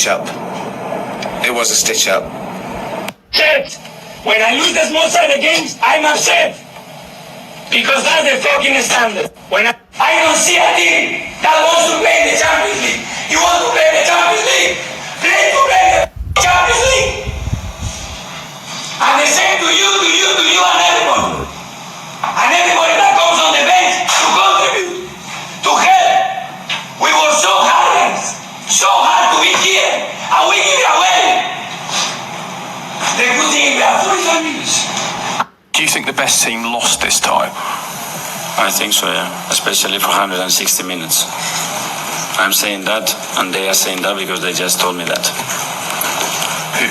stitch-up. It was a stitch-up. Upset. When I lose the small side games, I'm upset. Because that's the fucking standard. When I don't see a team that wants to play in the Champions League. You want to play in the Champions League? Play to play the Champions League. And the same to you and everybody. And everybody that comes on the bench to contribute, to help. We work so hard, so hard to be here, and we give it away. The good thing we have 45 minutes. Do you think the best team lost this time? I think so, yeah. Especially for 160 minutes. I'm saying that, and they are saying that because they just told me that.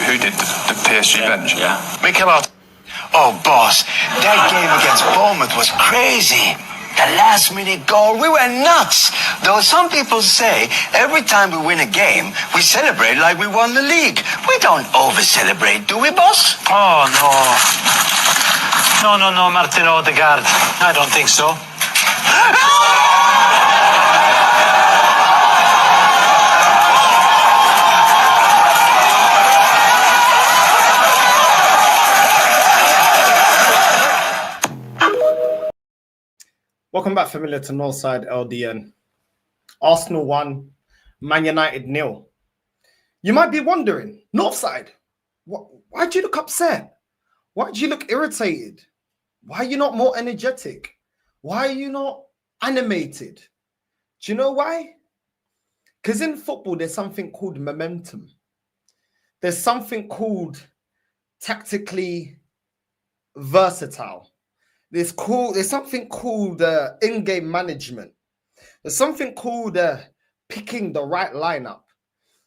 Who did the PSG bench? Yeah. Mikel Arteta. Oh, boss, that game against Bournemouth was crazy. The last-minute goal, we were nuts. Though some people say every time we win a game, we celebrate like we won the league. We don't over-celebrate, do we, boss? Oh, no, Martin Odegaard. I don't think so. Welcome back, familiar to Northside LDN. Arsenal 1, Man United 0. You might be wondering, Northside, why do you look upset? Why do you look irritated? Why are you not more energetic? Why are you not animated? Do you know why? Because in football, there's something called momentum. There's something called tactically versatile. There's something called in-game management. There's something called picking the right lineup.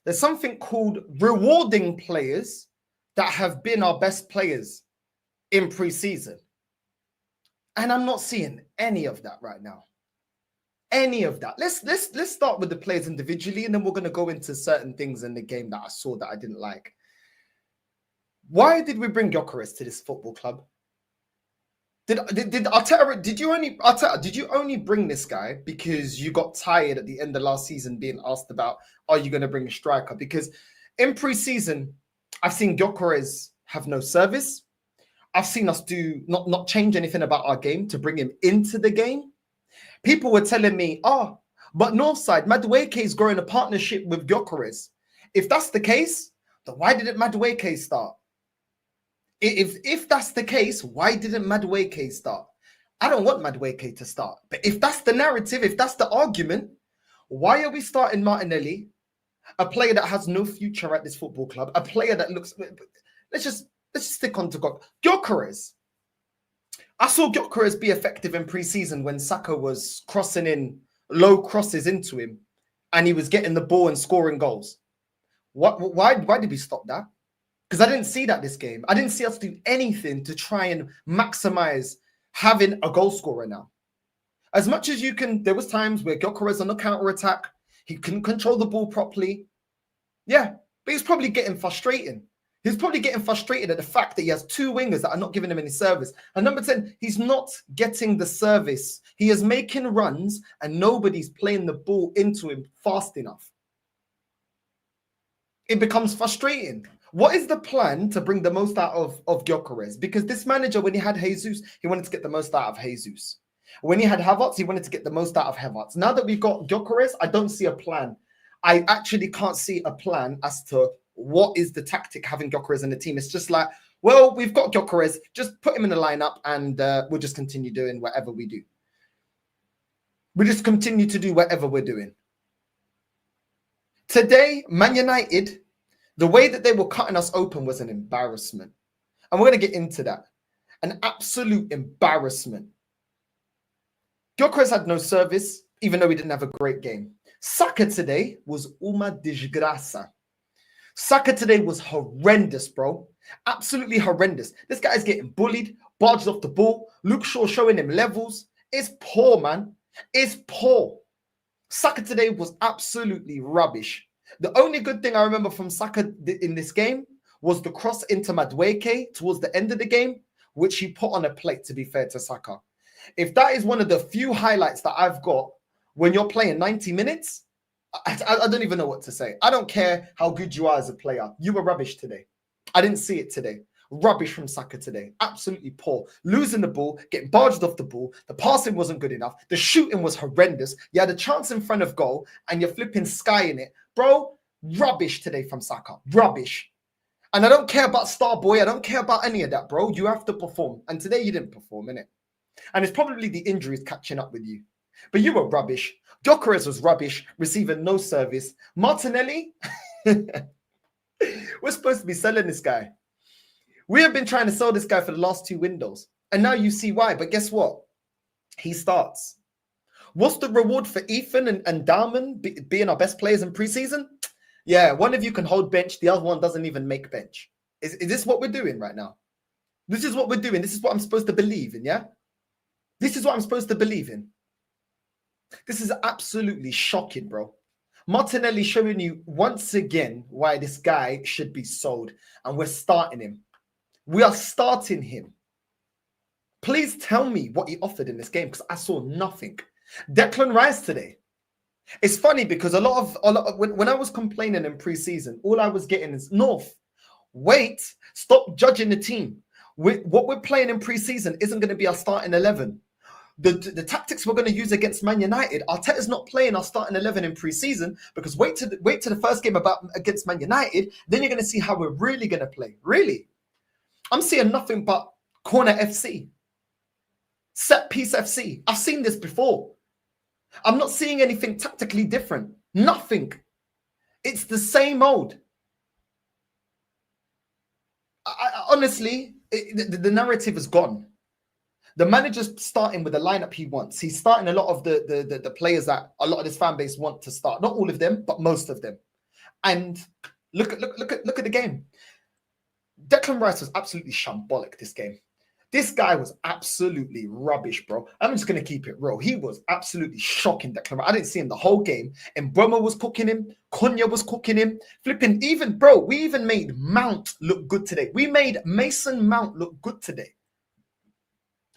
There's something called rewarding players that have been our best players in pre-season. And I'm not seeing any of that right now. Any of that. Let's start with the players individually, and then we're going to go into certain things in the game that I saw that I didn't like. Why did we bring Gyökeres to this football club? Did Arteta, did you only bring this guy because you got tired at the end of last season being asked about, are you going to bring a striker? Because in pre-season, I've seen Gyökeres have no service. I've seen us not change anything about our game to bring him into the game. People were telling me, but Northside, Madueke is growing a partnership with Gyökeres. If that's the case, then why didn't Madueke start? If that's the case, why didn't Madueke start? I don't want Madueke to start. But if that's the narrative, if that's the argument, why are we starting Martinelli, a player that has no future at this football club, a player that looks... Let's just stick on to God. Gyökeres. I saw Gyökeres be effective in pre-season when Saka was crossing in low crosses into him and he was getting the ball and scoring goals. Why did we stop that? Because I didn't see that this game. I didn't see us do anything to try and maximize having a goal scorer now. As much as you can, there was times where Gyökeres on the counter-attack, he couldn't control the ball properly. Yeah, but he's probably getting frustrated. He's probably getting frustrated at the fact that he has two wingers that are not giving him any service. And number 10, he's not getting the service. He is making runs and nobody's playing the ball into him fast enough. It becomes frustrating. What is the plan to bring the most out of Gyökeres? Because this manager, when he had Jesus, he wanted to get the most out of Jesus. When he had Havertz, he wanted to get the most out of Havertz. Now that we've got Gyökeres, I don't see a plan. I actually can't see a plan as to what is the tactic having Gyökeres in the team. It's just like, well, we've got Gyökeres, just put him in the lineup and we'll just continue doing whatever we do. We just continue to do whatever we're doing. Today, Man United, the way that they were cutting us open was an embarrassment. And we're going to get into that. An absolute embarrassment. Gyökeres had no service, even though he didn't have a great game. Saka today was uma desgraça. Saka today was horrendous, bro. Absolutely horrendous. This guy is getting bullied, barged off the ball. Luke Shaw showing him levels. It's poor, man. It's poor. Saka today was absolutely rubbish. The only good thing I remember from Saka in this game was the cross into Madueke towards the end of the game, which he put on a plate, to be fair to Saka. If that is one of the few highlights that I've got when you're playing 90 minutes, I don't even know what to say. I don't care how good you are as a player. You were rubbish today. I didn't see it today. Rubbish from Saka today. Absolutely poor. Losing the ball, getting barged off the ball. The passing wasn't good enough. The shooting was horrendous. You had a chance in front of goal and you're flipping skying it. Bro, rubbish today from Saka. Rubbish. And I don't care about Starboy. I don't care about any of that, bro. You have to perform. And today you didn't perform, innit? And it's probably the injuries catching up with you. But you were rubbish. Gyökeres was rubbish, receiving no service. Martinelli, we're supposed to be selling this guy. We have been trying to sell this guy for the last 2 windows. And now you see why. But guess what? He starts. What's the reward for Ethan and Darman being our best players in preseason? Yeah, one of you can hold bench. The other one doesn't even make bench. Is this what we're doing right now? This is what we're doing. This is what I'm supposed to believe in, yeah? This is what I'm supposed to believe in. This is absolutely shocking, bro. Martinelli showing you once again why this guy should be sold. And we're starting him. We are starting him. Please tell me what he offered in this game because I saw nothing. Declan Rice today. It's funny because a lot of when I was complaining in preseason, all I was getting is North. Wait, stop judging the team. What we're playing in preseason isn't going to be our starting 11. The tactics we're going to use against Man United, Arteta's not playing our starting 11 in preseason because wait to the first game against Man United, then you're going to see how we're really going to play. Really. I'm seeing nothing but corner FC, set piece FC. I've seen this before. I'm not seeing anything tactically different. Nothing. It's the same old. Honestly, the narrative is gone. The manager's starting with the lineup he wants. He's starting a lot of the players that a lot of this fan base want to start. Not all of them, but most of them. And look at the game. Declan Rice was absolutely shambolic this game. This guy was absolutely rubbish, bro. I'm just going to keep it real. He was absolutely shocking, Declan Rice. I didn't see him the whole game. And Mbeumo was cooking him. Konya was cooking him. Flipping even, bro, we even made Mount look good today. We made Mason Mount look good today.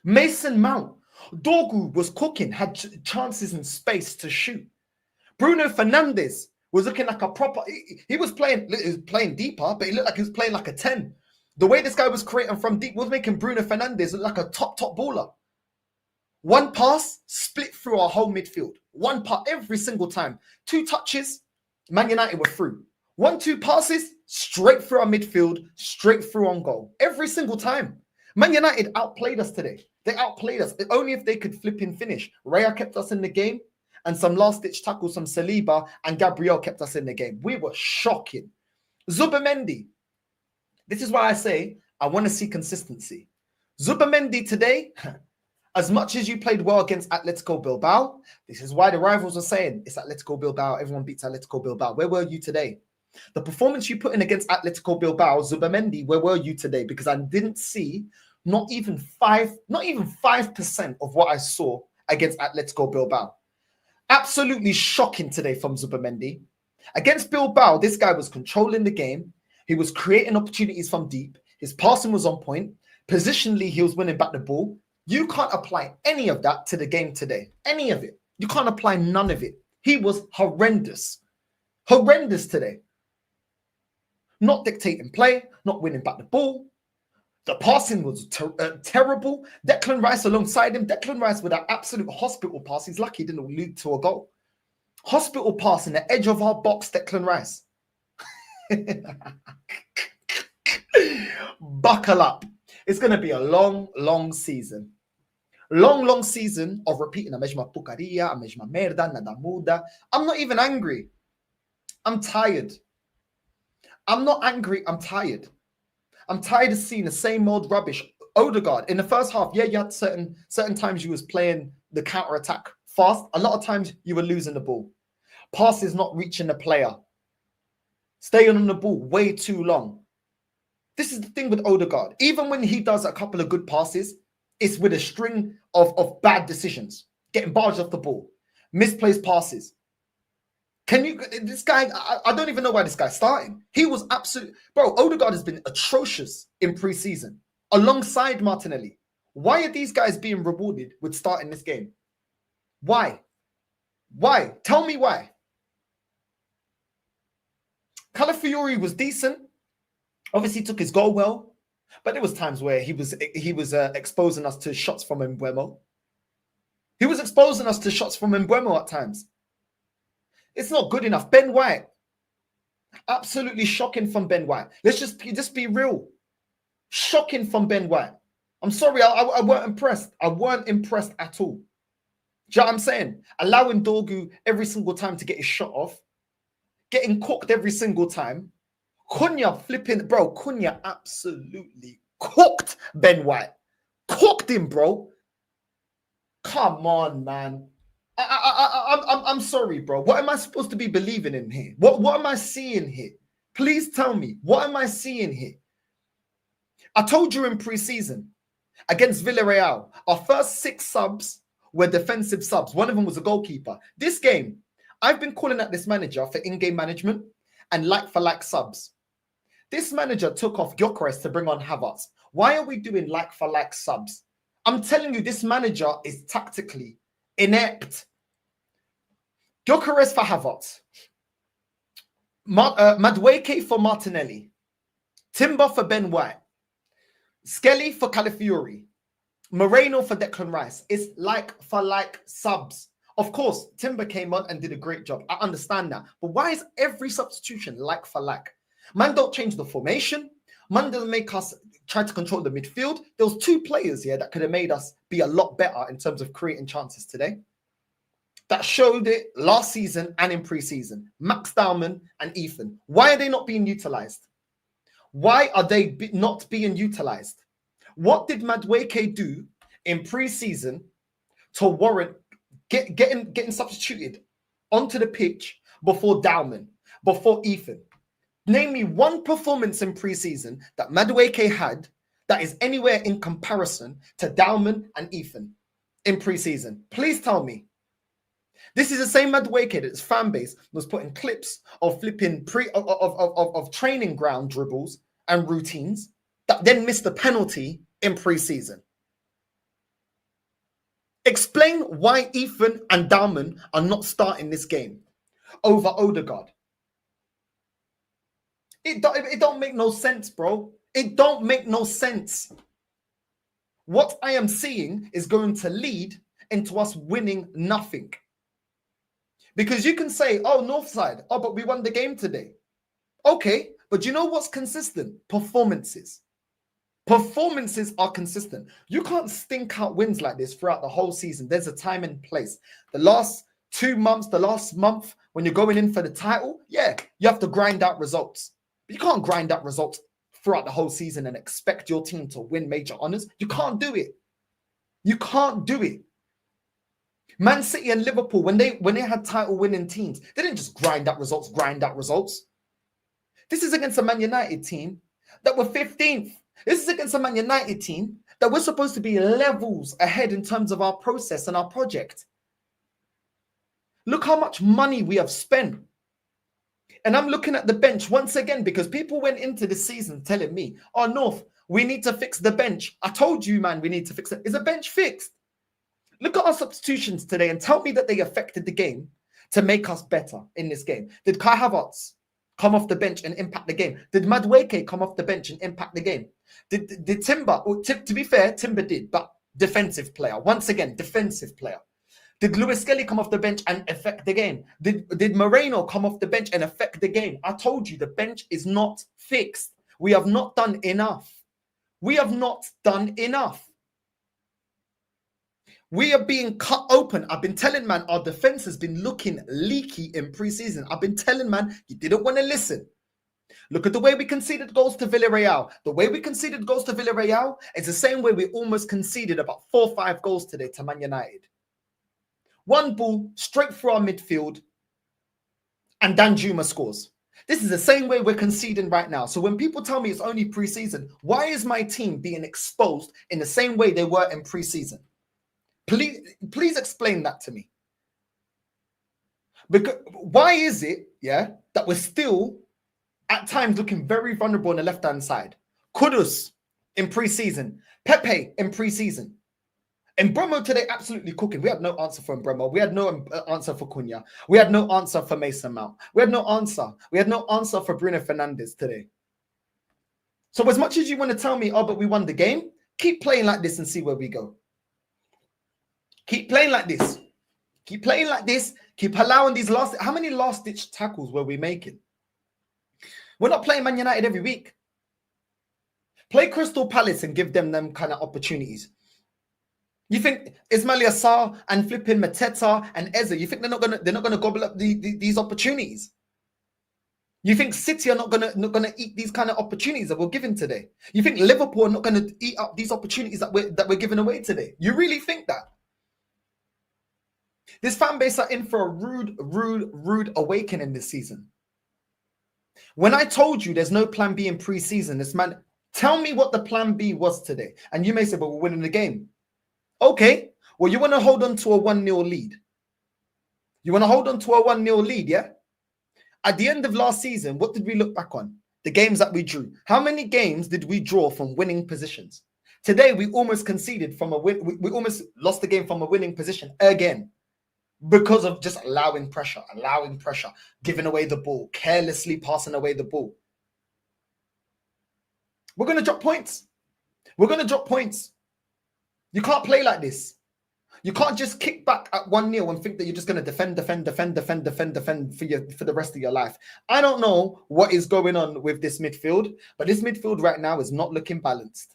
Mason Mount. Dorgu was cooking, had chances and space to shoot. Bruno Fernandes was looking like a proper... He was playing deeper, but he looked like he was playing like a 10. The way this guy was creating from deep was making Bruno Fernandes look like a top baller. One pass, split through our whole midfield. One pass every single time. 2 touches, Man United were through. 1-2 passes, straight through our midfield, straight through on goal. Every single time. Man United outplayed us today. They outplayed us. Only if they could flip and finish. Raya kept us in the game. And some last-ditch tackles from Saliba and Gabriel kept us in the game. We were shocking. Zubimendi. This is why I say I want to see consistency. Zubimendi today, as much as you played well against Atletico Bilbao, this is why the rivals are saying it's Atletico Bilbao. Everyone beats Atletico Bilbao. Where were you today? The performance you put in against Atletico Bilbao, Zubimendi, where were you today? Because I didn't see not even 5% of what I saw against Atletico Bilbao. Absolutely shocking today from Zubimendi. Against Bilbao, this guy was controlling the game. He was creating opportunities from deep. His passing was on point. Positionally, he was winning back the ball. You can't apply any of that to the game today. Any of it. You can't apply none of it. He was horrendous. Horrendous today. Not dictating play, not winning back the ball. The passing was terrible. Declan Rice alongside him. Declan Rice with an absolute hospital pass. He's lucky he didn't lead to a goal. Hospital pass in the edge of our box, Declan Rice. Buckle up. It's going to be a long season. Long season of repeating a mesma pucaria, a mesma merda, nada muda. I'm not even angry. I'm tired. I'm not angry. I'm tired. I'm tired of seeing the same old rubbish. Odegaard, in the first half, yeah, you had certain times you was playing the counter-attack fast. A lot of times you were losing the ball. Passes not reaching the player. Staying on the ball way too long. This is the thing with Odegaard. Even when he does a couple of good passes, it's with a string of bad decisions. Getting barged off the ball. Misplaced passes. This guy, I don't even know why this guy's starting. He was absolute. Bro, Odegaard has been atrocious in preseason alongside Martinelli. Why are these guys being rewarded with starting this game? Why? Why? Tell me why. Calafiori was decent. Obviously, took his goal well, but there was times where he was exposing us to shots from Mbeumo. He was exposing us to shots from Mbeumo at times. It's not good enough. Ben White, absolutely shocking from Ben White. Let's just be real. Shocking from Ben White. I'm sorry, I weren't impressed. I weren't impressed at all. Do you know what I'm saying? Allowing Dorgu every single time to get his shot off, getting cooked every single time. Cunha flipping, bro. Cunha absolutely cooked Ben White. Cooked him, bro. Come on, man. I'm sorry, bro. What am I supposed to be believing in here? What am I seeing here? Please tell me. What am I seeing here? I told you in pre-season against Villarreal, our first 6 subs were defensive subs. One of them was a goalkeeper. This game, I've been calling at this manager for in-game management and like-for-like subs. This manager took off Gyökeres to bring on Havertz. Why are we doing like-for-like subs? I'm telling you, this manager is tactically inept. Gyökeres for Havertz. Madueke for Martinelli. Timber for Ben White. Skelly for Calafiori. Moreno for Declan Rice. It's like-for-like subs. Of course, Timber came on and did a great job. I understand that. But why is every substitution like-for-like? Man, don't change the formation. Man doesn't make us try to control the midfield. There was 2 players here that could have made us be a lot better in terms of creating chances today. That showed it last season and in pre-season. Max Dowman and Ethan. Why are they not being utilised? Why are they not being utilised? What did Madueke do in pre-season to warrant getting substituted onto the pitch before Dowman, before Ethan? Name me one performance in pre-season that Madueke had that is anywhere in comparison to Dowman and Ethan in pre-season. Please tell me. This is the same Madueke that his fan base was putting clips of flipping of training ground dribbles and routines that then missed the penalty in pre-season. Explain why Ethan and Dowman are not starting this game over Odegaard. It don't make no sense, bro. It don't make no sense. What I am seeing is going to lead into us winning nothing. Because you can say, oh, Northside, oh, but we won the game today. Okay, but you know what's consistent? Performances. Performances are consistent. You can't stink out wins like this throughout the whole season. There's a time and place. The last 2 months, the last month, when you're going in for the title, yeah, you have to grind out results. But you can't grind out results throughout the whole season and expect your team to win major honours. You can't do it. You can't do it. Man City and Liverpool, when they had title-winning teams, they didn't just grind out results. This is against a Man United team that were 15th. This is against a Man United team that we're supposed to be levels ahead in terms of our process and our project. Look how much money we have spent. And I'm looking at the bench once again because people went into the season telling me, oh, North, we need to fix the bench. I told you, man, we need to fix it. Is the bench fixed? Look at our substitutions today and tell me that they affected the game to make us better in this game. Did Kai Havertz come off the bench and impact the game? Did Madueke come off the bench and impact the game? Did Timber, to be fair, Timber did, but defensive player. Once again, defensive player. Did Lewis Skelly come off the bench and affect the game? Did Moreno come off the bench and affect the game? I told you the bench is not fixed. We have not done enough. We have not done enough. We are being cut open. I've been telling, man, our defense has been looking leaky in pre-season. I've been telling, man, you didn't want to listen. Look at the way we conceded goals to Villarreal. The way we conceded goals to Villarreal is the same way we almost conceded about 4 or 5 goals today to Man United. One ball straight through our midfield and Danjuma scores. This is the same way we're conceding right now. So when people tell me it's only pre-season, why is my team being exposed in the same way they were in pre-season? Please explain that to me. Because why is it, that we're still at times looking very vulnerable on the left-hand side? Kudus in pre-season, Pepe in pre-season. And Mbeumo today absolutely cooking. We had no answer for Mbeumo. We had no answer for Cunha. We had no answer for Mason Mount. We had no answer. We had no answer for Bruno Fernandes today. So as much as you want to tell me, oh, but we won the game, keep playing like this and see where we go. Keep playing like this. Keep playing like this. Keep allowing these last... How many last-ditch tackles were we making? We're not playing Man United every week. Play Crystal Palace and give them kind of opportunities. You think Ismail Assar and flipping Mateta and Eze, you think they're not gonna gobble up these opportunities? You think City are not gonna eat these kind of opportunities that we're given today? You think Liverpool are not gonna eat up these opportunities that we're giving away today? You really think that? This fan base are in for a rude awakening this season. When I told you there's no plan B in pre-season, this man, tell me what the plan B was today. And you may say, but we're winning the game. Okay, well, you want to hold on to a 1-0 lead. You want to hold on to a 1-0 lead, yeah? At the end of last season, what did we look back on? The games that we drew. How many games did we draw from winning positions? Today, we almost conceded from a win. We almost lost the game from a winning position again because of just allowing pressure, giving away the ball, carelessly passing away the ball. We're going to drop points. We're going to drop points. You can't play like this. You can't just kick back at 1-0 and think that you're just going to defend for the rest of your life. I don't know what is going on with this midfield, but this midfield right now is not looking balanced.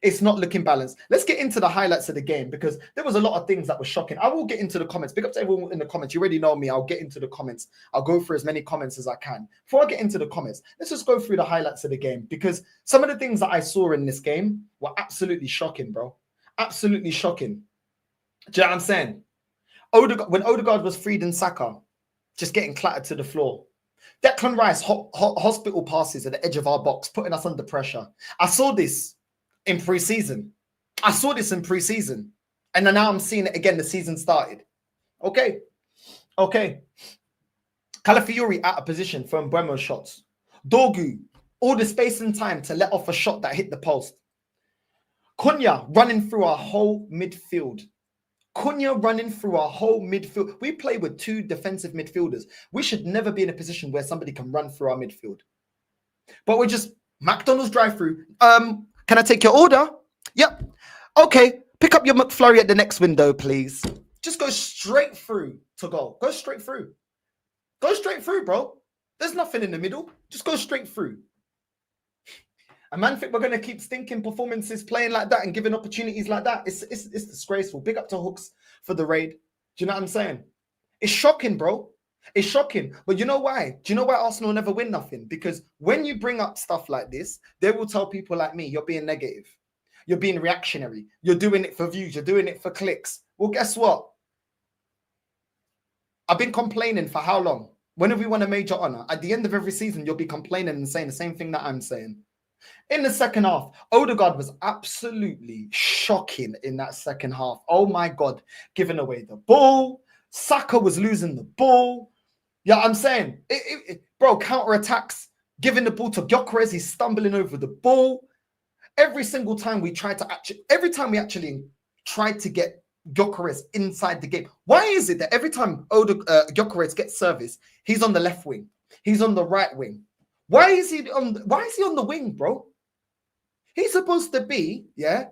It's not looking balanced. Let's get into the highlights of the game because there was a lot of things that were shocking. I will get into the comments. Big up to everyone in the comments. You already know me. I'll get into the comments. I'll go through as many comments as I can. Before I get into the comments, let's just go through the highlights of the game because some of the things that I saw in this game were absolutely shocking, bro. Absolutely shocking. Do you know what I'm saying? When Odegaard was freed in Saka, just getting clattered to the floor. Declan Rice, hospital passes at the edge of our box, putting us under pressure. I saw this in pre-season. And then now I'm seeing it again. The season started. Okay. Calafiori out of position for Mbeumo shots. Dorgu, all the space and time to let off a shot that hit the post. Cunha running through our whole midfield. We play with two defensive midfielders. We should never be in a position where somebody can run through our midfield. But we're just McDonald's drive-through. Can I take your order? Yep. Okay. Pick up your McFlurry at the next window, please. Just go straight through to goal. Go straight through. Go straight through, bro. There's nothing in the middle. Just go straight through. A man think we're going to keep stinking performances playing like that and giving opportunities like that. It's disgraceful. Big up to Hooks for the raid. Do you know what I'm saying? It's shocking, bro. It's shocking. But you know why? Do you know why Arsenal never win nothing? Because when you bring up stuff like this, they will tell people like me, you're being negative. You're being reactionary. You're doing it for views. You're doing it for clicks. Well, guess what? I've been complaining for how long? When have we won a major honor? At the end of every season, you'll be complaining and saying the same thing that I'm saying. In the second half, Odegaard was absolutely shocking in that second half. Oh my God, giving away the ball. Saka was losing the ball. Yeah, I'm saying, bro, counter-attacks, giving the ball to Gyökeres, he's stumbling over the ball. Every single time we tried to actually tried to get Gyökeres inside the game. Why is it that every time Gyökeres gets service, he's on the left wing, he's on the right wing? Why is he on the wing, bro? He's supposed to be, a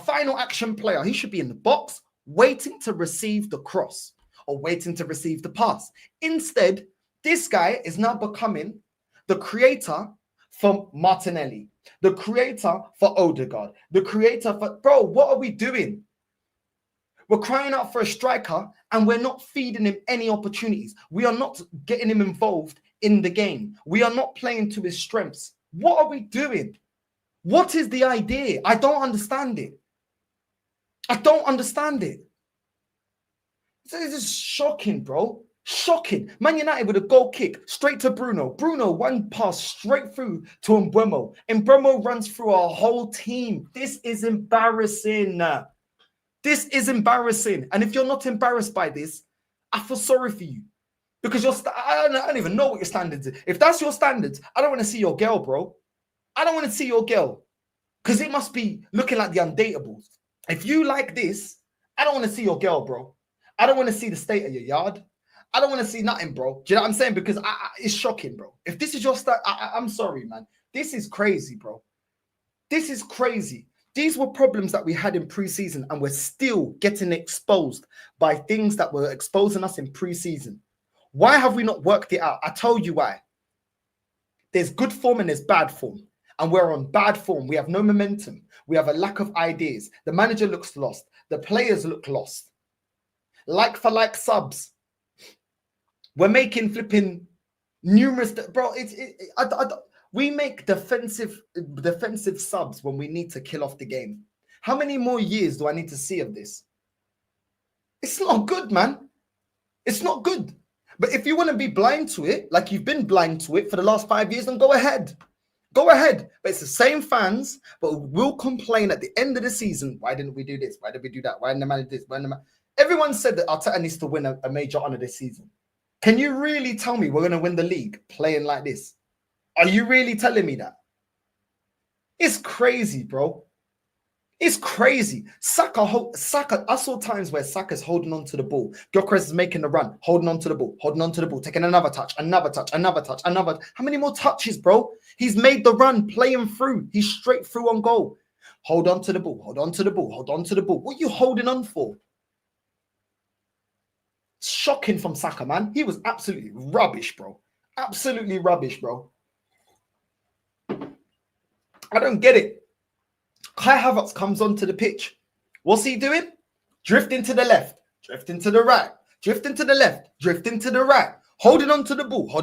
final action player. He should be in the box, waiting to receive the cross or waiting to receive the pass. Instead, this guy is now becoming the creator for Martinelli, the creator for Odegaard, the creator for... Bro, what are we doing? We're crying out for a striker and we're not feeding him any opportunities. We are not getting him involved in the game. We are not playing to his strengths. What are we doing? What is the idea? I don't understand it. This is shocking, bro. Shocking. Man United with a goal kick straight to Bruno. Bruno, one pass straight through to Mbeumo. Mbeumo runs through our whole team. This is embarrassing. This is embarrassing. And if you're not embarrassed by this, I feel sorry for you. Because I don't even know what your standards are. If that's your standards, I don't want to see your girl, bro. I don't want to see your girl. Because it must be looking like the undateables. If you like this, I don't want to see your girl, bro. I don't want to see the state of your yard. I don't want to see nothing, bro. Do you know what I'm saying? Because it's shocking, bro. If this is your style, I'm sorry, man. This is crazy, bro. This is crazy. These were problems that we had in preseason, and we're still getting exposed by things that were exposing us in preseason. Why have we not worked it out? I tell you why. There's good form and there's bad form. And we're on bad form. We have no momentum. We have a lack of ideas. The manager looks lost. The players look lost. Like for like subs. We're making flipping numerous... Bro, we make defensive subs when we need to kill off the game. How many more years do I need to see of this? It's not good, man. It's not good. But if you want to be blind to it, like you've been blind to it for the last 5 years, then go ahead. Go ahead. But it's the same fans, but we'll complain at the end of the season. Why didn't we do this? Why did we do that? Why didn't the manager do this? Everyone said that Arteta needs to win a major honour this season. Can you really tell me we're going to win the league playing like this? Are you really telling me that? It's crazy, bro. It's crazy. Saka, I saw times where Saka's holding on to the ball. Gyökeres is making the run, holding on to the ball, taking another touch. How many more touches, bro? He's made the run, playing through. He's straight through on goal. Hold on to the ball. What are you holding on for? Shocking from Saka, man. He was absolutely rubbish, bro. Absolutely rubbish, bro. I don't get it. Kai Havertz comes onto the pitch. What's he doing? Drifting to the left, drifting to the right, drifting to the left, drifting to the right, holding on to the ball. I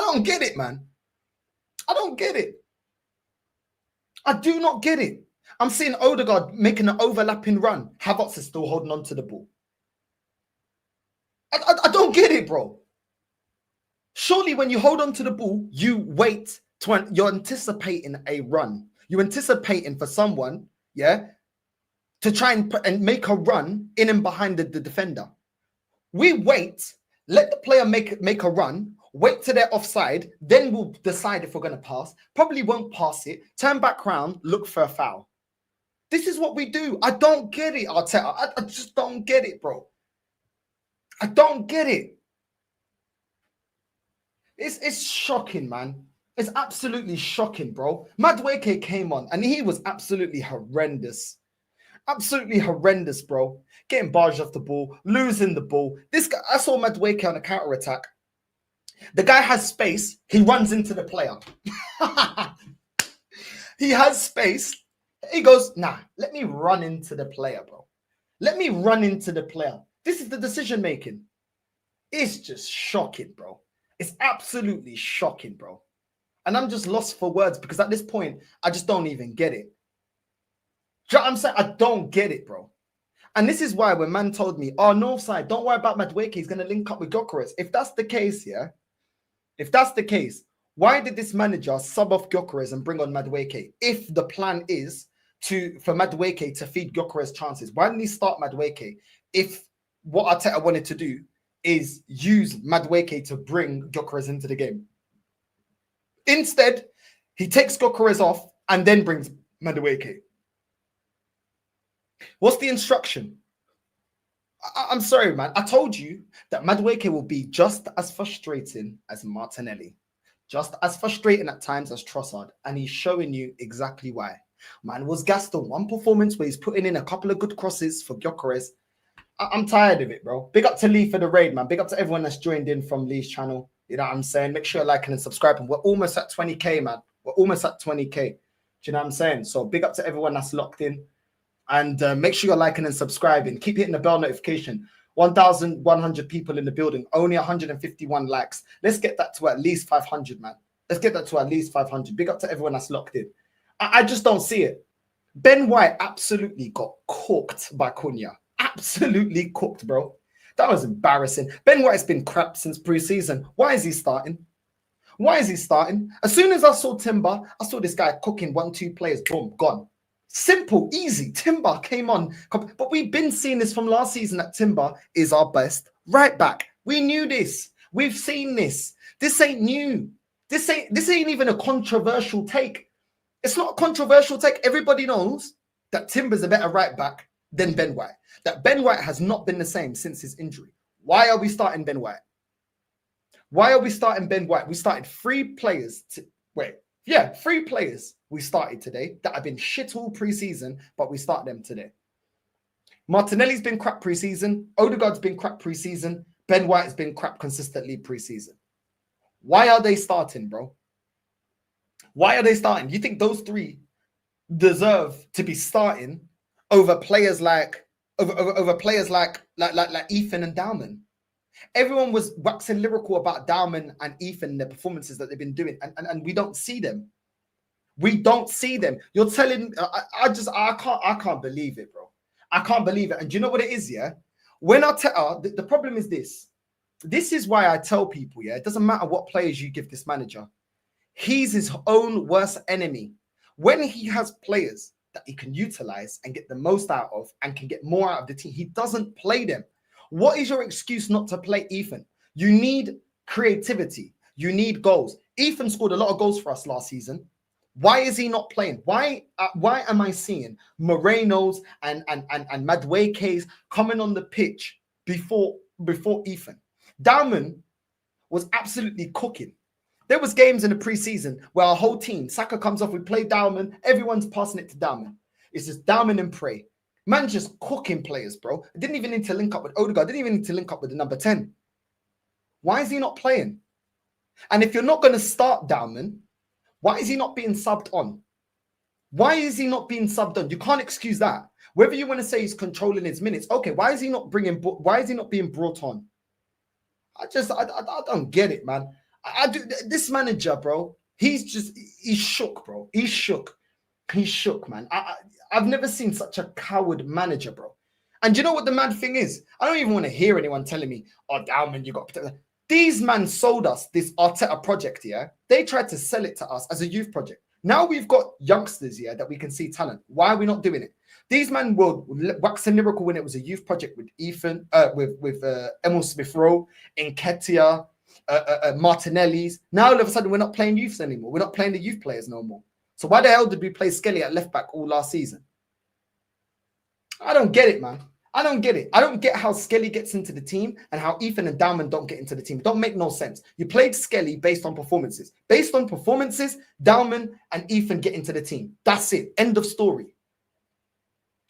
don't get it, man. I don't get it. I do not get it. I'm seeing Odegaard making an overlapping run. Havertz is still holding on to the ball. I don't get it, bro. Surely when you hold on to the ball, you wait. You're anticipating a run. You're anticipating for someone, yeah, to try and make a run in and behind the defender. We wait, let the player make a run, wait till they're offside, then we'll decide if we're going to pass. Probably won't pass it, turn back round, look for a foul. This is what we do. I don't get it, Arteta. I just don't get it, bro. I don't get it. It's shocking, man. It's absolutely shocking, bro. Madueke came on and he was absolutely horrendous. Absolutely horrendous, bro. Getting barged off the ball, losing the ball. This guy, I saw Madueke on a counter-attack. The guy has space. He runs into the player. He has space. He goes, nah, let me run into the player, bro. Let me run into the player. This is the decision making. It's just shocking, bro. It's absolutely shocking, bro. And I'm just lost for words because at this point, I just don't even get it. Do you know what I'm saying? I don't get it, bro. And this is why when man told me, oh, Northside, don't worry about Madueke, he's going to link up with Gyökeres. If that's the case, yeah, if that's the case, why did this manager sub off Gyökeres and bring on Madueke? If the plan is for Madueke to feed Gyökeres chances, why didn't he start Madueke if what Arteta wanted to do is use Madueke to bring Gyökeres into the game? Instead, he takes Gyökeres off and then brings Madueke. What's the instruction? I'm sorry, man. I told you that Madueke will be just as frustrating as Martinelli. Just as frustrating at times as Trossard. And he's showing you exactly why. Man was gassed on one performance where he's putting in a couple of good crosses for Gyökeres. I'm tired of it, bro. Big up to Lee for the raid, man. Big up to everyone that's joined in from Lee's channel. You know what I'm saying? Make sure you're liking and subscribing. We're almost at 20K, man. We're almost at 20K. Do you know what I'm saying? So big up to everyone that's locked in. And make sure you're liking and subscribing. Keep hitting the bell notification. 1,100 people in the building. Only 151 likes. Let's get that to at least 500, man. Let's get that to at least 500. Big up to everyone that's locked in. I just don't see it. Ben White absolutely got cooked by Cunha. Absolutely cooked, bro. That was embarrassing. Ben White's been crap since pre-season. Why is he starting? Why is he starting? As soon as I saw Timber, I saw this guy cooking 1-2 players. Boom, gone. Simple, easy. Timber came on. But we've been seeing this from last season that Timber is our best right back. We knew this. We've seen this. This ain't new. This ain't even a controversial take. It's not a controversial take. Everybody knows that Timber's a better right back than Ben White. That Ben White has not been the same since his injury. Why are we starting Ben White? Why are we starting Ben White? We started three players. Three players we started today that have been shit all preseason, but we start them today. Martinelli's been crap preseason. Odegaard's been crap preseason. Ben White's been crap consistently preseason. Why are they starting, bro? Why are they starting? You think those three deserve to be starting over players like Ethan and Dowman? Everyone was waxing lyrical about Dowman and Ethan and the performances that they've been doing, and we don't see them. We don't see them. You're telling I can't believe it, bro. I can't believe it. And do you know what it is? Yeah, when the problem is this. This is why I tell people, yeah, it doesn't matter what players you give this manager. He's his own worst enemy. When he has players that he can utilize and get the most out of and can get more out of the team, he doesn't play them. What is your excuse not to play Ethan? You need creativity. You need goals. Ethan scored a lot of goals for us last season. Why is he not playing? Why am I seeing Moreno's and Madueke's coming on the pitch before Ethan? Dowman was absolutely cooking. There was games in the preseason where our whole team, Saka comes off, we play Dowman, everyone's passing it to Dowman. It's just Dowman and Prey. Man just cooking players, bro. Didn't even need to link up with Odegaard. Didn't even need to link up with the number 10. Why is he not playing? And if you're not going to start Dowman, why is he not being subbed on? Why is he not being subbed on? You can't excuse that. Whether you want to say he's controlling his minutes, okay, why is he not being brought on? I don't get it, man. This manager, bro, he's shook, bro. He's shook, man. I've never seen such a coward manager, bro. And you know what the mad thing is? I don't even want to hear anyone telling me, oh, Dowman, you got to protect. These men sold us this Arteta project, yeah? They tried to sell it to us as a youth project. Now we've got youngsters, yeah, that we can see talent. Why are we not doing it? These men will wax a miracle when it was a youth project with Ethan, with Emil Smith-Rowe, Nketiah, Martinelli's. Now all of a sudden we're not playing youths anymore. We're not playing the youth players no more. So why the hell did we play Skelly at left back all last season? I don't get it, man. I don't get it. I don't get how Skelly gets into the team and how Ethan and Dowman don't get into the team. It don't make no sense. You played Skelly based on performances. Based on performances, Dowman and Ethan get into the team. That's it. End of story.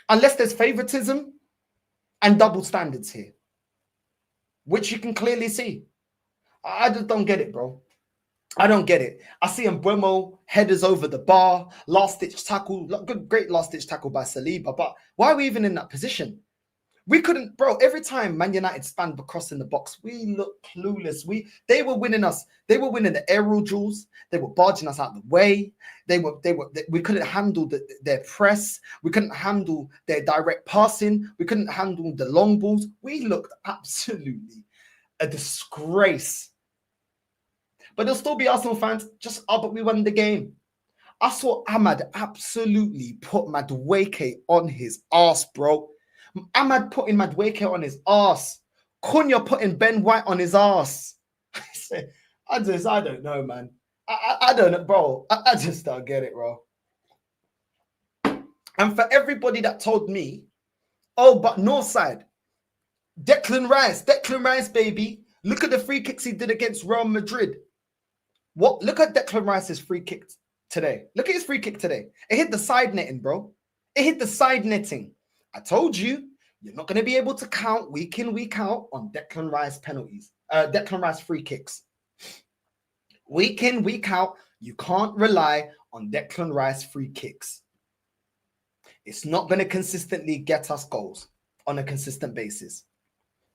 Unless there's favoritism and double standards here, which you can clearly see. I just don't get it, bro. I don't get it. I see Mbeumo, headers over the bar, last-ditch tackle, great last-ditch tackle by Saliba, but why are we even in that position? We couldn't, bro. Every time Man United spanned across in the box, we looked clueless. They were winning us. They were winning the aerial duels. They were barging us out the way. We couldn't handle their press. We couldn't handle their direct passing. We couldn't handle the long balls. We looked absolutely a disgrace. But there'll still be Arsenal fans. But we won the game. I saw Ahmad absolutely put Madueke on his ass, bro. Ahmad putting Madueke on his ass. Cunha putting Ben White on his ass. I don't know, man. I don't know, bro. I just don't get it, bro. And for everybody that told me, oh, but Northside, Declan Rice, baby. Look at the free kicks he did against Real Madrid. What? Look at Declan Rice's free kick today. Look at his free kick today. It hit the side netting, bro. It hit the side netting. I told you, you're not going to be able to count week in, week out on Declan Rice penalties. Declan Rice free kicks. Week in, week out, you can't rely on Declan Rice free kicks. It's not going to consistently get us goals on a consistent basis.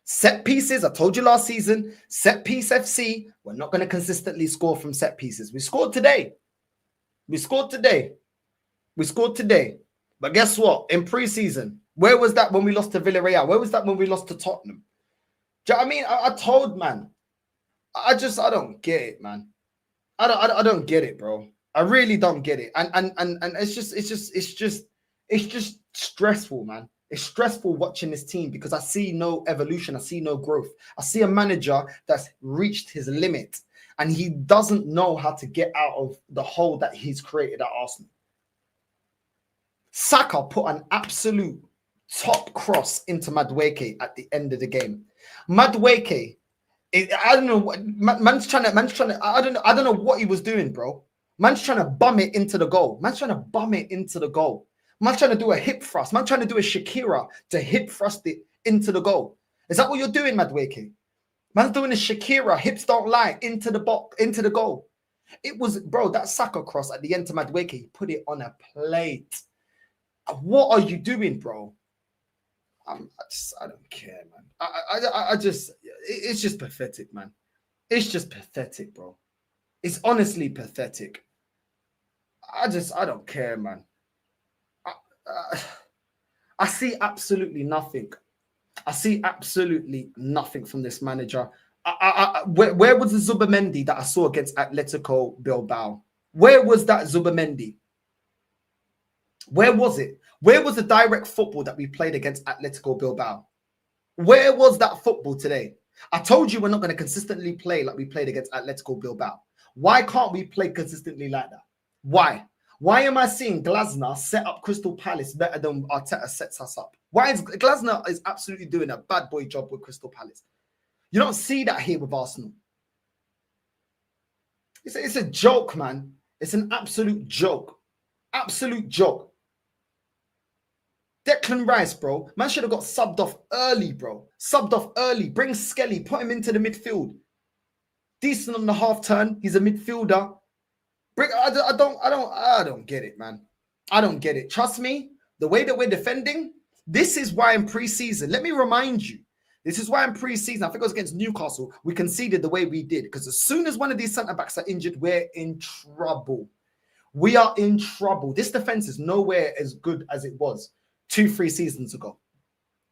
Set pieces, I told you last season, set piece FC, we're not going to consistently score from set pieces. We scored today. But guess what? In pre-season, where was that when we lost to Villarreal? Where was that when we lost to Tottenham? Do you know what I mean? I told, man. I don't get it, man. I don't get it, bro. I really don't get it. And it's just stressful, man. It's stressful watching this team because I see no evolution. I see no growth. I see a manager that's reached his limit and he doesn't know how to get out of the hole that he's created at Arsenal. Saka put an absolute top cross into Madueke at the end of the game. Madueke, I don't know what man's trying to. I don't know what he was doing, bro. Man's trying to bum it into the goal. Man's trying to bum it into the goal. Man's trying to do a hip thrust. Man's trying to do a Shakira to hip thrust it into the goal. Is that what you're doing, Madueke? Man's doing a Shakira, hips don't lie, into the box, into the goal. It was, bro, that Saka cross at the end to Madueke, he put it on a plate. What are you doing, bro? I don't care, man. It's just pathetic, man. It's just pathetic, bro. It's honestly pathetic. I don't care, man. I see absolutely nothing. I see absolutely nothing from this manager. Where was the Zubamendi that I saw against Atletico Bilbao? Where was that Zubamendi? Where was it? Where was the direct football that we played against Atletico Bilbao? Where was that football today? I told you we're not going to consistently play like we played against Atletico Bilbao. Why can't we play consistently like that? Why? Why am I seeing Glasner set up Crystal Palace better than Arteta sets us up? Why is Glasner is absolutely doing a bad boy job with Crystal Palace? You don't see that here with Arsenal. It's a joke, man. It's an absolute joke. Absolute joke. Declan Rice, bro. Man should have got subbed off early, bro. Subbed off early. Bring Skelly. Put him into the midfield. Decent on the half turn. He's a midfielder. I don't get it, man. I don't get it. Trust me, the way that we're defending, this is why in pre-season, let me remind you, this is why in pre-season, I think it was against Newcastle, we conceded the way we did. Because as soon as one of these centre-backs are injured, we're in trouble. We are in trouble. This defense is nowhere as good as it was 2-3 seasons ago.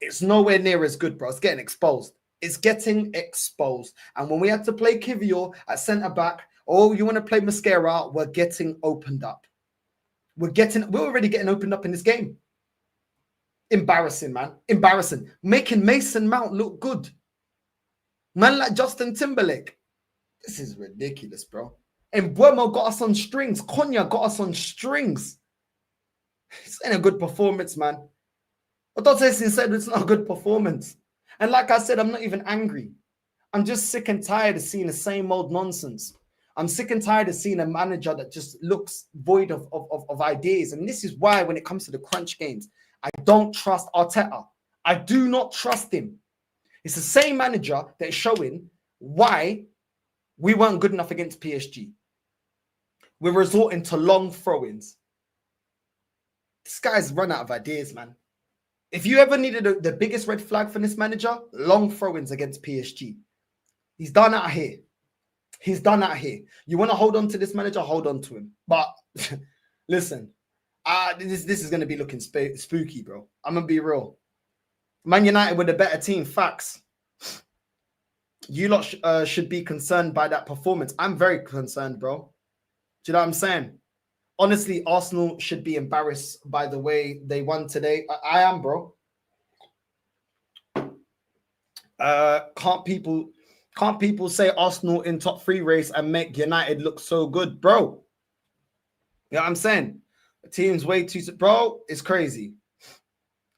It's nowhere near as good, bro. It's getting exposed. It's getting exposed. And when we had to play Kivior at centre-back, oh, you want to play Mascara, we're getting opened up. We're already getting opened up in this game. Embarrassing, man. Embarrassing. Making Mason Mount look good. Man like Justin Timberlake. This is ridiculous, bro. And Buemo got us on strings. Konya got us on strings. It's ain't a good performance, man. But Dottesin said it's not a good performance. And like I said, I'm not even angry. I'm just sick and tired of seeing the same old nonsense. I'm sick and tired of seeing a manager that just looks void of ideas. And this is why when it comes to the crunch games, I don't trust Arteta. I do not trust him. It's the same manager that is showing why we weren't good enough against PSG. We're resorting to long throw-ins. This guy's run out of ideas, man. If you ever needed the biggest red flag for this manager, long throw-ins against PSG. He's done out here. He's done out here. You want to hold on to this manager? Hold on to him. But listen, this is going to be looking spooky, bro. I'm going to be real. Man United with a better team. Facts. You lot should be concerned by that performance. I'm very concerned, bro. Do you know what I'm saying? Honestly, Arsenal should be embarrassed by the way they won today. I am, bro. Can't people say Arsenal in top 3 race and make United look so good, bro? You know what I'm saying? The team's way too... Bro, it's crazy.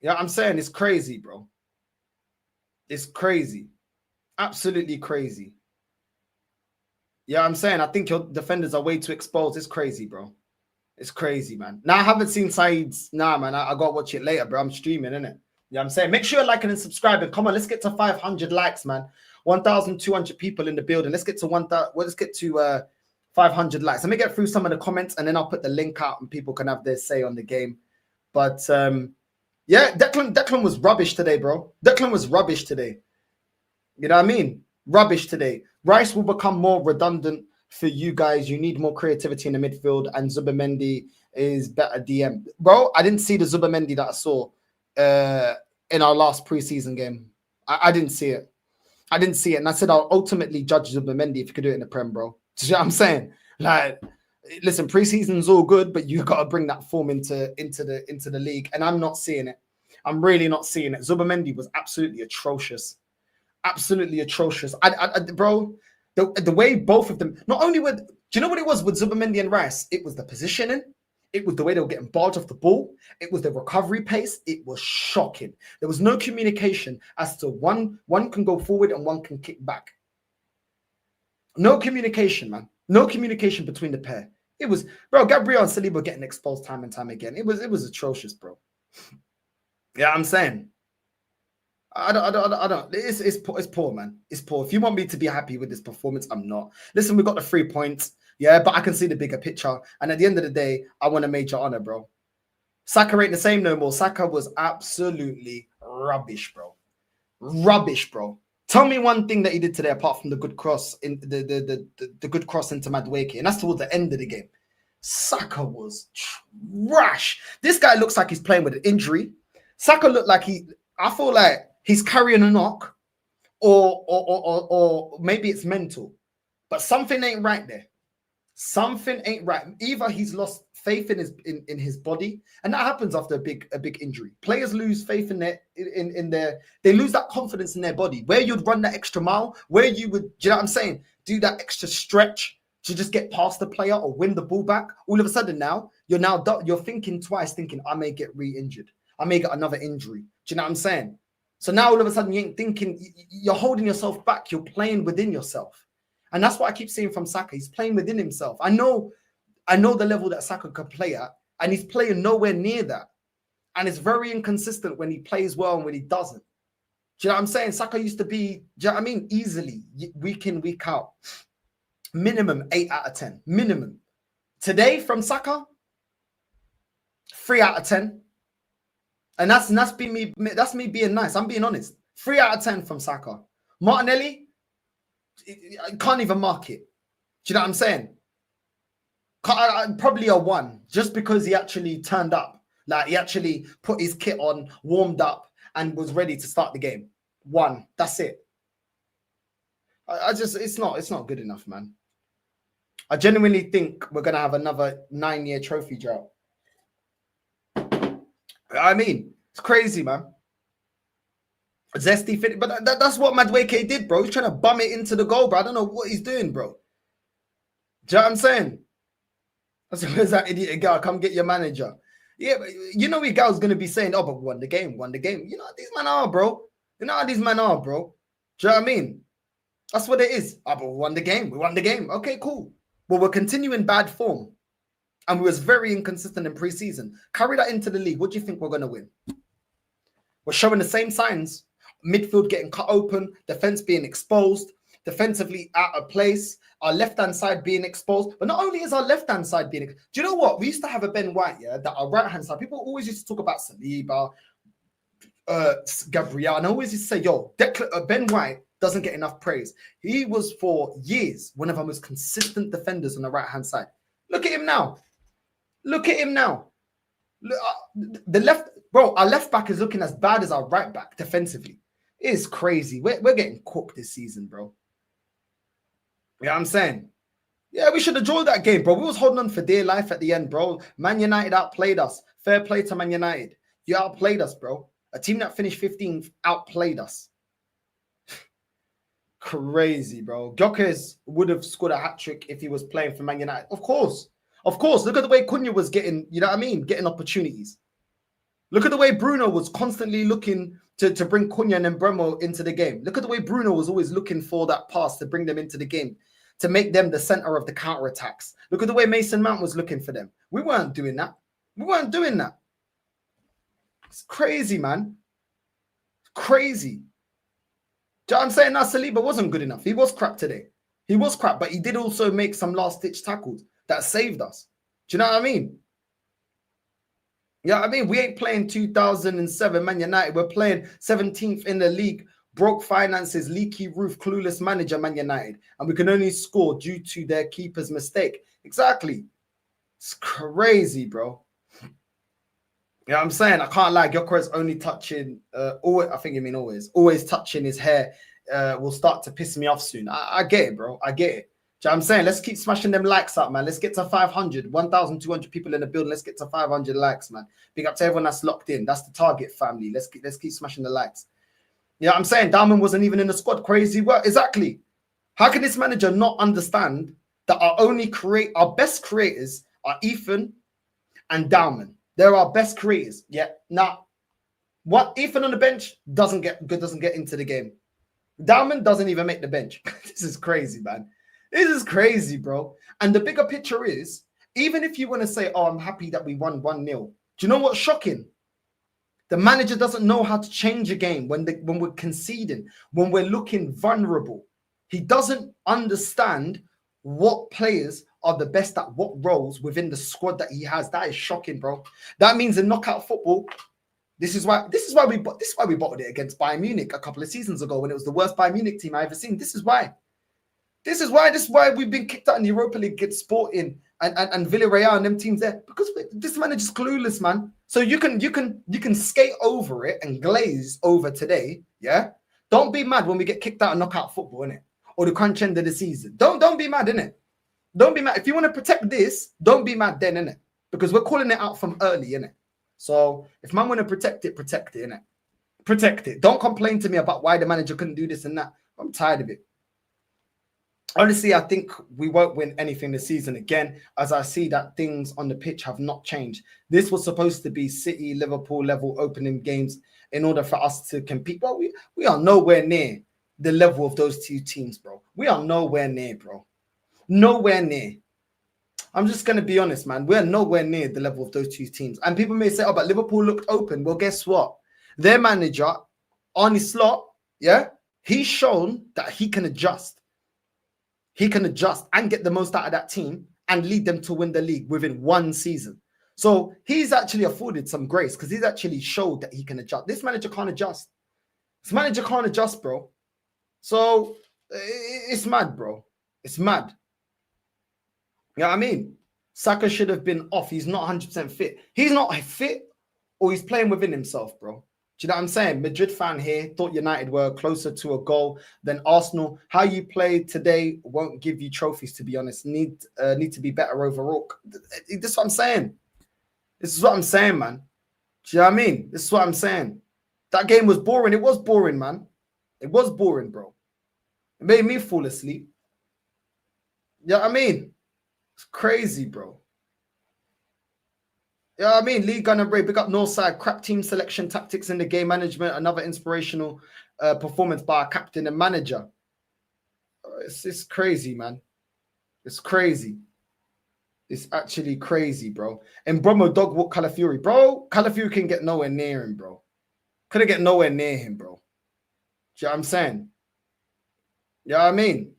You know what I'm saying? It's crazy, bro. It's crazy. Absolutely crazy. Yeah, I'm saying I think your defenders are way too exposed. It's crazy, bro. It's crazy, man. Now, I haven't seen Saeed's... Nah, man, I got to watch it later, bro. I'm streaming, innit? You know what I'm saying? Make sure you're liking and subscribing. Come on, let's get to 500 likes, man. 1,200 people in the building. Let's get to 1,000. Well, let's get to 500 likes. Let me get through some of the comments, and then I'll put the link out, and people can have their say on the game. But yeah, Declan was rubbish today, bro. Declan was rubbish today. You know what I mean? Rubbish today. Rice will become more redundant for you guys. You need more creativity in the midfield, and Zubamendi is better DM. Bro, I didn't see the Zubamendi that I saw in our last preseason game. I didn't see it. I didn't see it. And I said I'll ultimately judge Zubamendi if you could do it in the Prem, bro. Do you know what I'm saying? Like, listen, preseason's all good, but you got to bring that form into the league. And I'm not seeing it. I'm really not seeing it. Zubamendi was absolutely atrocious. Absolutely atrocious. Bro, the way both of them, not only with, do you know what it was with Zubamendi and Rice? It was the positioning. It was the way they were getting barged off the ball. It was the recovery pace. It was shocking. There was no communication as to one can go forward and one can kick back. No communication, man. No communication between the pair. It was, bro, Gabriel and Saliba getting exposed time and time again. It was atrocious, bro. Yeah, I'm saying. I don't. It's poor, man. It's poor. If you want me to be happy with this performance, I'm not. Listen, we got the 3 points. Yeah, but I can see the bigger picture. And at the end of the day, I want a major honor, bro. Saka ain't the same no more. Saka was absolutely rubbish, bro. Rubbish, bro. Tell me one thing that he did today apart from the good cross in the good cross into Madueke, and that's towards the end of the game. Saka was trash. This guy looks like he's playing with an injury. Saka looked like I feel like he's carrying a knock, or maybe it's mental, but something ain't right there. Something ain't right. Either he's lost faith in his body, and that happens after a big injury. Players lose faith in they lose that confidence in their body. Where you'd run that extra mile, where you would, do you know what I'm saying? Do that extra stretch to just get past the player or win the ball back. All of a sudden now you're thinking twice, thinking I may get re-injured. I may get another injury. Do you know what I'm saying? So now all of a sudden you ain't thinking, you're holding yourself back. You're playing within yourself. And that's what I keep seeing from Saka. He's playing within himself. I know the level that Saka can play at, and he's playing nowhere near that. And it's very inconsistent when he plays well and when he doesn't. Do you know what I'm saying? Saka used to be, do you know what I mean? Easily, week in, week out. Minimum 8 out of 10. Minimum. Today from Saka, 3 out of 10. And that's me being nice. I'm being honest. 3 out of 10 from Saka. Martinelli, I can't even mark it. Do you know what I'm saying? Probably a 1, just because he actually turned up. Like, he actually put his kit on, warmed up, and was ready to start the game. 1, that's it. It's not good enough, man. I genuinely think we're gonna have another 9-year trophy drought. I mean, it's crazy, man. Zesty fit, but that's what Madueke did, bro. He's trying to bum it into the goal, bro. I don't know what he's doing, bro. Do you know what I'm saying? Where's that idiot guy? Come get your manager. Yeah, but you know the guy's gonna be saying, "Oh, but we won the game, won the game." You know how these men are, bro. You know how these men are, bro. Do you know what I mean? That's what it is. Oh, but we won the game. We won the game. Okay, cool. Well, we're continuing bad form, and we was very inconsistent in pre-season. Carry that into the league. What do you think we're gonna win? We're showing the same signs. Midfield getting cut open, defense being exposed, defensively out of place, our left-hand side being exposed. But not only is our left-hand side being... Do you know what? We used to have a Ben White, yeah, that our right-hand side, people always used to talk about Saliba, Gabriel, and I always used to say, yo, Ben White doesn't get enough praise. He was, for years, one of our most consistent defenders on the right-hand side. Look at him now. Look at him now. Look, the left... Bro, our left back is looking as bad as our right back defensively. It's crazy. We're getting cooked this season, bro. You know what I'm saying? Yeah, we should have drawn that game, bro. We was holding on for dear life at the end, bro. Man United outplayed us. Fair play to Man United. You outplayed us, bro. A team that finished 15th outplayed us. Crazy, bro. Gyökeres would have scored a hat-trick if he was playing for Man United. Of course. Of course. Look at the way Cunha was getting, you know what I mean? Getting opportunities. Look at the way Bruno was constantly looking to bring Cunha and Bremo into the game. Look at the way Bruno was always looking for that pass to bring them into the game, to make them the center of the counter-attacks. Look at the way Mason Mount was looking for them. We weren't doing that. We weren't doing that. It's crazy, man. Crazy. Do you know what I'm saying? Now, Saliba wasn't good enough. He was crap today. He was crap, but he did also make some last-ditch tackles that saved us. Do you know what I mean? Yeah, I mean, we ain't playing 2007 Man United. We're playing 17th in the league, broke finances, leaky roof, clueless manager Man United. And we can only score due to their keeper's mistake. Exactly. It's crazy, bro. You know what I'm saying? I can't lie. Gyökeres only touching, I think you mean always touching his hair will start to piss me off soon. I get it, bro. I get it. Do you know what I'm saying? Let's keep smashing them likes up, man. Let's get to 500, 1,200 people in the building. Let's get to 500 likes, man. Big up to everyone that's locked in. That's the target, family. Let's keep smashing the likes. You know what I'm saying? Diamond wasn't even in the squad. Crazy work. Exactly. How can this manager not understand that our best creators are Ethan and Dowman. They're our best creators. Yeah. Now, what Ethan on the bench doesn't get into the game. Dowman doesn't even make the bench. This is crazy, man. This is crazy, bro. And the bigger picture is, even if you want to say, oh, I'm happy that we won 1-0. Do you know what's shocking? The manager doesn't know how to change a game when we're conceding, when we're looking vulnerable. He doesn't understand what players are the best at what roles within the squad that he has. That is shocking, bro. That means in knockout football, this is why we bottled it against Bayern Munich a couple of seasons ago when it was the worst Bayern Munich team I ever seen. This is why we've been kicked out in the Europa League against Sporting and Villarreal and them teams there, because this manager's clueless, man. So you can skate over it and glaze over today, yeah. Don't be mad when we get kicked out of knockout football, innit? Or the crunch end of the season. Don't be mad, innit? Don't be mad. If you want to protect this, don't be mad then, innit? Because we're calling it out from early, innit? So if man want to protect it, innit? Protect it. Don't complain to me about why the manager couldn't do this and that. I'm tired of it. Honestly, I think we won't win anything this season again, as I see that things on the pitch have not changed. This was supposed to be City, Liverpool level opening games in order for us to compete. Well, we are nowhere near the level of those two teams, bro. We are nowhere near, bro. Nowhere near. I'm just going to be honest, man. We're nowhere near the level of those two teams. And people may say, oh, but Liverpool looked open. Well, guess what? Their manager, Arne Slot, yeah, he's shown that he can adjust. He can adjust and get the most out of that team and lead them to win the league within one season. So he's actually afforded some grace because he's actually showed that he can adjust. This manager can't adjust. This manager can't adjust, bro. So it's mad, bro. It's mad. You know what I mean? Saka should have been off. He's not 100% fit. He's not fit, or he's playing within himself, bro. Do you know what I'm saying? Madrid fan here, thought United were closer to a goal than Arsenal. How you played today won't give you trophies, to be honest. Need to be better overall. This is what I'm saying. This is what I'm saying, man. Do you know what I mean? This is what I'm saying. That game was boring. It was boring, man. It was boring, bro. It made me fall asleep. You know what I mean? It's crazy, bro. You know what I mean? Lee Gunner Ray, big up Northside. Crap team selection, tactics in the game management. Another inspirational performance by our captain and manager. It's crazy, man. It's crazy. It's actually crazy, bro. And Bromo dog walk Calafiori. Bro, Calafiori can get nowhere near him, bro. Couldn't get nowhere near him, bro. Do you know what I'm saying? You know what I mean?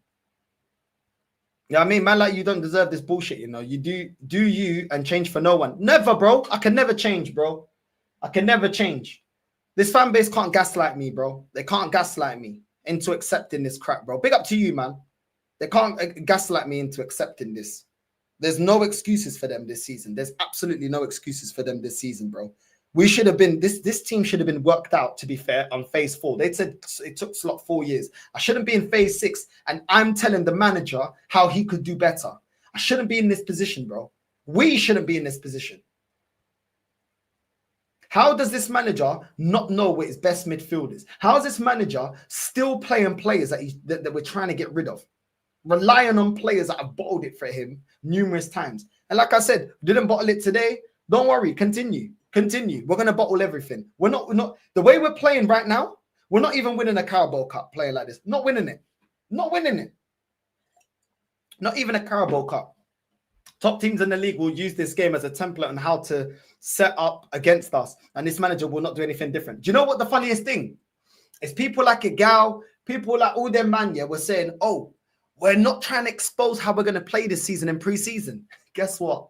You know what I mean? Man like you don't deserve this bullshit, you know. You do you and change for no one. Never, bro. I can never change, bro. I can never change. This fan base can't gaslight me, bro. They can't gaslight me into accepting this crap, bro. Big up to you, man. They can't gaslight me into accepting this. There's no excuses for them this season. There's absolutely no excuses for them this season, bro. We should have been, this team should have been worked out, to be fair, on phase 4. They said it took Slot 4 years. I shouldn't be in phase 6, and I'm telling the manager how he could do better. I shouldn't be in this position, bro. We shouldn't be in this position. How does this manager not know what his best midfield is? How is this manager still playing players that we're trying to get rid of? Relying on players that have bottled it for him numerous times. And like I said, didn't bottle it today. Don't worry, continue. We're going to bottle everything. We're not the way we're playing right now, we're not even winning a Carabao Cup playing like this. Not winning it. Not even a Carabao Cup. Top teams in the league will use this game as a template on how to set up against us. And this manager will not do anything different. Do you know what the funniest thing is? People like Igal, people like all them man, yeah, were saying, oh, we're not trying to expose how we're going to play this season in pre-season. Guess what?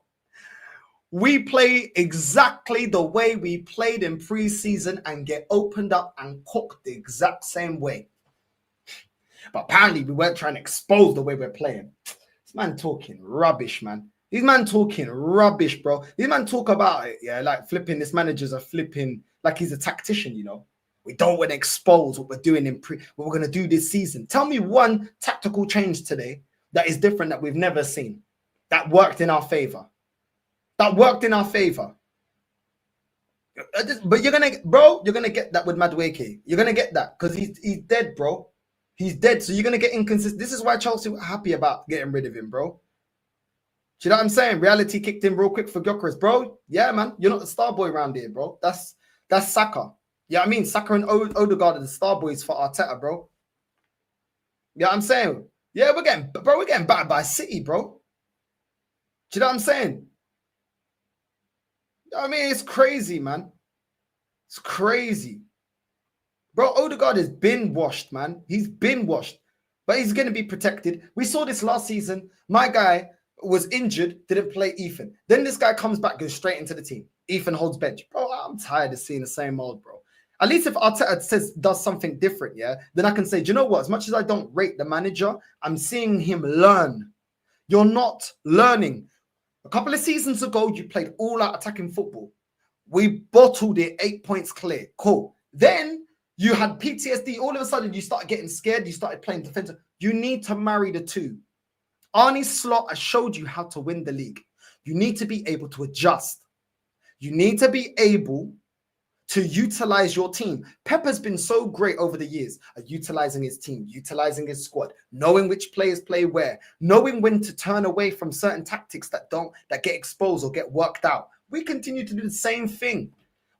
We play exactly the way we played in pre-season and get opened up and cooked the exact same way. But apparently we weren't trying to expose the way we're playing. This man talking rubbish, man. These man talking rubbish, bro. These man talk about it, yeah, like flipping. This manager's a flipping, like he's a tactician, you know. We don't want to expose what we're doing what we're going to do this season. Tell me one tactical change today that is different that we've never seen, that worked in our favor. But you're going to get that with Madueke. You're going to get that because he's dead, bro. He's dead. So you're going to get inconsistent. This is why Chelsea were happy about getting rid of him, bro. Do you know what I'm saying? Reality kicked in real quick for Gyökeres, bro. Yeah, man, you're not the star boy around here, bro. That's Saka. Yeah, I mean, Saka and Odegaard are the star boys for Arteta, bro. Yeah, I'm saying, yeah, we're getting battered by City, bro. Do you know what I'm saying? I mean, it's crazy, man. It's crazy, bro. Odegaard has been washed, man. He's been washed, but he's going to be protected. We saw this last season. My guy was injured, didn't play Ethan. Then this guy comes back, goes straight into the team. Ethan holds bench. Bro, I'm tired of seeing the same old, bro. At least if Arteta does something different, yeah, then I can say, do you know what? As much as I don't rate the manager, I'm seeing him learn. You're not learning. A couple of seasons ago, you played all-out attacking football. We bottled it 8 points clear. Cool. Then you had PTSD. All of a sudden, you started getting scared. You started playing defensive. You need to marry the two. Arne Slot has showed you how to win the league. You need to be able to adjust. You need to be able to utilize your team. Pep has been so great over the years at utilizing his team, utilizing his squad, knowing which players play where, knowing when to turn away from certain tactics that get exposed or get worked out. We continue to do the same thing.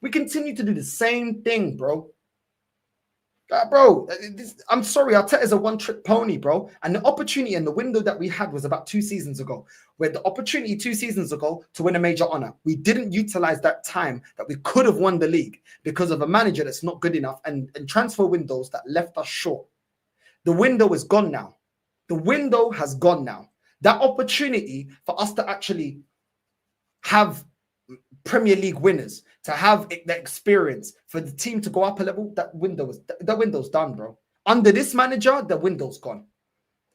We continue to do the same thing, bro. I'm sorry, Arteta is a one-trick pony, bro. And the opportunity and the window that we had was about 2 seasons ago. We had the opportunity 2 seasons ago to win a major honor. We didn't utilize that time that we could have won the league because of a manager that's not good enough and transfer windows that left us short. The window is gone now. The window has gone now. That opportunity for us to actually have Premier League winners, to have the experience for the team to go up a level, that window's done, bro. Under this manager, the window's gone.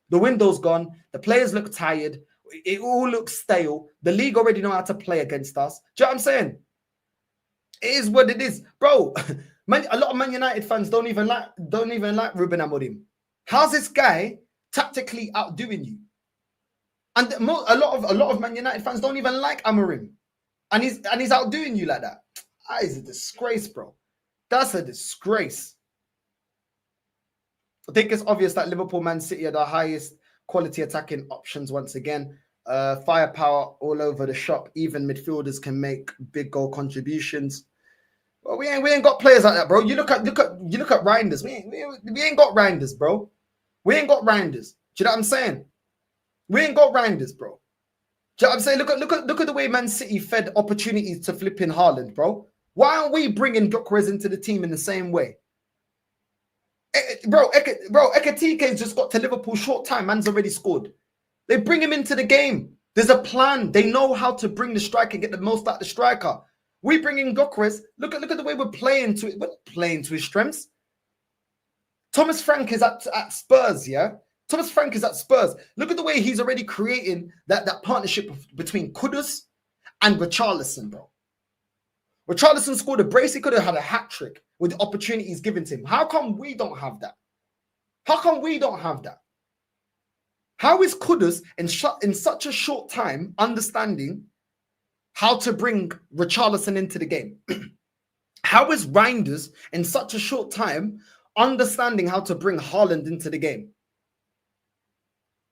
The window's gone. The players look tired. It all looks stale. The league already know how to play against us. Do you know what I'm saying? It is what it is, bro. A lot of Man United fans don't even like Ruben Amorim. How's this guy tactically outdoing you? And a lot of Man United fans don't even like Amorim. And he's outdoing you like that. That is a disgrace, bro. That's a disgrace. I think it's obvious that Liverpool, Man City are the highest quality attacking options once again. Firepower all over the shop. Even midfielders can make big goal contributions. Well, we ain't got players like that, bro. You look at Reinders. We ain't got Reinders, bro. We ain't got Reinders. Do you know what I'm saying? We ain't got Reinders, bro. Do you know what I'm saying? Look at the way Man City fed opportunities to flipping Haaland, bro. Why aren't we bringing Gyökeres into the team in the same way? Ekatike's just got to Liverpool short time. Man's already scored. They bring him into the game. There's a plan. They know how to bring the striker and get the most out of the striker. We bring in Gyökeres. Look at the way we're playing to it. We're not playing to his strengths. Thomas Frank is at Spurs, yeah? Thomas Frank is at Spurs. Look at the way he's already creating that partnership between Kudus and Richarlison, bro. Richarlison scored a brace. He could have had a hat trick with the opportunities given to him. How come we don't have that? How come we don't have that? How is Kudus in such a short time understanding how to bring Richarlison into the game? How is Reinders in such a short time understanding how to bring Haaland into the game?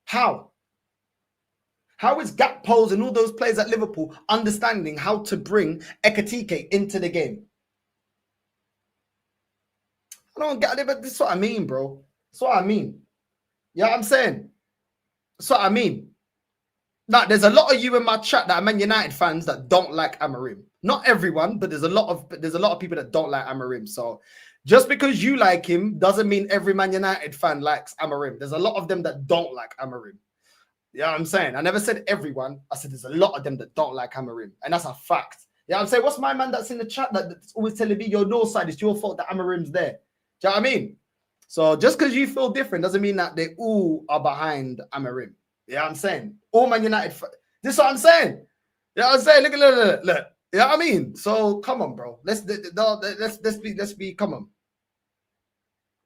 How? How is Gakpo and all those players at Liverpool understanding how to bring Ekatike into the game? I don't get it, but this is what I mean, bro. That's what I mean. You know what I'm saying? That's what I mean. Now, there's a lot of you in my chat that are Man United fans that don't like Amorim. Not everyone, but there's a lot of people that don't like Amorim. So just because you like him doesn't mean every Man United fan likes Amorim. There's a lot of them that don't like Amorim. You know what I'm saying? I never said everyone. I said there's a lot of them that don't like Amorim. And that's a fact. You know what I'm saying? What's my man that's in the chat that's always telling me your north side, it's your fault that Amorim's there? Do you know what I mean? So just because you feel different doesn't mean that they all are behind Amorim. You know what I'm saying? All Man United. This is what I'm saying. You know what I'm saying? Look. You know what I mean? So come on, bro. Let's be. Come on.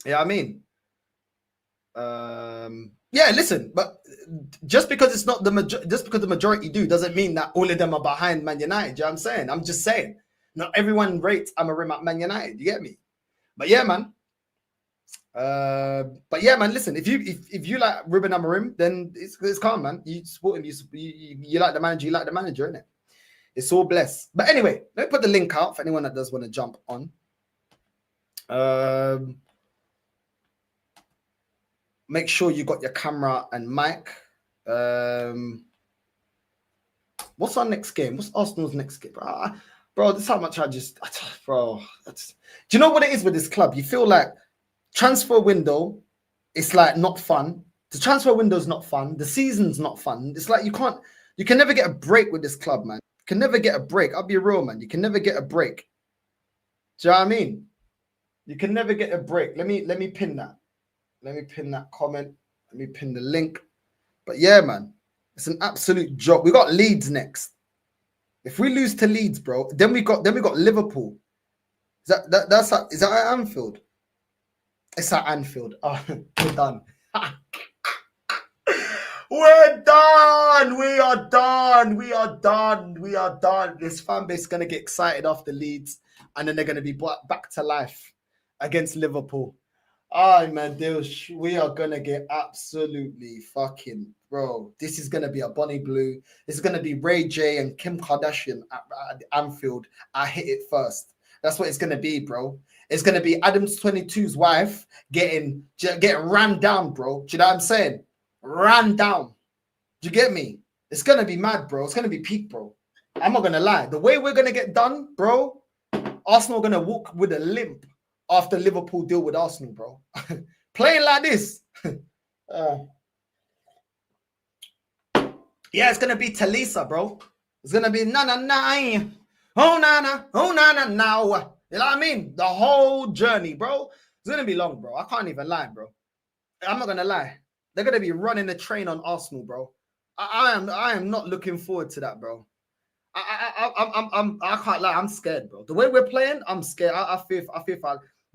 You know what I mean? Yeah, listen, but just because it's not just because the majority do doesn't mean that all of them are behind Man United. You know what I'm saying? I'm just saying, not everyone rates Amorim at Man United. You get me? But yeah, man, But yeah, man, listen, if you like Ruben Amorim, then it's calm, man. You support him, you like the manager, innit? It's all blessed. But anyway, let me put the link out for anyone that does want to jump on. Make sure you got your camera and mic. What's our next game? What's Arsenal's next game? Bro, this is how much bro. Do you know what it is with this club? You feel like transfer window, it's like not fun. The transfer window is not fun. The season's not fun. It's like you can never get a break with this club, man. You can never get a break. I'll be real, man. You can never get a break. Do you know what I mean? You can never get a break. Let me pin that. Let me pin that comment. Let me pin the link. But yeah, man, it's an absolute joke. We got Leeds next. If we lose to Leeds, bro, then we got Liverpool. Is that at Anfield? It's at Anfield. Oh, we're done. We're done. We are done. We are done. We are done. This fan base is gonna get excited after Leeds, and then they're gonna be brought back to life against Liverpool. Oh man, we are gonna get absolutely fucking, bro. This is gonna be a Bonnie Blue. This is gonna be Ray J and Kim Kardashian at Anfield. I hit it first. That's what it's gonna be, bro. It's gonna be Adams 22's wife getting ran down, bro. Do you know what I'm saying? Ran down. Do you get me? It's gonna be mad, bro. It's gonna be peak, bro. I'm not gonna lie. The way we're gonna get done, bro. Arsenal gonna walk with a limp after Liverpool deal with Arsenal, bro. Playing like this. Yeah, it's going to be Talisa, bro. It's going to be na-na-na. Oh, na-na. Oh, na-na-now. You know what I mean? The whole journey, bro. It's going to be long, bro. I can't even lie, bro. I'm not going to lie. They're going to be running the train on Arsenal, bro. I am not looking forward to that, bro. I can't lie. I'm scared, bro. The way we're playing, I'm scared. I fear.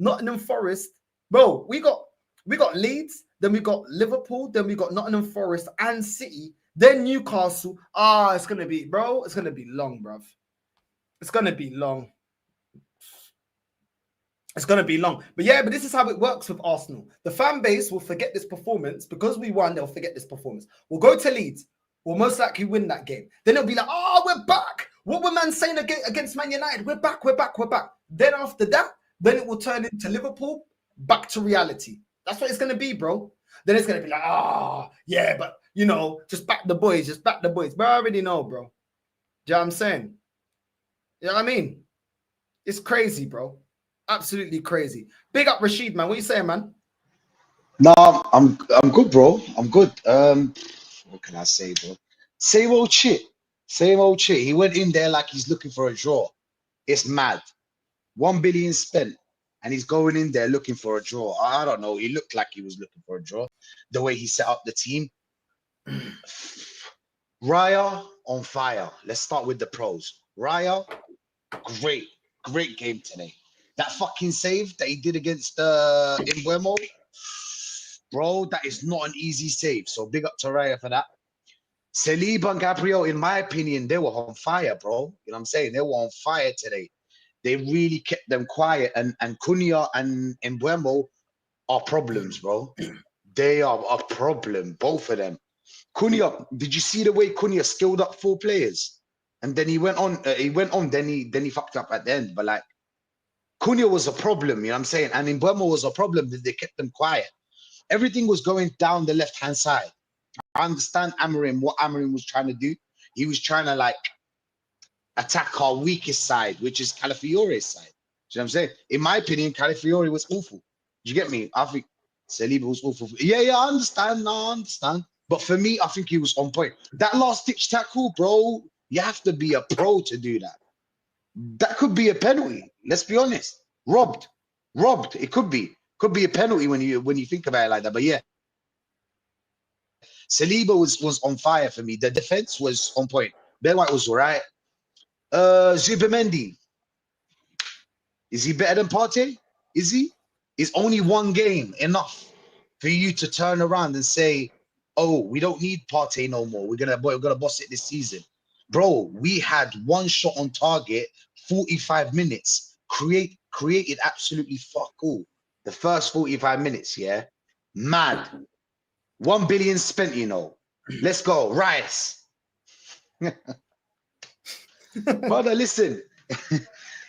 Nottingham Forest, bro. We got Leeds, then we got Liverpool, then we got Nottingham Forest and City, then Newcastle. It's gonna be, bro. It's gonna be long, bro. It's gonna be long. It's gonna be long. But yeah, but this is how it works with Arsenal. The fan base will forget this performance because we won. They'll forget this performance. We'll go to Leeds. We'll most likely win that game. Then it'll be like, we're back. What were man saying against Man United? We're back. Then after that, then it will turn into Liverpool, back to reality. That's what it's going to be, bro. Then it's going to be like, yeah, but, just back the boys. But I already know, bro. Do you know what I'm saying? You know what I mean? It's crazy, bro. Absolutely crazy. Big up Rashid, man. What you saying, man? No, I'm good, bro. I'm good. What can I say, bro? Same old shit. He went in there like he's looking for a draw. It's mad. 1 billion spent, and he's going in there looking for a draw. I don't know. He looked like he was looking for a draw. The way he set up the team. Raya on fire. Let's start with the pros. Raya, great game today. That fucking save that he did against Mbeumo, bro, that is not an easy save. So big up to Raya for that. Saliba and Gabriel, in my opinion, they were on fire, bro. You know what I'm saying? They were on fire today. They really kept them quiet. And Cunha and Mbeumo are problems, bro. They are a problem, both of them. Cunha, did you see the way Cunha skilled up 4 players? And then he went on, then he fucked up at the end. But like, Cunha was a problem, you know what I'm saying? And Mbeumo was a problem that they kept them quiet. Everything was going down the left-hand side. I understand what Amorim was trying to do. He was trying to like attack our weakest side, which is Calafiore's side. Do you know what I'm saying? In my opinion, Calafiore was awful. Do you get me? I think Saliba was awful. Yeah, I understand. No, I understand. But for me, I think he was on point. That last-ditch tackle, bro, you have to be a pro to do that. That could be a penalty. Let's be honest. Robbed. It could be a penalty when you think about it like that. But yeah, Saliba was on fire for me. The defense was on point. Ben White was all right. Zubimendi, is he better than Partey? Is he? Is only one game enough for you to turn around and say, "Oh, we don't need Partey no more. We're gonna boss it this season." Bro, we had one shot on target, 45 minutes. Created absolutely fuck all. The first 45 minutes, yeah? Mad. 1 billion spent, you know. Let's go. Rice. Brother, listen.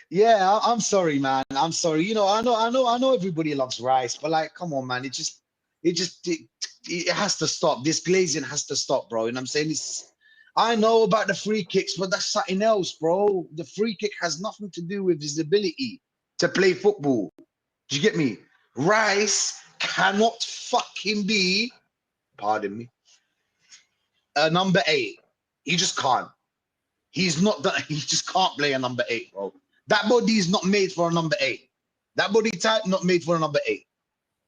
Yeah, I'm sorry, man. I'm sorry. You know, I know everybody loves Rice, but like, come on, man. It has to stop. This glazing has to stop, bro. And I'm saying this. I know about the free kicks, but that's something else, bro. The free kick has nothing to do with his ability to play football. Do you get me? Rice cannot fucking be, pardon me, a number 8. He just can't. He's not done. He just can't play a number 8, bro. That body is not made for a number 8. That body type not made for a number 8.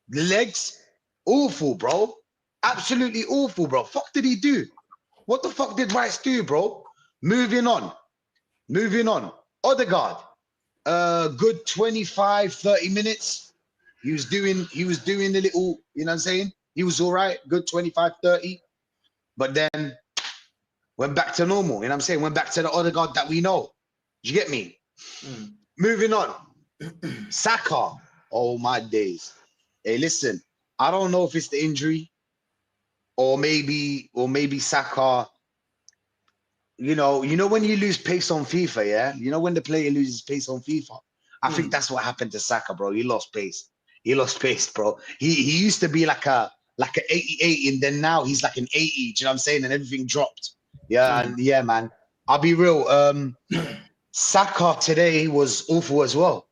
The legs, awful, bro. Absolutely awful, bro. Fuck did he do? What the fuck did Rice do, bro? Moving on. Odegaard, good 25, 30 minutes. He was doing the little, you know what I'm saying? He was all right, good 25, 30. But then went back to normal, you know what I'm saying? Went back to the Odegaard that we know. Do you get me? Moving on. Saka. Oh my days. Hey, listen, I don't know if it's the injury or maybe Saka. You know when you lose pace on FIFA, yeah? You know when the player loses pace on FIFA? I think that's what happened to Saka, bro. He lost pace. Bro. He used to be like a 88, and then now he's like an 80. Do you know what I'm saying? And everything dropped. Yeah, and yeah, man. I'll be real. Saka today was awful as well.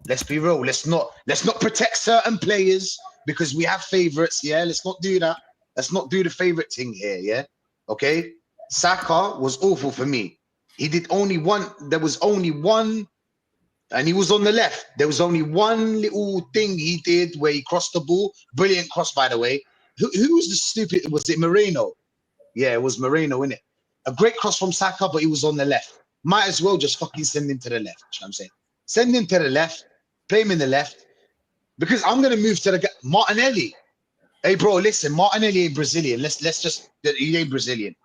Let's be real. Let's not protect certain players because we have favorites. Yeah, let's not do that. Let's not do the favorite thing here. Yeah, okay. Saka was awful for me. He did only one. There was only one, and he was on the left. There was only one little thing he did where he crossed the ball. Brilliant cross, by the way. Who was the stupid? Was it Moreno? Yeah, it was Moreno, innit? A great cross from Saka, but he was on the left. Might as well just fucking send him to the left. You know what I'm saying? Send him to the left. Play him in the left. Because I'm gonna move to the Martinelli. Hey, bro, listen. Martinelli ain't Brazilian. He ain't Brazilian.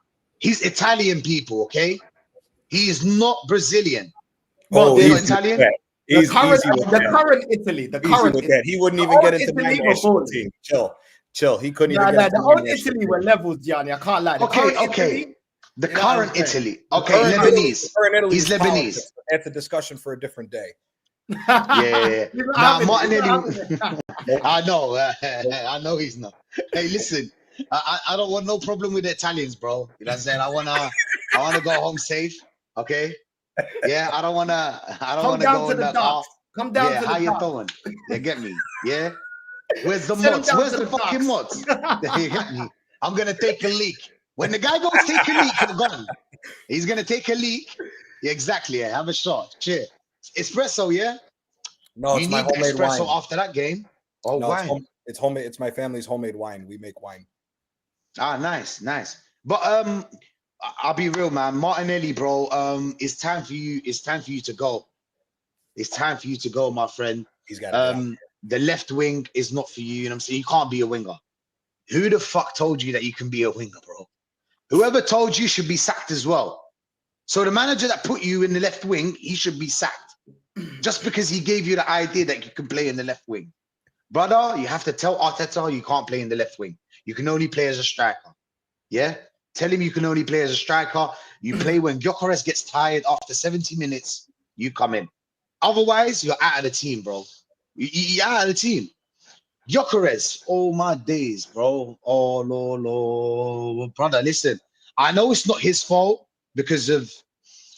He's Italian, people, okay? He is not Brazilian. Oh, he's not Italian? The current Italy. He wouldn't even get into my national team. Chill. He couldn't even get into the old Italy were levels, Gianni. I can't lie. Okay. The current Italy. Okay, Lebanese. He's Lebanese. That's a discussion for a different day. Yeah. Now, Martinelli. I know he's not. Hey, listen. I don't want no problem with the Italians, bro. You know what I'm saying? I wanna go home safe. Okay. Yeah, I don't wanna go in the car. Come down to the how you doing? You get me? Yeah. Where's the mods? Where's the fucking mods? You get me? I'm gonna take a leak. When the guy goes take a leak, I'm gone. He's gonna take a leak. Yeah, exactly. Yeah, have a shot. Cheers. Espresso, yeah. No, it's my homemade espresso wine. After that game. Oh, no, wine. It's homemade. It's my family's homemade wine. We make wine. Ah, nice. But I'll be real, man. Martinelli, bro. It's time for you. It's time for you to go. It's time for you to go, my friend. He's got the left wing is not for you. You know what I'm saying? You can't be a winger. Who the fuck told you that you can be a winger, bro? Whoever told you should be sacked as well. So the manager that put you in the left wing, he should be sacked. Just because he gave you the idea that you can play in the left wing. Brother, you have to tell Arteta you can't play in the left wing. You can only play as a striker. Yeah? Tell him you can only play as a striker. You play when Gyökeres gets tired after 70 minutes, you come in. Otherwise, you're out of the team, bro. You're out of the team. Gyökeres, oh my days, bro. Oh, Lord. Brother, listen. I know it's not his fault because of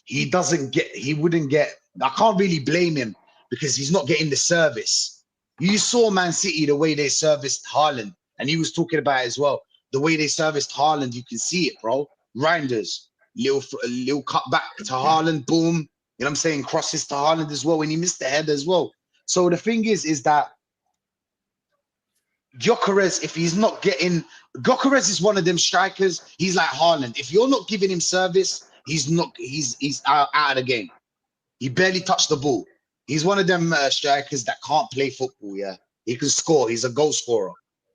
he wouldn't get, I can't really blame him because he's not getting the service. You saw Man City, the way they serviced Haaland, and he was talking about it as well. The way they serviced Haaland, you can see it, bro. Reinders, little cut back to Haaland, boom. You know what I'm saying? Crosses to Haaland as well, and he missed the head as well. So the thing is that Gyökeres, if he's not getting, Gyökeres is one of them strikers. He's like Haaland. If you're not giving him service, he's out of the game. He barely touched the ball. He's one of them strikers that can't play football. Yeah, he can score. He's a goal scorer.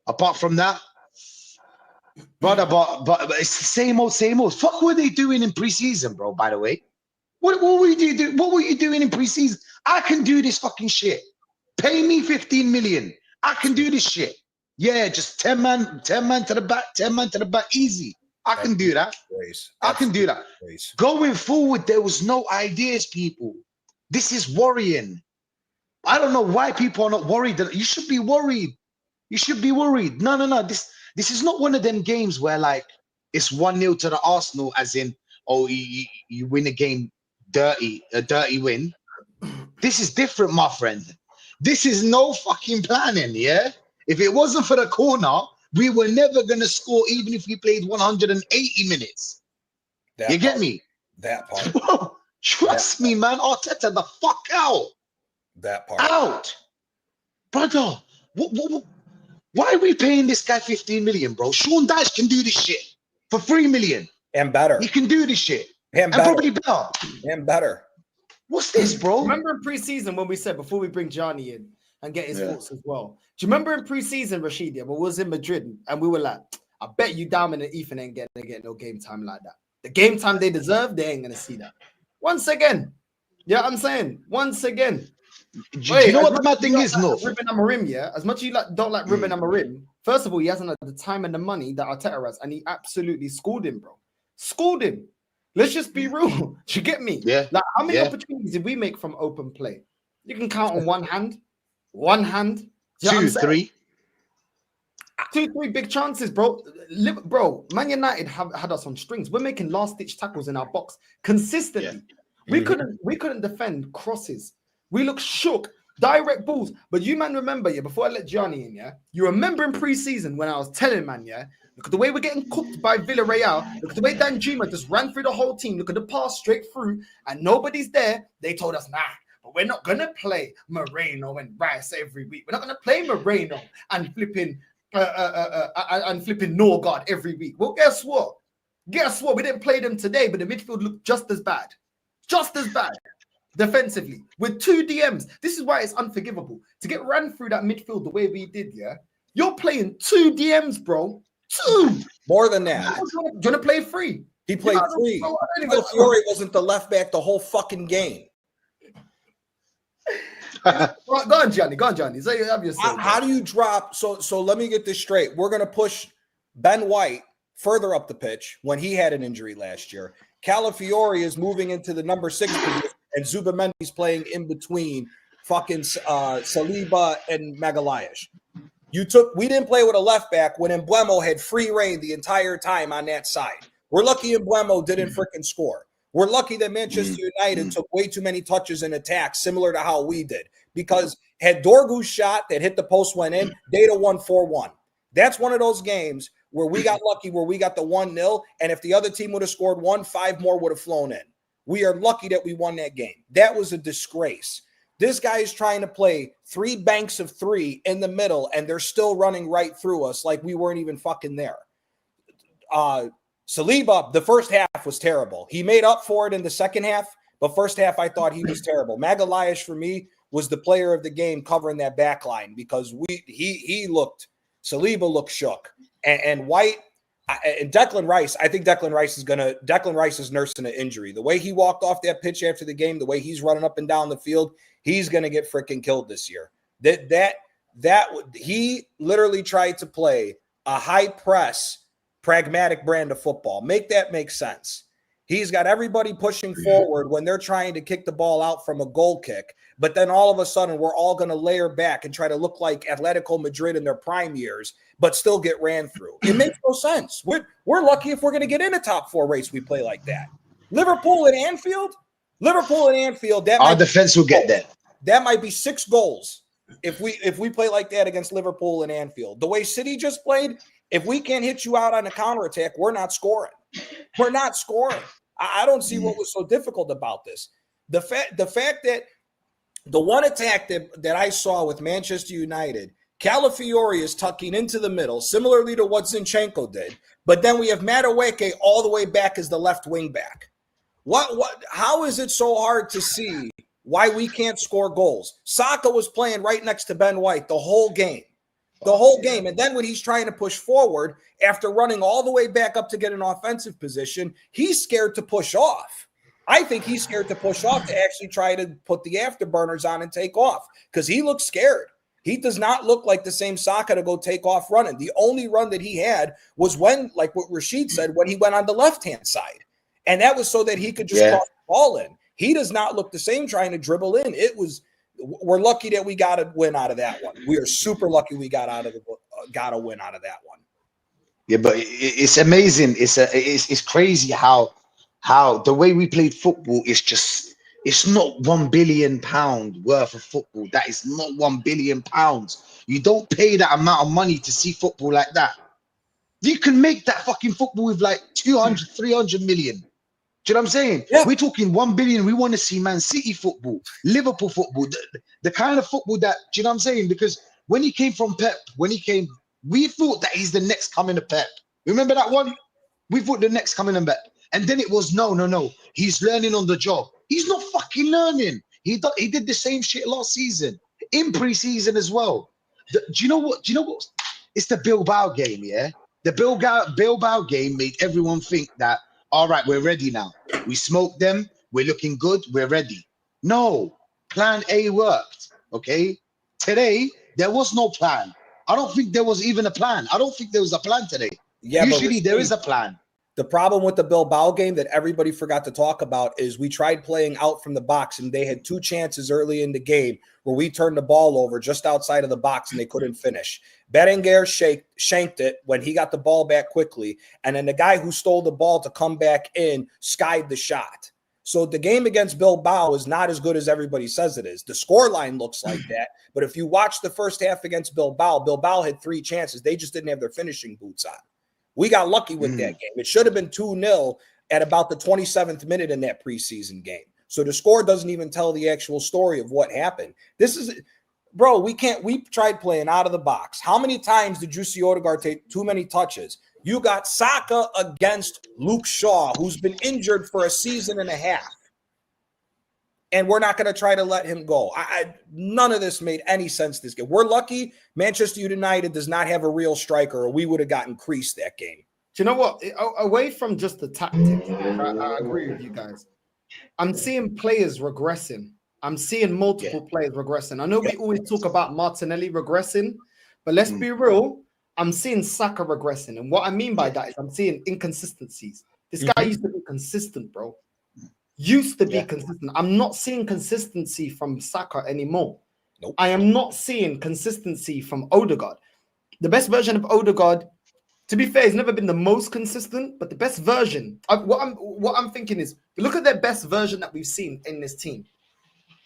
Apart from that, brother, but it's the same old. Fuck, what were they doing in preseason, bro? By the way, what were you doing? What were you doing in preseason? I can do this fucking shit. Pay me 15 million. I can do this shit. Yeah, just 10 man to the back, 10 man to the back, easy. I can do that. I can do that. Going forward, there was no ideas, people. This is worrying. I don't know why people are not worried. You should be worried. You should be worried. No. This is not one of them games where like it's 1-0 to the Arsenal, as in, oh, you win a game dirty, a dirty win. This is different, my friend. This is no fucking planning, yeah? If it wasn't for the corner, we were never going to score even if we played 180 minutes. You get me? That part. Bro, trust me, man. Arteta, the fuck out. That part. Out. Brother, why are we paying this guy 15 million, bro? Sean Dyche can do this shit for 3 million. And better. He can do this shit. And probably better. And better. What's this, bro? Remember in pre-season when we said before we bring Gianni in and get his thoughts as well? Do you remember in pre-season, Rashid, when we was in Madrid and we were like, I bet you Diamond and Ethan ain't going to get no game time like that. The game time they deserve, they ain't going to see that. Once again. Yeah, I'm saying. Once again. Do you know what my thing is, North? Ruben Amorim, yeah? As much as you don't like Ruben Amorim, first of all, he hasn't had the time and the money that Arteta has, and he absolutely schooled him, bro. Schooled him. Let's just be real. Do you get me? Yeah. Like, how many opportunities did we make from open play? You can count on one hand. One hand. Two, three. 2-3 big chances, bro. Bro, Man United had us on strings. We're making last-ditch tackles in our box consistently. Yeah. We couldn't defend crosses. We look shook. Direct balls. But you, man, remember, yeah, before I let Gianni in, yeah, you remember in pre-season when I was telling, man, yeah, look at the way we're getting cooked by Villarreal. Look at the way Dan Juma just ran through the whole team. Look at the pass straight through, and nobody's there. They told us, nah, but we're not going to play Moreno and Rice every week. We're not going to play Moreno and flipping Norgard every week. Well, guess what? Guess what? We didn't play them today, but the midfield looked just as bad. Just as bad. Defensively, with 2 DMs. This is why it's unforgivable. To get ran through that midfield the way we did, yeah? You're playing 2 DMs, bro. 2. More than that. Do you want to play 3? He played 3. Fiore wasn't the left back the whole fucking game. Go on, Gianni. So you have your say, how do you drop? So let me get this straight. We're going to push Ben White further up the pitch when he had an injury last year. Calafiore is moving into the number 6 position, and Zubamendi's playing in between fucking Saliba and Magalhaes. We didn't play with a left back when Emblemo had free reign the entire time on that side. We're lucky Emblemo didn't freaking score. We're lucky that Manchester United took way too many touches in attack, similar to how we did. Because had Dorgu's shot that hit the post went in, they'd have won 4-1. That's one of those games where we got lucky, where we got the 1-0, and if the other team would have scored 1, 5 more would have flown in. We are lucky that we won that game. That was a disgrace. This guy is trying to play 3 banks of 3 in the middle, and they're still running right through us like we weren't even fucking there. Saliba, the first half was terrible. He made up for it in the second half, but first half I thought he was terrible. Magalhaes, for me, was the player of the game covering that back line because Saliba looked shook. And White and Declan Rice, I think Declan Rice is nursing an injury. The way he walked off that pitch after the game, the way he's running up and down the field, he's going to get freaking killed this year. He literally tried to play a high press, pragmatic brand of football. Make that make sense. He's got everybody pushing forward when they're trying to kick the ball out from a goal kick. But then all of a sudden, we're all going to layer back and try to look like Atletico Madrid in their prime years, but still get ran through. It makes no sense. We're lucky if we're going to get in a top 4 race. We play like that. Liverpool and Anfield. Our defense will get that. That might be 6 goals if we play like that against Liverpool and Anfield. The way City just played, if we can't hit you out on a counterattack, we're not scoring. We're not scoring. I don't see what was so difficult about this. The fact that the one attack that I saw with Manchester United, Calafiore is tucking into the middle, similarly to what Zinchenko did. But then we have Madueke all the way back as the left wing back. How is it so hard to see why we can't score goals? Saka was playing right next to Ben White the whole game. And then when he's trying to push forward, after running all the way back up to get an offensive position, he's scared to push off. I think he's scared to push off to actually try to put the afterburners on and take off because he looks scared. He does not look like the same Saka to go take off running. The only run that he had was when, like what Rashid said, when he went on the left-hand side. And that was so that he could just cross the ball in. He does not look the same trying to dribble in. We're lucky that we got a win out of that one. We are super lucky we got a win out of that one. Yeah, but it's amazing. It's crazy how the way we played football is just, it's not £1 billion worth of football. That is not £1 billion. You don't pay that amount of money to see football like that. You can make that fucking football with like 200, 300 million. Do you know what I'm saying? Yeah. We're talking 1 billion. We want to see Man City football, Liverpool football, the kind of football that, do you know what I'm saying? Because when he came from Pep, we thought that he's the next coming of Pep. Remember that one? We thought the next coming of Pep. And then it was, no. He's learning on the job. He's not fucking learning. He did the same shit last season, in pre-season as well. Do you know what? It's the Bilbao game, yeah? The Bilbao game made everyone think that, all right, we're ready now. We smoked them. We're looking good. We're ready. No, plan A worked, okay? Today, there was no plan. I don't think there was even a plan. I don't think there was a plan today. Yeah, usually there is a plan. The problem with the Bilbao game that everybody forgot to talk about is we tried playing out from the box, and they had 2 chances early in the game where we turned the ball over just outside of the box and they couldn't finish. Berenguer shanked it when he got the ball back quickly, and then the guy who stole the ball to come back in skied the shot. So the game against Bilbao is not as good as everybody says it is. The scoreline looks like that, but if you watch the first half against Bilbao had 3 chances. They just didn't have their finishing boots on. We got lucky with that game. It should have been 2-0 at about the 27th minute in that preseason game. So the score doesn't even tell the actual story of what happened. We tried playing out of the box. How many times did you see Odegaard take too many touches? You got Saka against Luke Shaw, who's been injured for a season and a half. And we're not going to try to let him go. None of this made any sense this game. We're lucky Manchester United does not have a real striker, or we would have gotten creased that game. Do you know what? Away from just the tactics, I agree with you guys. I'm seeing players regressing. I'm seeing multiple players regressing. I know we always talk about Martinelli regressing, but let's be real. I'm seeing Saka regressing. And what I mean by that is I'm seeing inconsistencies. This guy used to be consistent, bro. Used to be consistent. I'm not seeing consistency from Saka anymore. Nope. I am not seeing consistency from Odegaard. The best version of Odegaard, to be fair, he's never been the most consistent, but the best version. What I'm thinking is, look at their best version that we've seen in this team.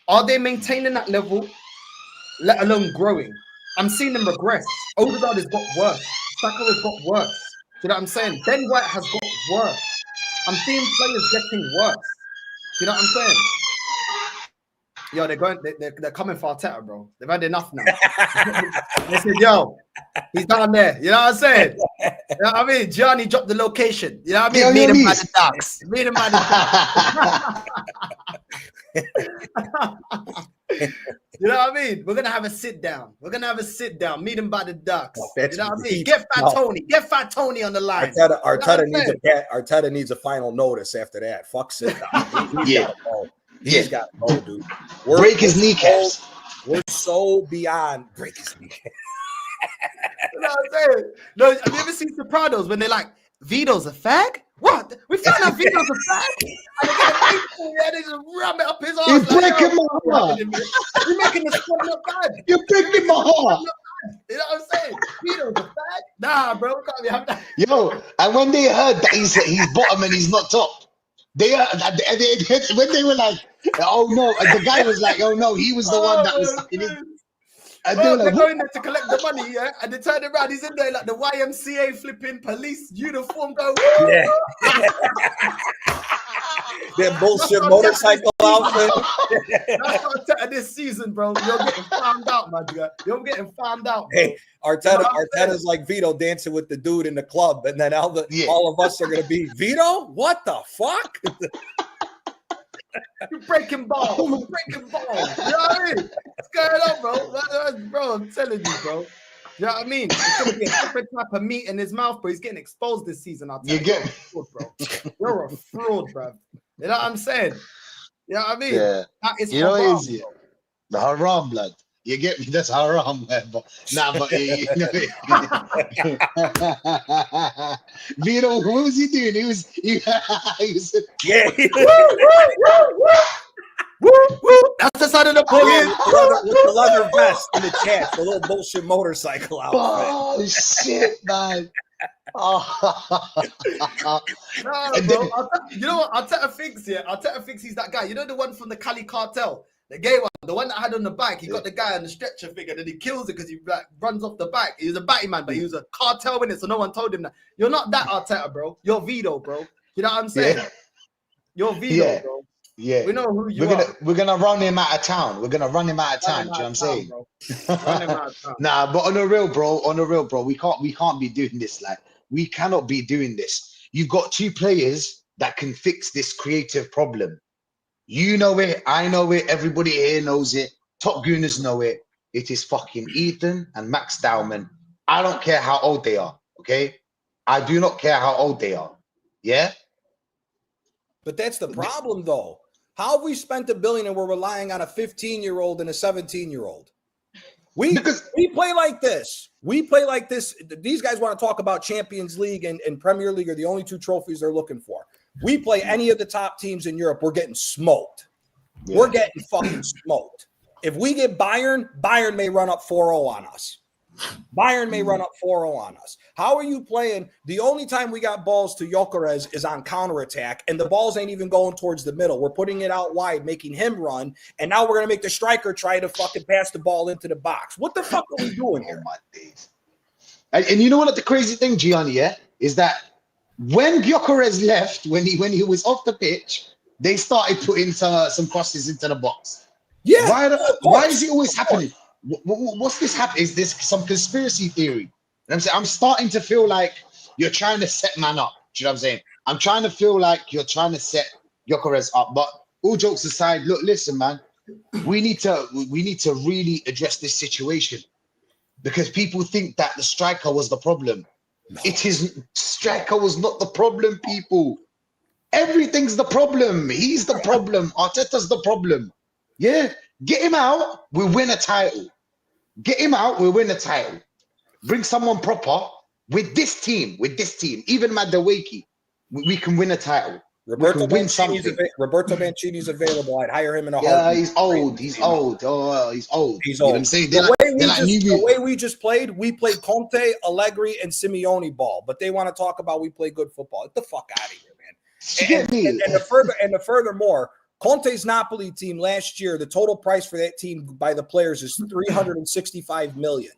Are they maintaining that level, let alone growing? I'm seeing them regress. Odegaard has got worse. Saka has got worse. Do you know what I'm saying? Ben White has got worse. I'm seeing players getting worse. Do you know what I'm saying? Yo, they're coming for Arteta, bro. They've had enough now. They said, yo, he's down there. You know what I'm saying? You know what I mean? Gianni dropped the location. You know what I mean? Meet him by the docks. Meet him by the docks. You know what I mean? We're gonna have a sit down. Meet him by the docks. You know what I mean? Get Fat Tony on the line. Arteta needs a final notice after that. Fuck sit down. He's got to go, dude. Break his kneecaps. We're so beyond break his kneecaps. You know what I'm saying? No, have you ever seen Sopranos when they're like, Vito's a fag? What? We found out Vito's a fag? And they just ram it up his arse. You're breaking my heart. You're making the squad look bad. You're breaking my heart. You know what I'm saying? Vito's a fag? Nah, bro. We can't be having that. Yo, and when they heard that he's bottom and he's not top, when they were like, oh no, the guy was like, oh no, he was the one that was sucking in. And they're like, going there to collect the money, yeah? And they turn around, he's in there like the YMCA flipping police uniform going, yeah. That bullshit motorcycle outfit. That's what Arteta this season, bro. You're getting found out, my guy. You're getting found out. Bro. Hey, Arteta's like Vito dancing with the dude in the club, and then all of us are gonna be Vito. What the fuck? You're breaking balls. You know what I mean? What's going on, bro? Bro, I'm telling you, bro. You know what I mean? It's going to be a different type of meat in his mouth, but he's getting exposed this season. I'll tell you. You're a fraud, bro. You're a fraud, bro. You know what I'm saying? You know what I mean? Yeah. That is you know haram, what it is? The haram, blood. You get me? That's haram, man. But nah, but Vito, what was he doing? He was Yeah. Woo, woo. That's the side of the bullion. With the leather vest and the chaps, the little bullshit motorcycle outfit. oh shit, man. Oh. No, And bro. then- You know what? Arteta thinks, yeah. Arteta thinks he's that guy. You know the one from the Cali cartel? The gay one, the one that had on the bike. He got the guy on the stretcher figure, then he kills it because he like, runs off the bike. He was a batty man, but he was a cartel in it, so no one told him that. You're not that Arteta, bro. You're Vito, bro. You know what I'm saying? Yeah. You're Vito, Yeah. bro. Yeah. We know who you We're gonna run him out of town. We're gonna run him out of Run town. him Do you know out what I'm of town, saying? bro. Run him out of town. Nah, but on the real, bro, we can't be doing this. Like, we cannot be doing this. You've got two players that can fix this creative problem. You know it, I know it, everybody here knows it, top gooners know it. It is fucking Ethan and Max Dowman. I don't care how old they are, okay? I do not care how old they are. Yeah? But that's the problem, though. How have we spent $1 billion and we're relying on a 15-year-old and a 17-year-old? We play like this. We play like this. These guys want to talk about Champions League and Premier League are the only two trophies they're looking for. We play any of the top teams in Europe, we're getting smoked. Yeah. We're getting fucking smoked. If we get Bayern may run up 4-0 on us. Bayern may run up 4-0 on us. How are you playing? The only time we got balls to Gyökeres is on counterattack, and the balls ain't even going towards the middle. We're putting it out wide, making him run, and now we're going to make the striker try to fucking pass the ball into the box. What the fuck are we doing here? Oh my days. And you know what the crazy thing, Gianni, yeah, is that when Gyökeres left, when he was off the pitch, they started putting some crosses into the box. Yeah. Why is it always happening? What's this happening? Is this some conspiracy theory? And I'm saying I'm starting to feel like you're trying to set man up. Do you know what I'm saying? I'm trying to feel like you're trying to set Gyökeres up. But all jokes aside, look, listen, man, we need to really address this situation because people think that the striker was the problem. No. Striker was not the problem, people. Everything's the problem. He's the problem. Arteta's the problem. Yeah, get him out, we'll win a title. Get him out, we'll win a title. Bring someone proper with this team, even Madueke, we can win a title. Roberto Mancini's available. I'd hire him in a heartbeat. heartbeat. He's old. He's old. Oh, he's old. He's you know old. What I'm saying? The way we just played, we played Conte, Allegri, and Simeone ball. But they want to talk about we play good football. Get the fuck out of here, man. And furthermore, Conte's Napoli team last year, the total price for that team by the players is $365 million.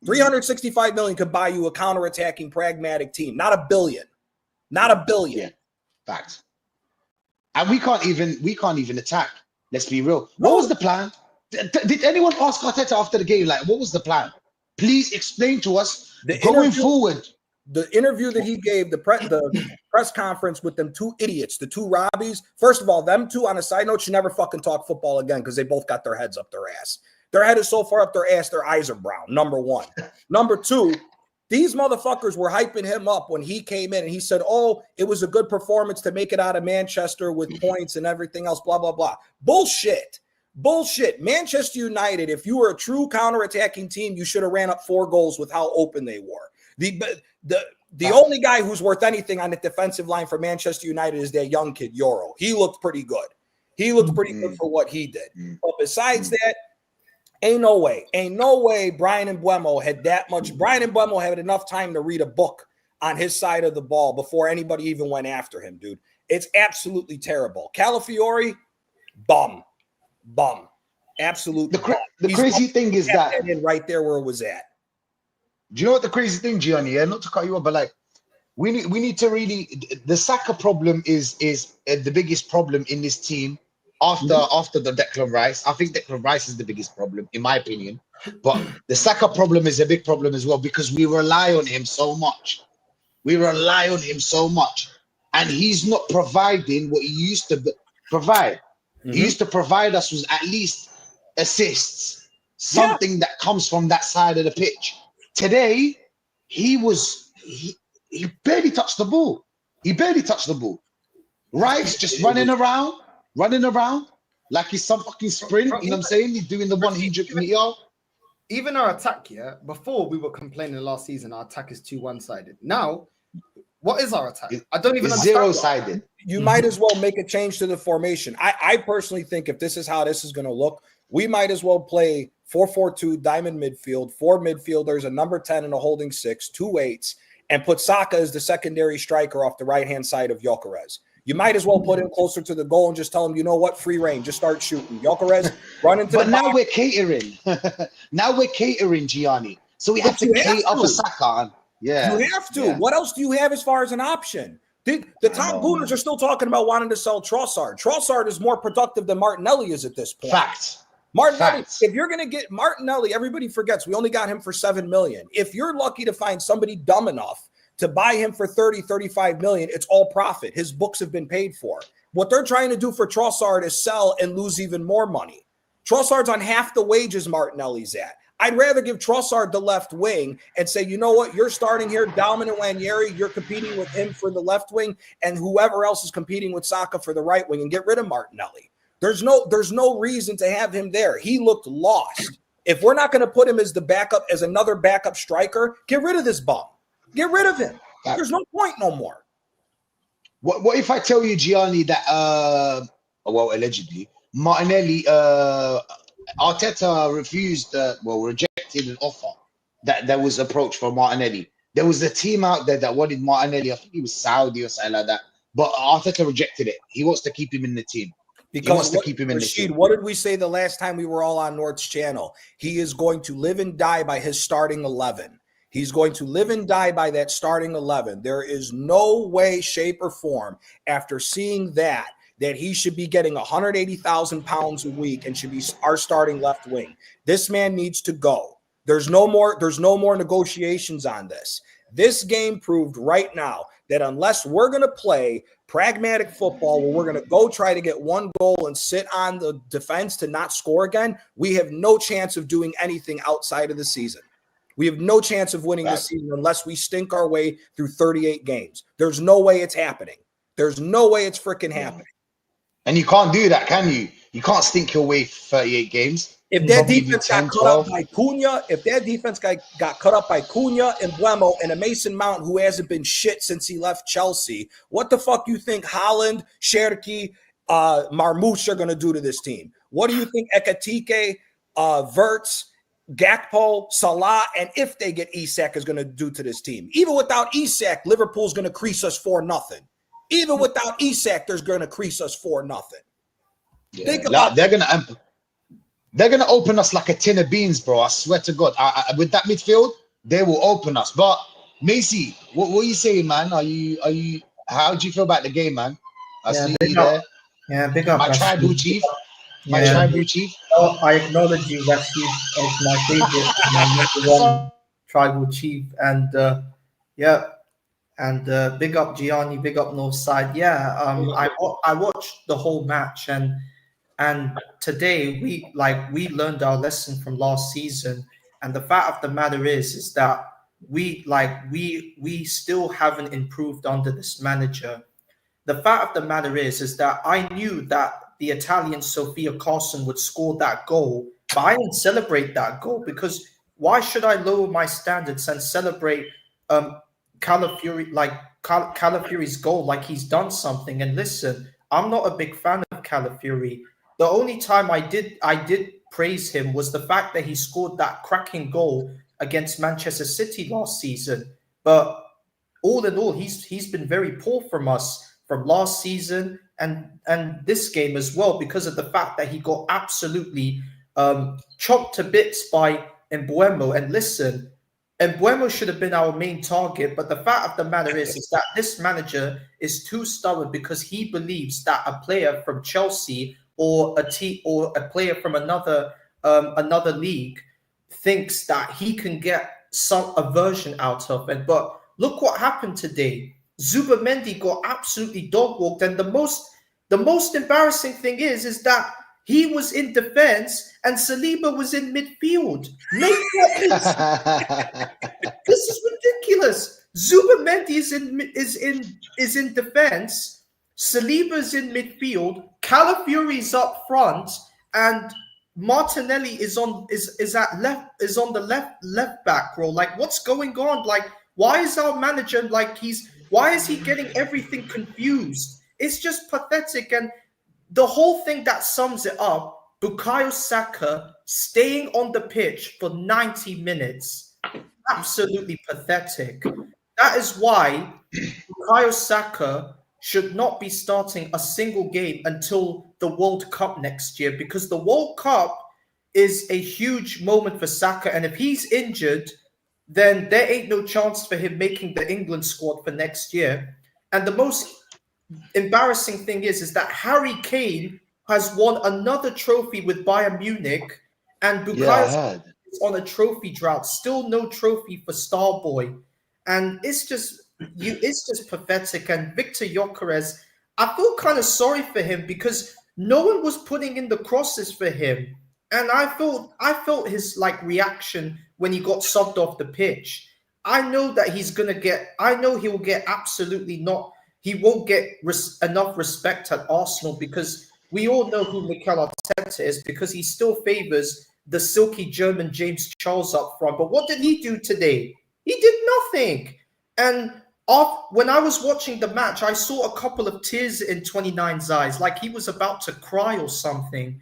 $365 million could buy you a counterattacking, pragmatic team. Not $1 billion. Not $1 billion. Yeah. Fact. And we can't even attack. Let's be real. What was the plan? Did anyone ask Arteta after the game, like, what was the plan? Please explain to us going forward. The interview that he gave, the press conference with them two idiots, the two Robbies. First of all, them two, on a side note, should never fucking talk football again because they both got their heads up their ass. Their head is so far up their ass, their eyes are brown, number one. Number two, these motherfuckers were hyping him up when he came in and he said, oh, it was a good performance to make it out of Manchester with points and everything else, blah, blah, blah. Bullshit. Manchester United, if you were a true counterattacking team, you should have ran up 4 goals with how open they were. The only guy who's worth anything on the defensive line for Manchester United is that young kid, Euro. He looked pretty good. He looked pretty good for what he did. But besides that, ain't no way Brian Mbeumo had that much. Brian Mbeumo had enough time to read a book on his side of the ball before anybody even went after him, dude. It's absolutely terrible. Calafiori, bum. Absolutely. The crazy thing is that right there where it was at. Do you know what the crazy thing, Gianni? Yeah, not to cut you off, but like we need to really. The Saka problem is the biggest problem in this team after the Declan Rice. I think Declan Rice is the biggest problem, in my opinion. But the Saka problem is a big problem as well because we rely on him so much. And he's not providing what he used to provide. He used to provide us with at least assists, something that comes from that side of the pitch. Today, he barely touched the ball. Rice just running around. Like it's some fucking sprint. You know what I'm saying? He's doing the 100 meter. Even our attack, yeah. Before we were complaining last season, our attack is too one-sided. Now, what is our attack? I don't even It's understand. zero-sided. You might as well make a change to the formation. I personally think if this is how this is going to look, we might as well play 4-4-2 diamond midfield, 4 midfielders, a number 10 and a holding 6, 2 8s, and put Saka as the secondary striker off the right-hand side of Gyökeres. You might as well put him closer to the goal and just tell him, you know what, free reign, just start shooting. Gyökeres, run into But the now box. we're catering. Now we're catering, Gianni. So we have to cater for Saka. Yeah. You have to. Yeah. What else do you have as far as an option? The top Gooners are still talking about wanting to sell Trossard. Trossard is more productive than Martinelli is at this point. Fact. Martinelli, if you're going to get Martinelli, everybody forgets we only got him for $7 million. If you're lucky to find somebody dumb enough to buy him for 30, 35 million, it's all profit. His books have been paid for. What they're trying to do for Trossard is sell and lose even more money. Trossard's on half the wages Martinelli's at. I'd rather give Trossard the left wing and say, you know what, you're starting here, Dalman and Lanieri, you're competing with him for the left wing, and whoever else is competing with Saka for the right wing, and get rid of Martinelli. There's no reason to have him there. He looked lost. If we're not going to put him as the backup, as another backup striker, get rid of this bum. Get rid of him. There's no point no more. What if I tell you, Gianni, that well, allegedly, Martinelli, Arteta refused, rejected an offer that was approached for Martinelli. There was a team out there that wanted Martinelli. I think he was Saudi or something like that. But Arteta rejected it. He wants to keep him in the team. Because what did we say the last time we were all on North's channel? He is going to live and die by his starting 11. He's going to live and die by that starting 11. There is no way, shape, or form after seeing that he should be getting 180,000 pounds a week and should be our starting left wing. This man needs to go. There's no more negotiations on this. This game proved right now that unless we're going to play pragmatic football where we're going to go try to get one goal and sit on the defense to not score again, we have no chance of doing anything outside of the season. We have no chance of winning this season unless we stink our way through 38 games. There's no way it's happening. There's no way it's freaking happening. And you can't do that, can you? You can't stink your way 38 games. If that defense got cut up by Cunha, got cut up by Cunha and Buemo and a Mason Mount who hasn't been shit since he left Chelsea, what the fuck you think Haaland, Cherki, Marmoush are going to do to this team? What do you think Ekatike, Verts, Gakpo, Salah, and if they get Isak is going to do to this team? Even without Isak, Liverpool's going to crease us 4-0. Even without Isak, they're going to crease us 4-0. Yeah, they're gonna open us like a tin of beans, bro. I swear to God. With that midfield, they will open us. But Macy, what are you saying, man? Are you? How do you feel about the game, man? I see you there. Yeah, big up. My tribal chief. My tribal chief. Oh, I acknowledge you, Rasheed, as my favorite, my number one tribal chief, and big up Gianni, big up Northside. I watched the whole match, and today we learned our lesson from last season, and the fact of the matter is that we still haven't improved under this manager. The fact of the matter is that I knew that the Italian Sofia Carson would score that goal, but I didn't celebrate that goal because why should I lower my standards and celebrate Calafiori's goal like he's done something? And listen, I'm not a big fan of Calafiori. The only time I did praise him was the fact that he scored that cracking goal against Manchester City last season. But all in all, he's been very poor from us from last season and this game as well, because of the fact that he got absolutely chopped to bits by Mbeumo. And listen, Mbeumo should have been our main target, but the fact of the matter is that this manager is too stubborn because he believes that a player from Chelsea or a player from another league thinks that he can get a version out of it. But look what happened today. Zubamendi got absolutely dog walked, and the most embarrassing thing is that he was in defense and Saliba was in midfield. Make that this is ridiculous. Zubamendi is in defense. Saliba's in midfield, Calafiori's up front, and Martinelli is on the left back role. Like, what's going on? Like, why is our manager why is he getting everything confused? It's just pathetic. And the whole thing that sums it up, Bukayo Saka staying on the pitch for 90 minutes. Absolutely pathetic. That is why Bukayo Saka should not be starting a single game until the World Cup next year, because the World Cup is a huge moment for Saka. And if he's injured, then there ain't no chance for him making the England squad for next year. And the most embarrassing thing is that Harry Kane has won another trophy with Bayern Munich, and Bukayo is on a trophy drought. Still no trophy for Starboy. And it's just pathetic. And Victor Gyökeres, I feel kind of sorry for him because no one was putting in the crosses for him. And I felt his reaction when he got subbed off the pitch. I know that he will get absolutely not. He won't get enough respect at Arsenal, because we all know who Mikel Arteta is, because he still favors the silky German James Charles up front. But what did he do today? He did nothing. And when I was watching the match, I saw a couple of tears in 29's eyes, like he was about to cry or something.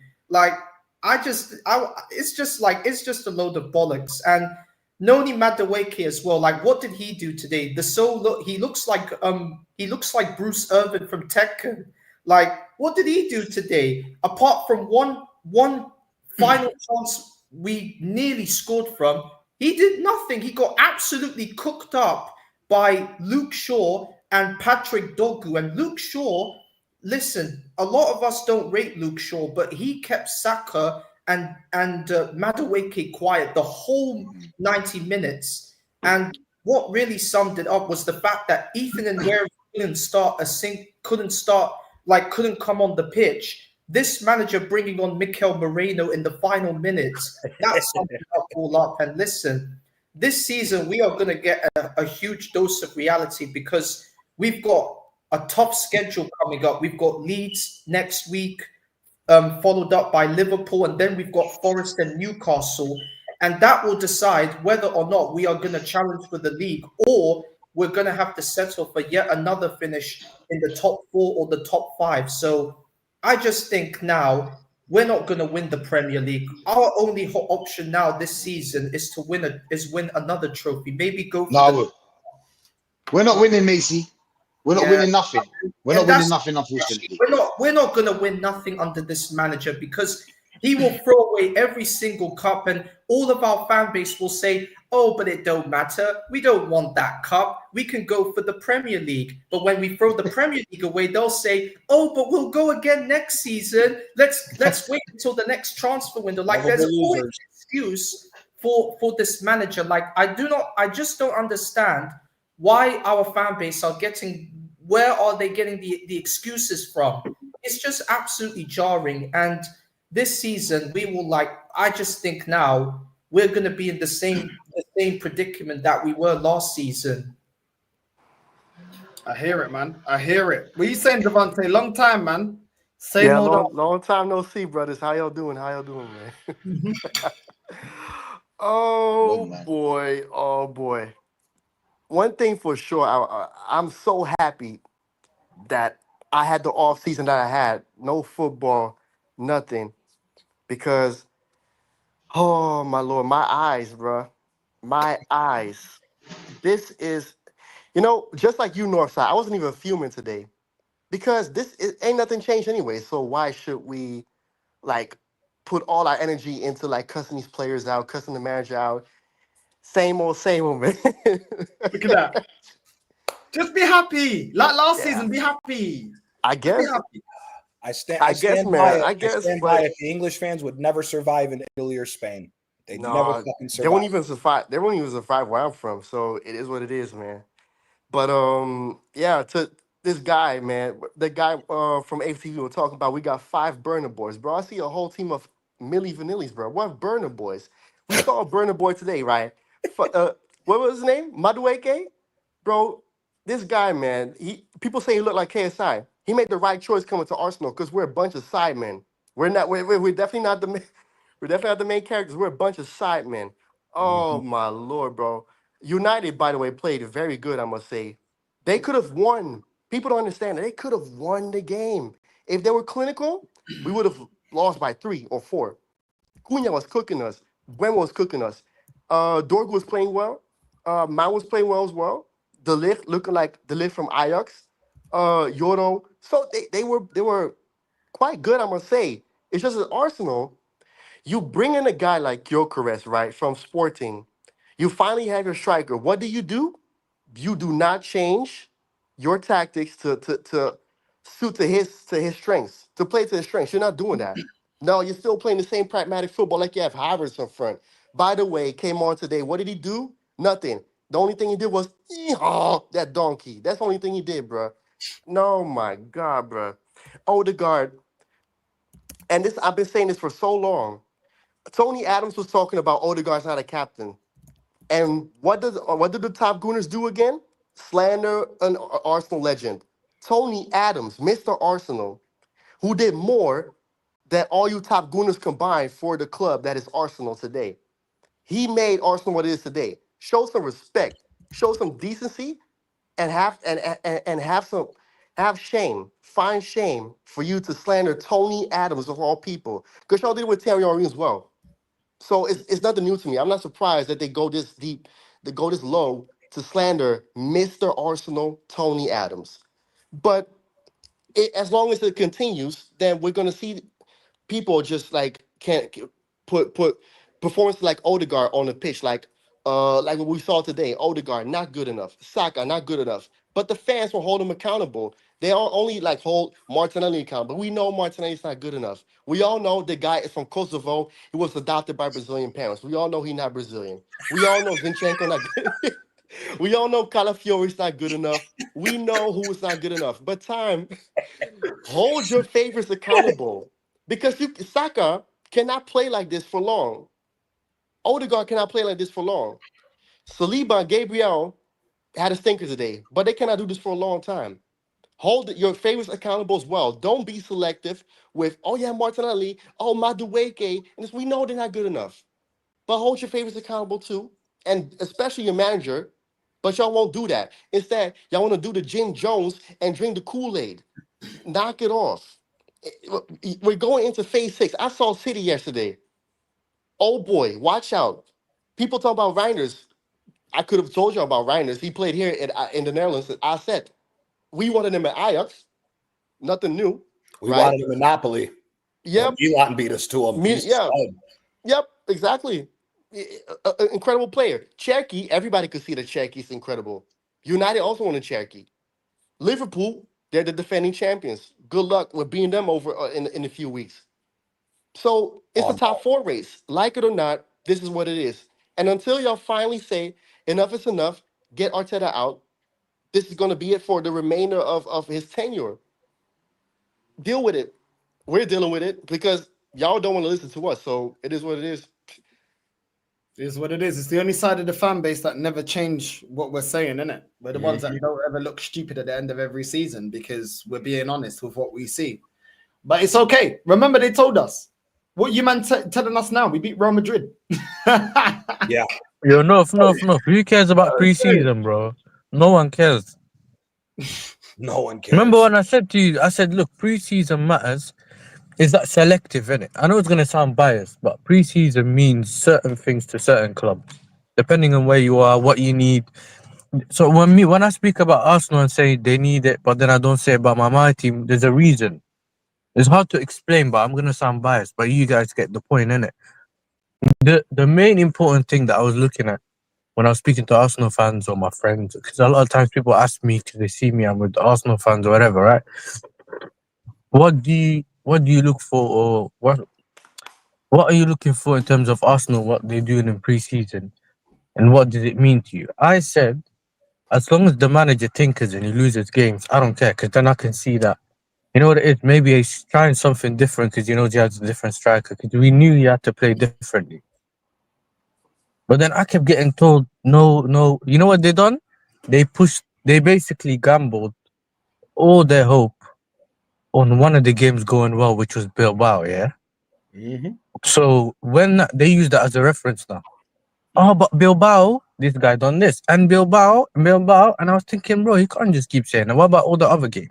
It's just a load of bollocks. And Noni Madueke as well. Like, what did he do today? He looks like Bruce Irvin from Tekken. Like, what did he do today? Apart from one final chance we nearly scored from, he did nothing. He got absolutely cooked up by Luke Shaw and Patrick Dogu. And Luke Shaw, listen, a lot of us don't rate Luke Shaw, but he kept Saka and Madueke quiet the whole 90 minutes. And what really summed it up was the fact that Ethan and Ware couldn't come on the pitch. This manager bringing on Mikel Moreno in the final minutes, that summed it all up. And listen, this season we are going to get a huge dose of reality, because we've got a tough schedule coming up. We've got Leeds next week, followed up by Liverpool, and then we've got Forest and Newcastle. And that will decide whether or not we are going to challenge for the league, or we're going to have to settle for yet another finish in the top 4 or the top 5. So I just think now we're not going to win the Premier League. Our only option now this season is to win another trophy. Maybe go for we're not winning, Macy. We're not winning nothing. We're not winning nothing, unfortunately. We're not going to win nothing under this manager, because he will throw away every single cup, and all of our fan base will say, oh, but it don't matter. We don't want that cup. We can go for the Premier League. But when we throw the Premier League away, they'll say, oh, but we'll go again next season. Let's wait until the next transfer window. Like, there's always an excuse for this manager. Like, I just don't understand why our fan base are getting, where are they getting the excuses from? It's just absolutely jarring. And this season, I just think now we're going to be in the same predicament that we were last season. I hear it, man. I hear it. What are you saying, Devontae? Long time, man. Long time no see, brothers. How y'all doing, man? Oh, boy. One thing for sure, I'm so happy that I had the off season that I had. No football, nothing. Because, oh, my Lord, my eyes, bro. My eyes. This is, just like you, Northside, I wasn't even fuming today. Because ain't nothing changed anyway. So why should we, put all our energy into, cussing these players out, cussing the manager out? Same old, man. Look at that. Just be happy. Like last season, be happy. I guess. I stand by it. The English fans would never survive in Italy or Spain. They'd never fucking survive. They won't even survive where I'm from. So it is what it is, man. But to this guy, man, the guy from AFTV we were talking about, we got 5 burner boys, bro. I see a whole team of Milli Vanillis, bro. What burner boys? We saw a burner boy today, right? What was his name? Madueke? Bro, This guy, man, people say he looked like KSI. He made the right choice coming to Arsenal because we're a bunch of sidemen. We're not. We're definitely not the. We're definitely not the main characters. We're a bunch of sidemen. Oh my lord, bro. United, by the way, played very good. I must say, they could have won. People don't understand that they could have won the game if they were clinical. We would have lost by 3 or 4. Cunha was cooking us. Gwen was cooking us. Dorg was playing well. Man was playing well as well. De Ligt looking like De Ligt from Ajax. Yoro. So they were quite good, I must say. It's just at Arsenal, you bring in a guy like Gyökeres, right, from Sporting. You finally have your striker. What do? You do not change your tactics to suit to his strengths, to play to his strengths. You're not doing that. No, you're still playing the same pragmatic football like you have Havertz in front. By the way, came on today. What did he do? Nothing. The only thing he did was that donkey. That's the only thing he did, bro. No, my God, bro. Odegaard, and this I've been saying this for so long. Tony Adams was talking about Odegaard's not a captain. And what did the top gooners do again? Slander an Arsenal legend. Tony Adams, Mr. Arsenal, who did more than all you top gooners combined for the club that is Arsenal today. He made Arsenal what it is today. Show some respect, show some decency, and have shame. Find shame for you to slander Tony Adams of all people. Because y'all did it with Thierry Henry as well. So it's nothing new to me. I'm not surprised that they go this deep, they go this low to slander Mr. Arsenal, Tony Adams. But as long as it continues, then we're gonna see people just like can't put performances like Odegaard on the pitch, like what we saw today. Odegaard not good enough, Saka not good enough. But the fans will hold him accountable. They all only like hold Martinelli accountable. We know Martinelli's not good enough. We all know the guy is from Kosovo. He was adopted by Brazilian parents. We all know he's not Brazilian. We all know Zinchenko not good. We all know Calafiori's not good enough. We know who is not good enough. But time, hold your favorites accountable. Because Saka cannot play like this for long. Odegaard cannot play like this for long. Saliba and Gabriel had a stinker today, but they cannot do this for a long time. Hold your favorites accountable as well. Don't be selective with, oh yeah, Martinelli, oh Madueke, and we know they're not good enough. But hold your favorites accountable too, and especially your manager. But y'all won't do that. Instead, y'all want to do the Jim Jones and drink the Kool-Aid. Knock it off. We're going into phase 6. I saw City yesterday. Oh boy, watch out. People talk about Reinders. I could have told you about Reinders. He played here in the Netherlands. I said, we wanted him at Ajax. Nothing new. We right? wanted a monopoly. Yep. Milan beat us to him. Yeah. Yep, exactly. Incredible player. Cherky, everybody could see that Cherky's incredible. United also wanted Cherky. Liverpool, they're the defending champions. Good luck with beating them over in a few weeks. So it's a top 4 race. Like it or not, this is what it is. And until y'all finally say enough is enough, get Arteta out, this is going to be it for the remainder of his tenure. Deal with it. We're dealing with it because y'all don't want to listen to us. So it is what it is. It is what it is. It's the only side of the fan base that never change what we're saying, isn't it? We're the ones that don't ever look stupid at the end of every season because we're being honest with what we see. But it's okay. Remember, they told us. What you man telling us now? We beat Real Madrid. Yeah. Yo, no. Who cares about preseason, bro? No one cares. No one cares. Remember when I said to you, I said, look, preseason matters. Is that selective, innit? I know it's going to sound biased, but preseason means certain things to certain clubs, depending on where you are, what you need. So when I speak about Arsenal and say they need it, but then I don't say about my team, there's a reason. It's hard to explain, but I'm going to sound biased, but you guys get the point, innit? The main important thing that I was looking at when I was speaking to Arsenal fans or my friends, because a lot of times people ask me because they see me, I'm with Arsenal fans or whatever, right? What do you look for, or what are you looking for in terms of Arsenal, what they're doing in pre-season, and what does it mean to you? I said, as long as the manager tinkers and he loses games, I don't care, because then I can see that, you know what it is, maybe he's trying something different because he knows he has a different striker, because we knew he had to play differently. But then I kept getting told, no, you know what they done? They pushed they basically gambled all their hope on one of the games going well, which was Bilbao, yeah? So when they use that as a reference now, oh, but Bilbao, this guy done this, and Bilbao, and I was thinking, bro, you can't just keep saying that. What about all the other games?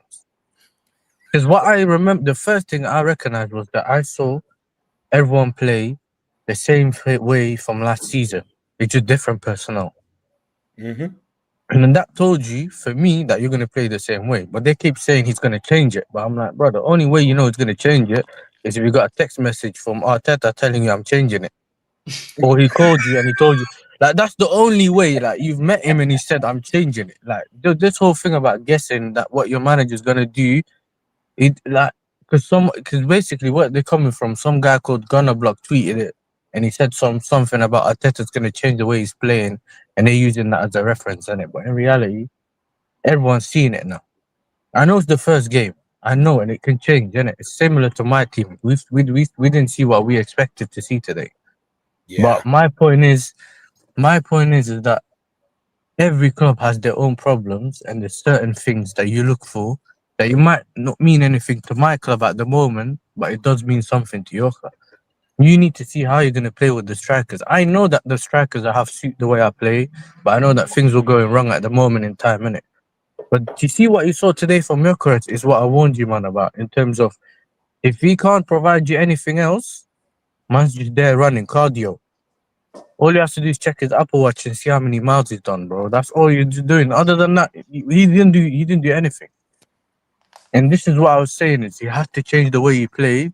Because what I remember, the first thing I recognized was that I saw everyone play the same way from last season. It's just different personnel. And then that told you, for me, that you're going to play the same way. But they keep saying he's going to change it. But I'm like, bro, the only way you know he's going to change it is if you got a text message from Arteta telling you I'm changing it. Or he called you and he told you. Like, that's the only way. Like, you've met him and he said, I'm changing it. Like, this whole thing about guessing that what your manager's going to do, because basically what they're coming from, some guy called Gunnerblock tweeted it. And he said something about Arteta's going to change the way he's playing, and they're using that as a reference in it. But in reality, everyone's seeing it now. I know it's the first game. I know, and it can change, innit? It's similar to my team. We didn't see what we expected to see today. But my point is that every club has their own problems, and there's certain things that you look for that you might not mean anything to my club at the moment, but it does mean something to your club. You need to see how you're going to play with the strikers. I know that the strikers have suit the way I play, but I know that things were going wrong at the moment in time, innit? But you see what you saw today from Gyökeres is what I warned you, man, about in terms of if he can't provide you anything else, man's just there running cardio. All you have to do is check his Apple Watch and see how many miles he's done, bro. That's all you're doing. Other than that, he didn't do anything. And this is what I was saying is he has to change the way he played.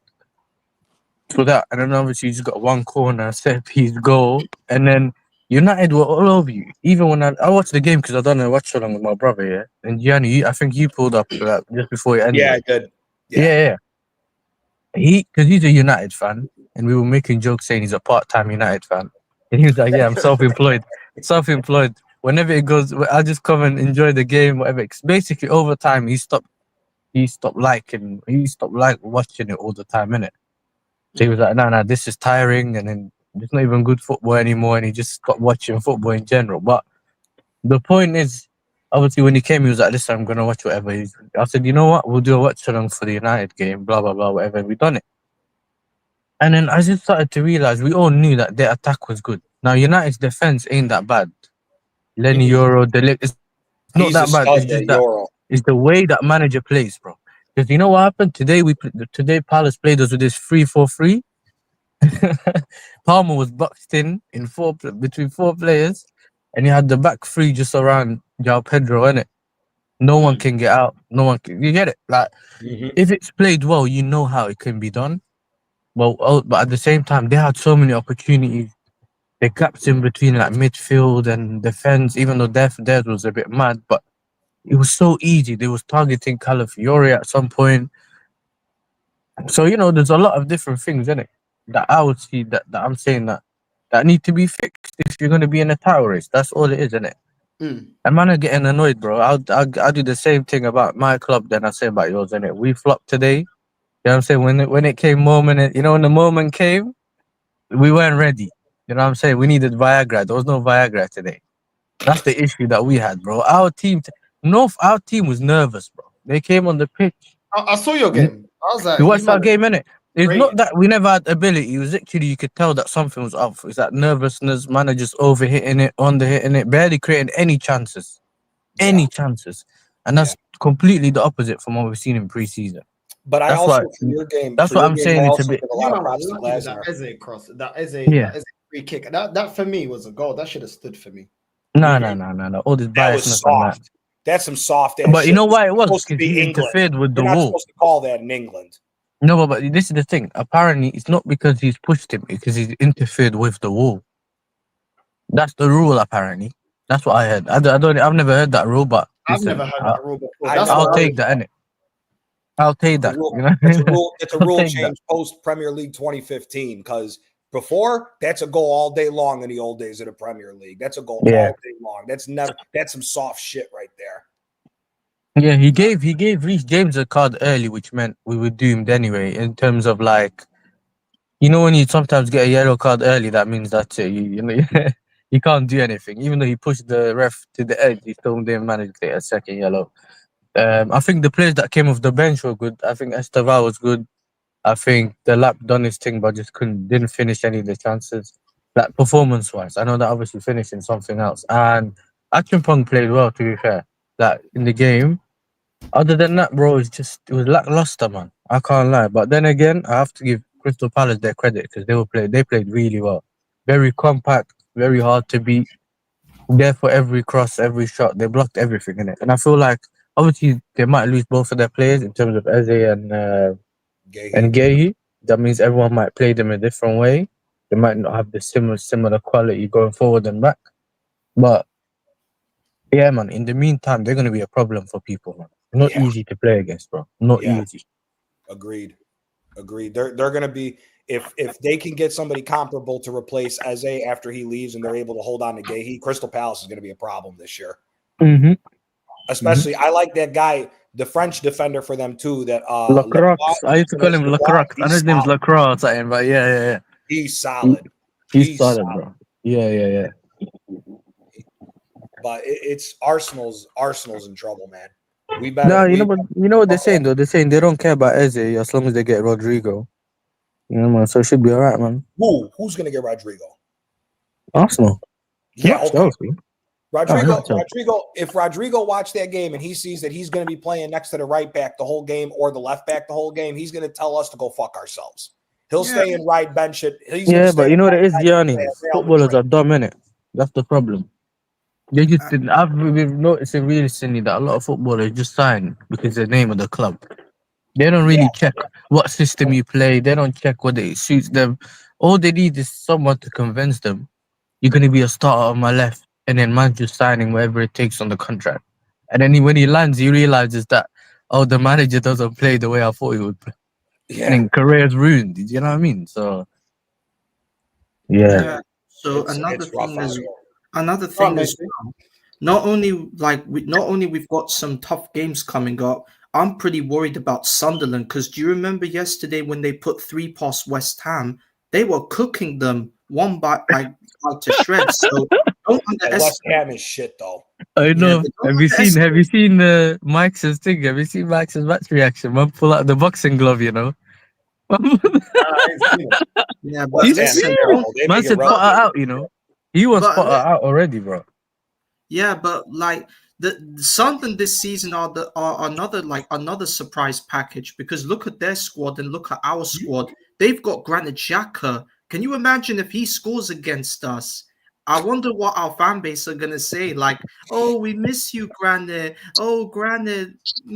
For that, and then obviously he's got one corner, set piece, goal, and then United were all over you. Even when I watched the game because I done a watch along with my brother, yeah. And Gianni, I think you pulled up just before it ended. Yeah, I did. Yeah. Because he's a United fan, and we were making jokes saying he's a part-time United fan, and he was like, "Yeah, I'm self-employed. Whenever it goes, I'll just come and enjoy the game, whatever." Basically, over time, he stopped watching it all the time, innit? So he was like, no, this is tiring, and then it's not even good football anymore, and he just stopped watching football in general. But the point is, obviously, when he came, he was like, listen, I'm going to watch whatever. I said, you know what? We'll do a watch along for the United game, blah, blah, blah, whatever. And we done it. And then I just started to realize we all knew that their attack was good. Now, United's defense ain't that bad. Lenny Euro, it's not that bad. It's just that it's the way that manager plays, bro. Because you know what happened today? Today Palace played us with this 3-4-3. Palmer was boxed in between four players, and he had the back three just around João Pedro, innit? No one can get out. You get it? Like, if it's played well, you know how it can be done. But at the same time, they had so many opportunities. The gaps in between like midfield and defense, even though theirs was a bit mad, but it was so easy. They was targeting Calafiori at some point. So, there's a lot of different things in it that I would see that I'm saying that need to be fixed if you're going to be in a title race. That's all it is, isn't it? And man, I'm getting annoyed, bro. I'll do the same thing about my club than I say about yours, innit? We flopped today. You know what I'm saying? When it came when the moment came, we weren't ready. You know what I'm saying? We needed Viagra. There was no Viagra today. That's the issue that we had, bro. Our team was nervous, bro. They came on the pitch. I saw your game. I was like, you watched our game, innit? It's not that we never had ability. It was actually, you could tell that something was up. It's that nervousness, managers overhitting it, underhitting it, barely creating any chances. Chances. And that's completely the opposite from what we've seen in pre-season. But I also, for your game, that's what I'm saying. It's a bit. That Eze cross, that Eze free kick. That for me was a goal. That should have stood for me. No. All this biasness on that. That's some soft ass. But you know why it was? Because he interfered with the wall. You're not wall. supposed to call that in England. No, but this is the thing. Apparently, it's not because he's pushed him, because he's interfered with the wall. That's the rule, apparently. That's what I heard. I've never heard that rule, but I've never heard that rule before. I'll take that, innit? I'll take that. It's a rule change post Premier League 2015, because before, that's a goal all day long in the old days of the Premier League. That's a goal all day long. That's some soft shit right there. Yeah, he gave Reece James a card early, which meant we were doomed anyway. In terms of when you sometimes get a yellow card early, that means that's it. He can't do anything. Even though he pushed the ref to the edge, he still didn't manage to get a second yellow. I think the players that came off the bench were good. I think Esteval was good. I think the lap done his thing, but just didn't finish any of the chances. Like performance wise, I know that obviously finishing something else. And Achimpong played well, to be fair. Like in the game. Other than that, bro, it was lackluster, man. I can't lie. But then again, I have to give Crystal Palace their credit because they played really well. Very compact, very hard to beat. There for every cross, every shot. They blocked everything in it. And I feel like obviously they might lose both of their players in terms of Eze and Gehi. That means everyone might play them a different way. They might not have the similar quality going forward and back. But yeah, man, in the meantime, they're gonna be a problem for people, man. Not easy to play against, bro. Not easy. Agreed. They're gonna be if they can get somebody comparable to replace Eze after he leaves and they're able to hold on to Gehi, Crystal Palace is gonna be a problem this year. Mm-hmm. Especially, I like that guy, the French defender for them too. That Lacroix. I used to call him Lacroix. I know his name's Lacroix or something, but yeah. He's solid. He's solid, bro. Yeah. But it's Arsenal's in trouble, man. We better. No, you know what they're saying though. They're saying they don't care about Eze as long as they get Rodrigo. You know, man. So it should be all right, man. Who's gonna get Rodrigo? Arsenal. Yeah, okay. Chelsea. Rodrigo. If Rodrigo watched that game and he sees that he's going to be playing next to the right back the whole game or the left back the whole game, he's going to tell us to go fuck ourselves. He'll stay and ride bench it. But you know what it is, Gianni? Footballers are dumb, innit? That's the problem. They just didn't. We've noticed recently that a lot of footballers just sign because the name of the club. They don't really check what system you play. They don't check whether it suits them. All they need is someone to convince them you're going to be a starter on my left, and then man just signing whatever it takes on the contract. And then when he lands, he realizes that the manager doesn't play the way I thought he would play. Yeah. And then career's ruined. You know what I mean? So So another thing is not only we've got some tough games coming up. I'm pretty worried about Sunderland because do you remember yesterday when they put 3 past West Ham? They were cooking them one by to shreds. So don't underestimate. West Ham is shit though. I know. Have you seen Mike's thing? Have you seen Mike's match reaction? Man, pull out the boxing glove, you know. Yeah, but man said put her out, you know. He wants put her out already, bro. Yeah, but like the Sunderland this season are another surprise package because look at their squad and look at our squad. They've got Granit Xhaka. Can you imagine if he scores against us? I wonder what our fan base are gonna say. Like, oh, we miss you, Granit. Oh, Granit, we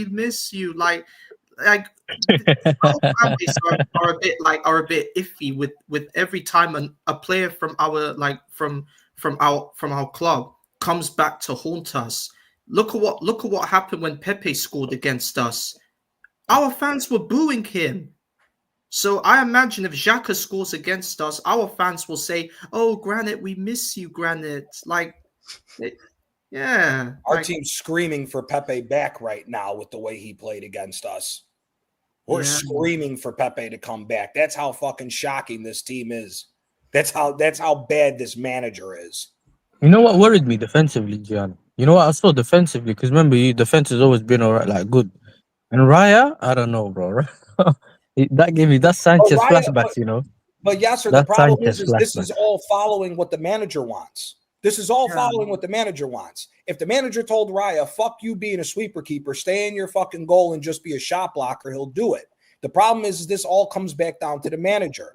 miss you. Like our fan base are a bit iffy with every time a player from our from our club comes back to haunt us. Look at what happened when Pepe scored against us. Our fans were booing him. So I imagine if Xhaka scores against us, our fans will say, "Oh, Granit, we miss you, Granit." Our team's screaming for Pepe back right now with the way he played against us. We're screaming for Pepe to come back. That's how fucking shocking this team is. That's how bad this manager is. You know what worried me defensively, Gian? You know what I saw defensively? Because remember, defense has always been alright, like good. And Raya, I don't know, bro. That gave me Sanchez flashbacks, you know. But Yasser, the problem is this is all following what the manager wants. This is all following what the manager wants. If the manager told Raya, fuck you being a sweeper keeper, stay in your fucking goal and just be a shot blocker, he'll do it. The problem is this all comes back down to the manager.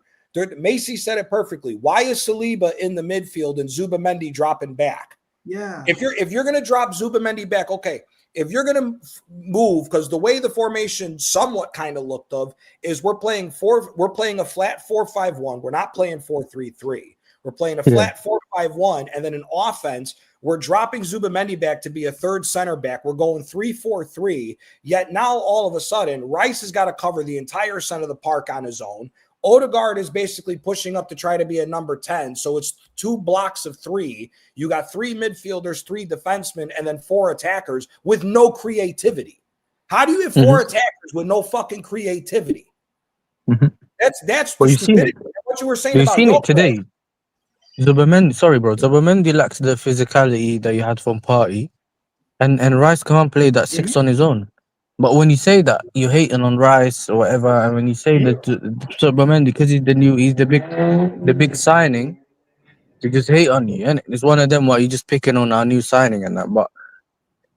Macy said it perfectly. Why is Saliba in the midfield and Zubamendi dropping back? Yeah. If you're going to drop Zubamendi back, okay. If you're going to move, because the way the formation somewhat kind of looked of is we're playing a flat 4-5-1. We're not playing 4-3-3. We're playing a flat 4-5-1, and then in offense, we're dropping Zubamendi back to be a third center back. We're going 3-4-3. Yet now all of a sudden, Rice has got to cover the entire center of the park on his own. Odegaard is basically pushing up to try to be a number 10. So it's 2 blocks of 3. You got 3 midfielders, 3 defensemen, and then 4 attackers with no creativity. How do you have 4 attackers with no fucking creativity? That's well, stupidity. What you were saying about it today. Zubamendi, sorry, bro. Zubamendi lacks the physicality that you had from Party, and Rice can't play that six on his own. But when you say that, you're hating on Rice or whatever, and when you say that Zubamendi, because he's the big signing, they just hate on you, and it's one of them where you're just picking on our new signing and that. But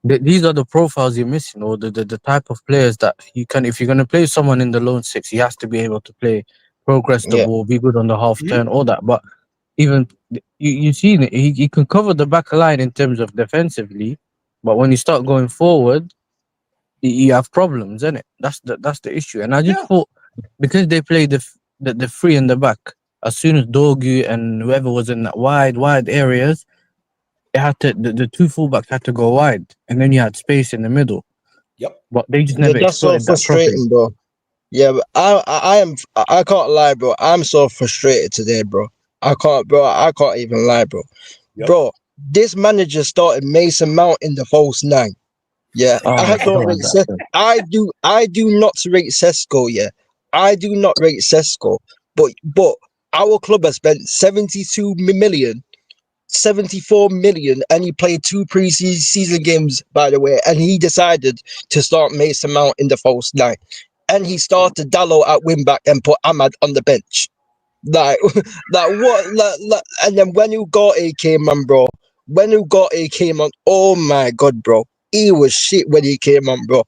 these are the profiles you're missing, or the type of players that you can. If you're gonna play someone in the lone six, he has to be able to play, progress the Yeah. ball, be good on the half turn, all that. But even you see it, he can cover the back line in terms of defensively, but when you start going forward, you have problems, isn't it? That's the issue. And I just thought because they play the three in the back, as soon as Dogu and whoever was in that wide areas, it had to the two fullbacks had to go wide, and then you had space in the middle. Yep. But they just Yeah, never that's so exploited that properly. frustrating, bro. Yeah, but I can't lie, bro. I'm so frustrated today, bro. I can't even lie, bro. Yep. Bro, this manager started Mason Mount in the false nine. Yeah, Oh, I I don't forgot rate about that. I do not rate Sesko, yeah. I do not rate Sesko. But our club has spent 72 million, 74 million, and he played two pre-season games, by the way, and he decided to start Mason Mount in the false nine. And he started Dallo at wing back and put Ahmad on the bench. Like, like what? And then when Ugarte came on, bro. When Ugarte came on, oh my god, bro, he was shit when he came on, bro.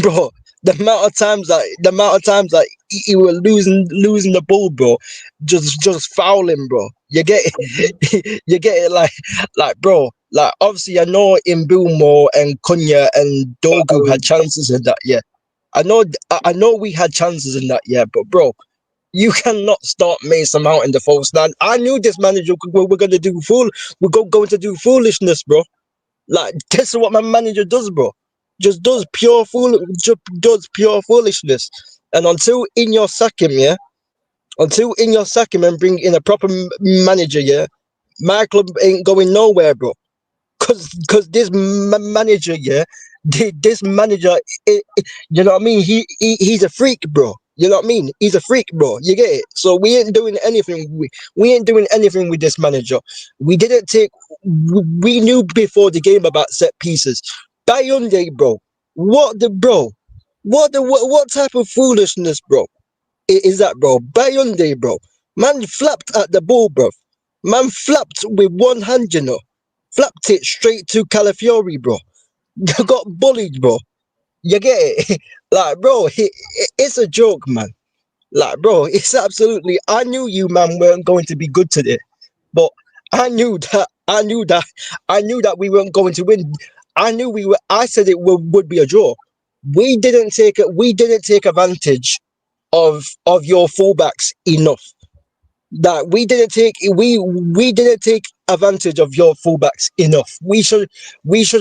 Bro, the amount of times that he was losing the ball, bro, just fouling, bro. You get it, you get it, like, bro. Like, obviously, I know Mbeumo and Cunha and Dogu had chances in that, yeah. I know we had chances in that, yeah, but bro, you cannot start Mason Mount in the false nine. I knew this manager we're gonna do going to do foolishness, bro. Like, this is what my manager does, bro. Just does pure foolishness. And until in your sack him and bring in a proper manager, yeah, my club ain't going nowhere, bro. Cause this manager, yeah, this manager, you know what I mean? He's a freak, bro. You know what I mean? He's a freak, bro. You get it? So we ain't doing anything. We ain't doing anything with this manager. We didn't take. We knew before the game about set pieces. Bayonde, bro. What type of foolishness, bro? Is that, bro? Bayonde, bro. Man flapped at the ball, bro. Man flapped with one hand, you know. Flapped it straight to Calafiori, bro. You got bullied, bro. You get it? Like, bro, it's a joke, man. Like, bro, it's absolutely. I knew you, man, weren't going to be good today, but I knew that we weren't going to win. I knew we were. I said it would be a draw. We didn't take it. We didn't take advantage of your fullbacks enough. That we didn't take advantage of your fullbacks enough. We should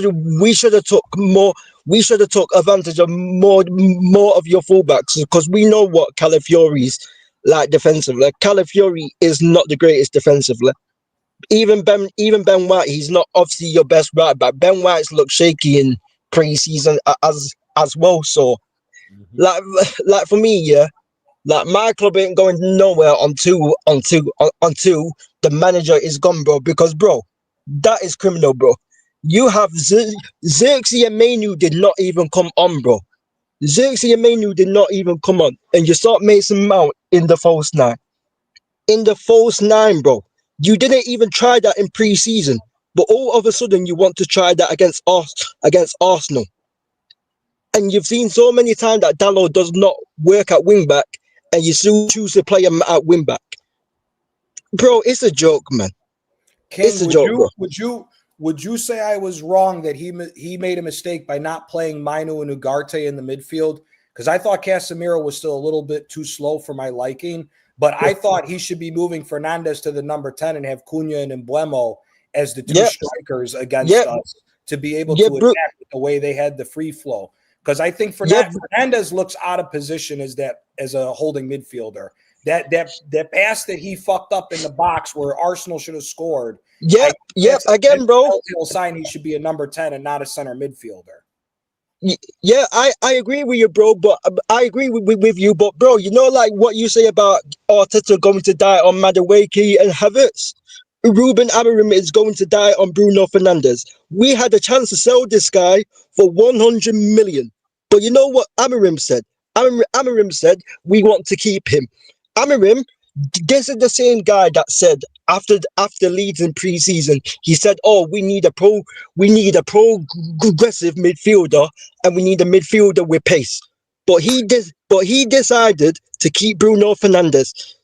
have took more. We should have took advantage of more of your fullbacks, because we know what Calafiori's like defensively. Like, Calafiori is not the greatest defensively. Even Ben White, he's not obviously your best right back. Ben White's looked shaky in pre-season as well. So like for me, yeah. Like, my club ain't going nowhere until the manager is gone, bro. Because, bro, that is criminal, bro. You have Xerxes and Manu did not even come on, bro. Xerxes and Manu did not even come on, and you start Mason Mount in the false nine. In the false nine, bro. You didn't even try that in pre-season, but all of a sudden you want to try that against Arsenal. And you've seen so many times that Dallo does not work at wing back, and you still choose to play him at wing back. Bro, it's a joke, man. King, It's a joke, bro. would you say I was wrong that he made a mistake by not playing Manu and Ugarte in the midfield? Because I thought Casemiro was still a little bit too slow for my liking, but I thought he should be moving Fernandez to the number 10 and have Cunha and Mbeumo as the two strikers against us to be able to attack the way they had the free flow. Because I think Fernandez looks out of position as a holding midfielder. That pass that he fucked up in the box where Arsenal should have scored. Again, bro. Telltale sign he should be a number 10 and not a center midfielder. Yeah, I agree with you, bro. But I agree with you, but bro, you know, like what you say about Arteta going to die on Madueke and Havertz. Ruben Amorim is going to die on Bruno Fernandes. We had a chance to sell this guy for 100 million. But you know what Amorim said? Amorim said, we want to keep him. Amorim, this is the same guy that said after Leeds in pre-season, he said, "Oh, we need a progressive midfielder, and we need a midfielder with pace." But he decided to keep Bruno Fernandes,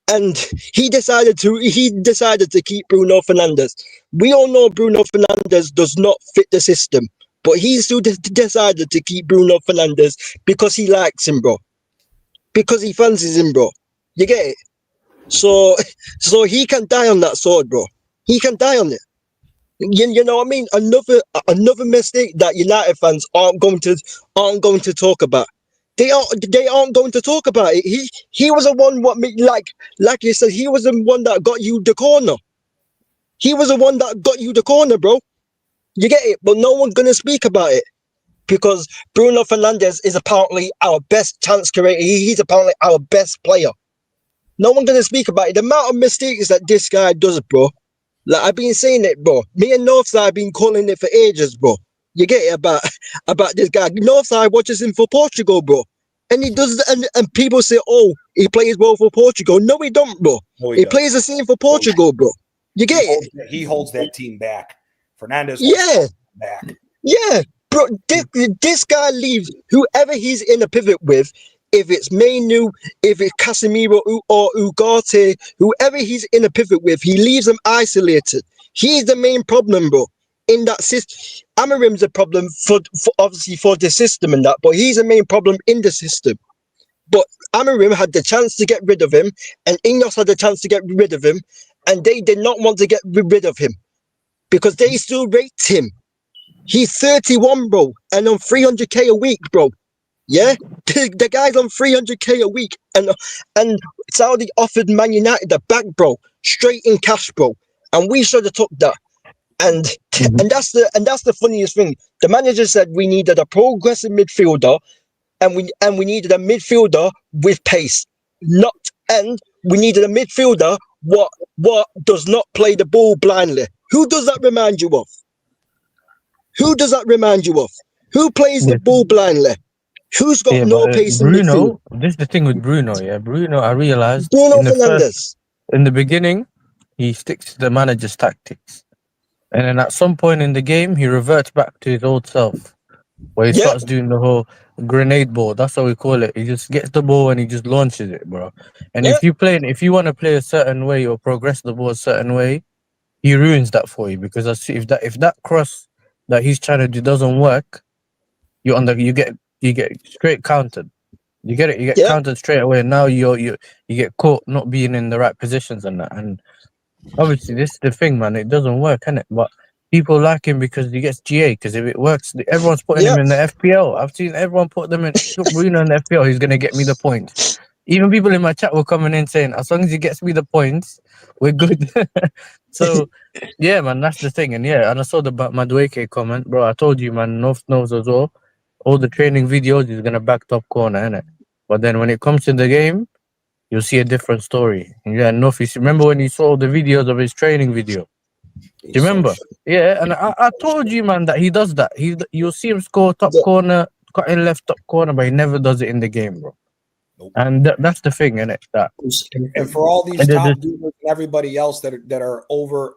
and he decided to keep Bruno Fernandes. We all know Bruno Fernandes does not fit the system, but he still decided to keep Bruno Fernandes because he likes him, bro. Because he fancies him, bro. You get it? So he can die on that sword, bro. He can die on it. You know what I mean? Another mistake that United fans aren't going to talk about. They aren't going to talk about it. He was the one like you said, he was the one that got you the corner. He was the one that got you the corner, bro. You get it? But no one's gonna speak about it. Because Bruno Fernandes is apparently our best chance creator. He's apparently our best player. No one's going to speak about it. The amount of mistakes that this guy does, bro. Like, I've been saying it, bro. Me and Northside have been calling it for ages, bro. You get it about this guy. Northside watches him for Portugal, bro. And he does, and people say, oh, he plays well for Portugal. No, he don't, bro. No, he plays the same for Portugal, bro. You get it? He holds that team back. Fernandes holds back. Yeah. Bro, this guy leaves whoever he's in a pivot with, if it's Mainu, if it's Casemiro or Ugarte, whoever he's in a pivot with, he leaves them isolated. He's the main problem, bro. In that system, Amarim's a problem for obviously for the system and that, but he's the main problem in the system. But Amarim had the chance to get rid of him, and Ineos had the chance to get rid of him, and they did not want to get rid of him because they still rate him. He's 31, bro, and on 300k a week, bro. Yeah, the guy's on 300k a week, and Saudi offered Man United the bag, bro, straight in cash, bro, and we should have took that. And that's the funniest thing. The manager said we needed a progressive midfielder, and we needed a midfielder with pace. And we needed a midfielder what does not play the ball blindly. Who does that remind you of? Who does that remind you of? Who plays the ball blindly? Who's got no pace in midfield? Bruno, this is the thing with Bruno, yeah. Bruno, I realized Bruno Fernandes. In the beginning, he sticks to the manager's tactics. And then at some point in the game, he reverts back to his old self. Where he starts doing the whole grenade ball. That's how we call it. He just gets the ball and he just launches it, bro. And if you want to play a certain way or progress the ball a certain way, he ruins that for you. Because if that cross that he's trying to do doesn't work, you get straight countered. You get countered straight away. And now you get caught not being in the right positions and that. And obviously this is the thing, man. It doesn't work, innit? But people like him because he gets GA. Because if it works, everyone's putting him in the FPL. I've seen everyone put them in. Put Bruno in the FPL. He's gonna get me the points. Even people in my chat were coming in saying, as long as he gets me the points, we're good. So, yeah, man, that's the thing. And yeah, and I saw the Madueke comment, bro. I told you, man, North knows as well. All the training videos, he's going to back top corner, innit? But then when it comes to the game, you'll see a different story. And yeah, North, remember when you saw the videos of his training video? Do you remember? Yeah, and I told you, man, that he does that. You'll see him score top corner, cut in left top corner, but he never does it in the game, bro. And that's the thing, innit? And for all these top dudes and everybody else that are over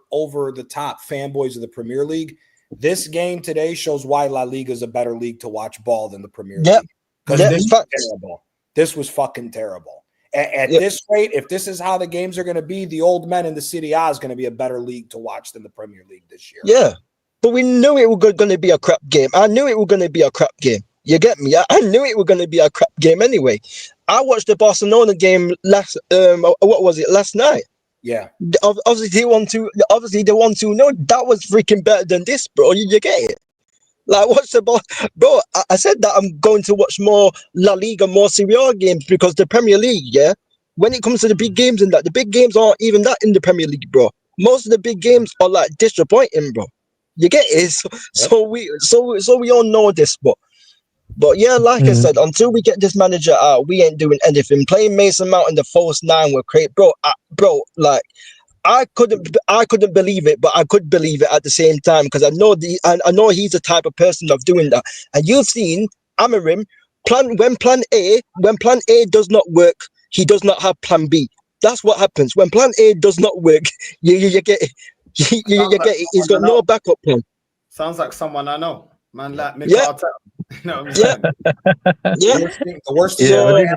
the top fanboys of the Premier League, this game today shows why La Liga is a better league to watch ball than the Premier League. Because this was terrible. This was fucking terrible. At this rate, if this is how the games are going to be, the old men in the Serie A is going to be a better league to watch than the Premier League this year. Yeah, but we knew it was going to be a crap game. I knew it was going to be a crap game. You get me? I knew it was going to be a crap game anyway. I watched the Barcelona game last night? Yeah. Obviously they won 2. Obviously they won 2. No, that was freaking better than this, bro. You get it? Like, watch the ball, bro. I said that I'm going to watch more La Liga, more Serie A games because the Premier League, yeah. When it comes to the big games and that, the big games aren't even that in the Premier League, bro. Most of the big games are like disappointing, bro. You get it? So we all know this, but yeah, like I said, until we get this manager out, we ain't doing anything. Playing Mason Mount in the false 9 were great, bro. Like I couldn't believe it, but I could believe it at the same time because I know he's the type of person of doing that. And you've seen Amarim when plan A does not work, he does not have plan B. That's what happens when plan A does not work. You get he's got no backup plan. Sounds like someone I know, man. Like Mick Yeah. Cartel. You know what I'm saying?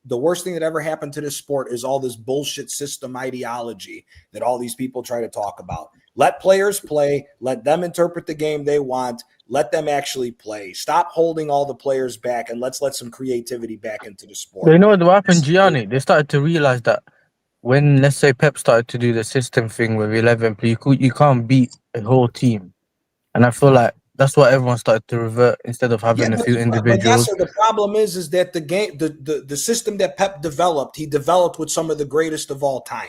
The worst thing that ever happened to this sport is all this bullshit system ideology that all these people try to talk about. Let players play. Let them interpret the game they want. Let them actually play. Stop holding all the players back and let's let some creativity back into the sport. You know what happened, Gianni? They started to realize that when, let's say, Pep started to do the system thing with 11 people, you can't beat a whole team. And I feel like that's why everyone started to revert instead of having a few individuals. But the problem is that the game, the system that Pep developed, he developed with some of the greatest of all time.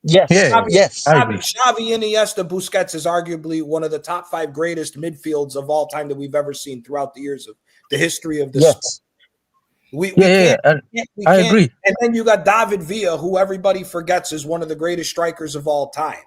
Yes, Xavi, Iniesta, Busquets is arguably one of the top 5 greatest midfields of all time that we've ever seen throughout the years of the history of the sport. I agree. And then you got David Villa, who everybody forgets is one of the greatest strikers of all time.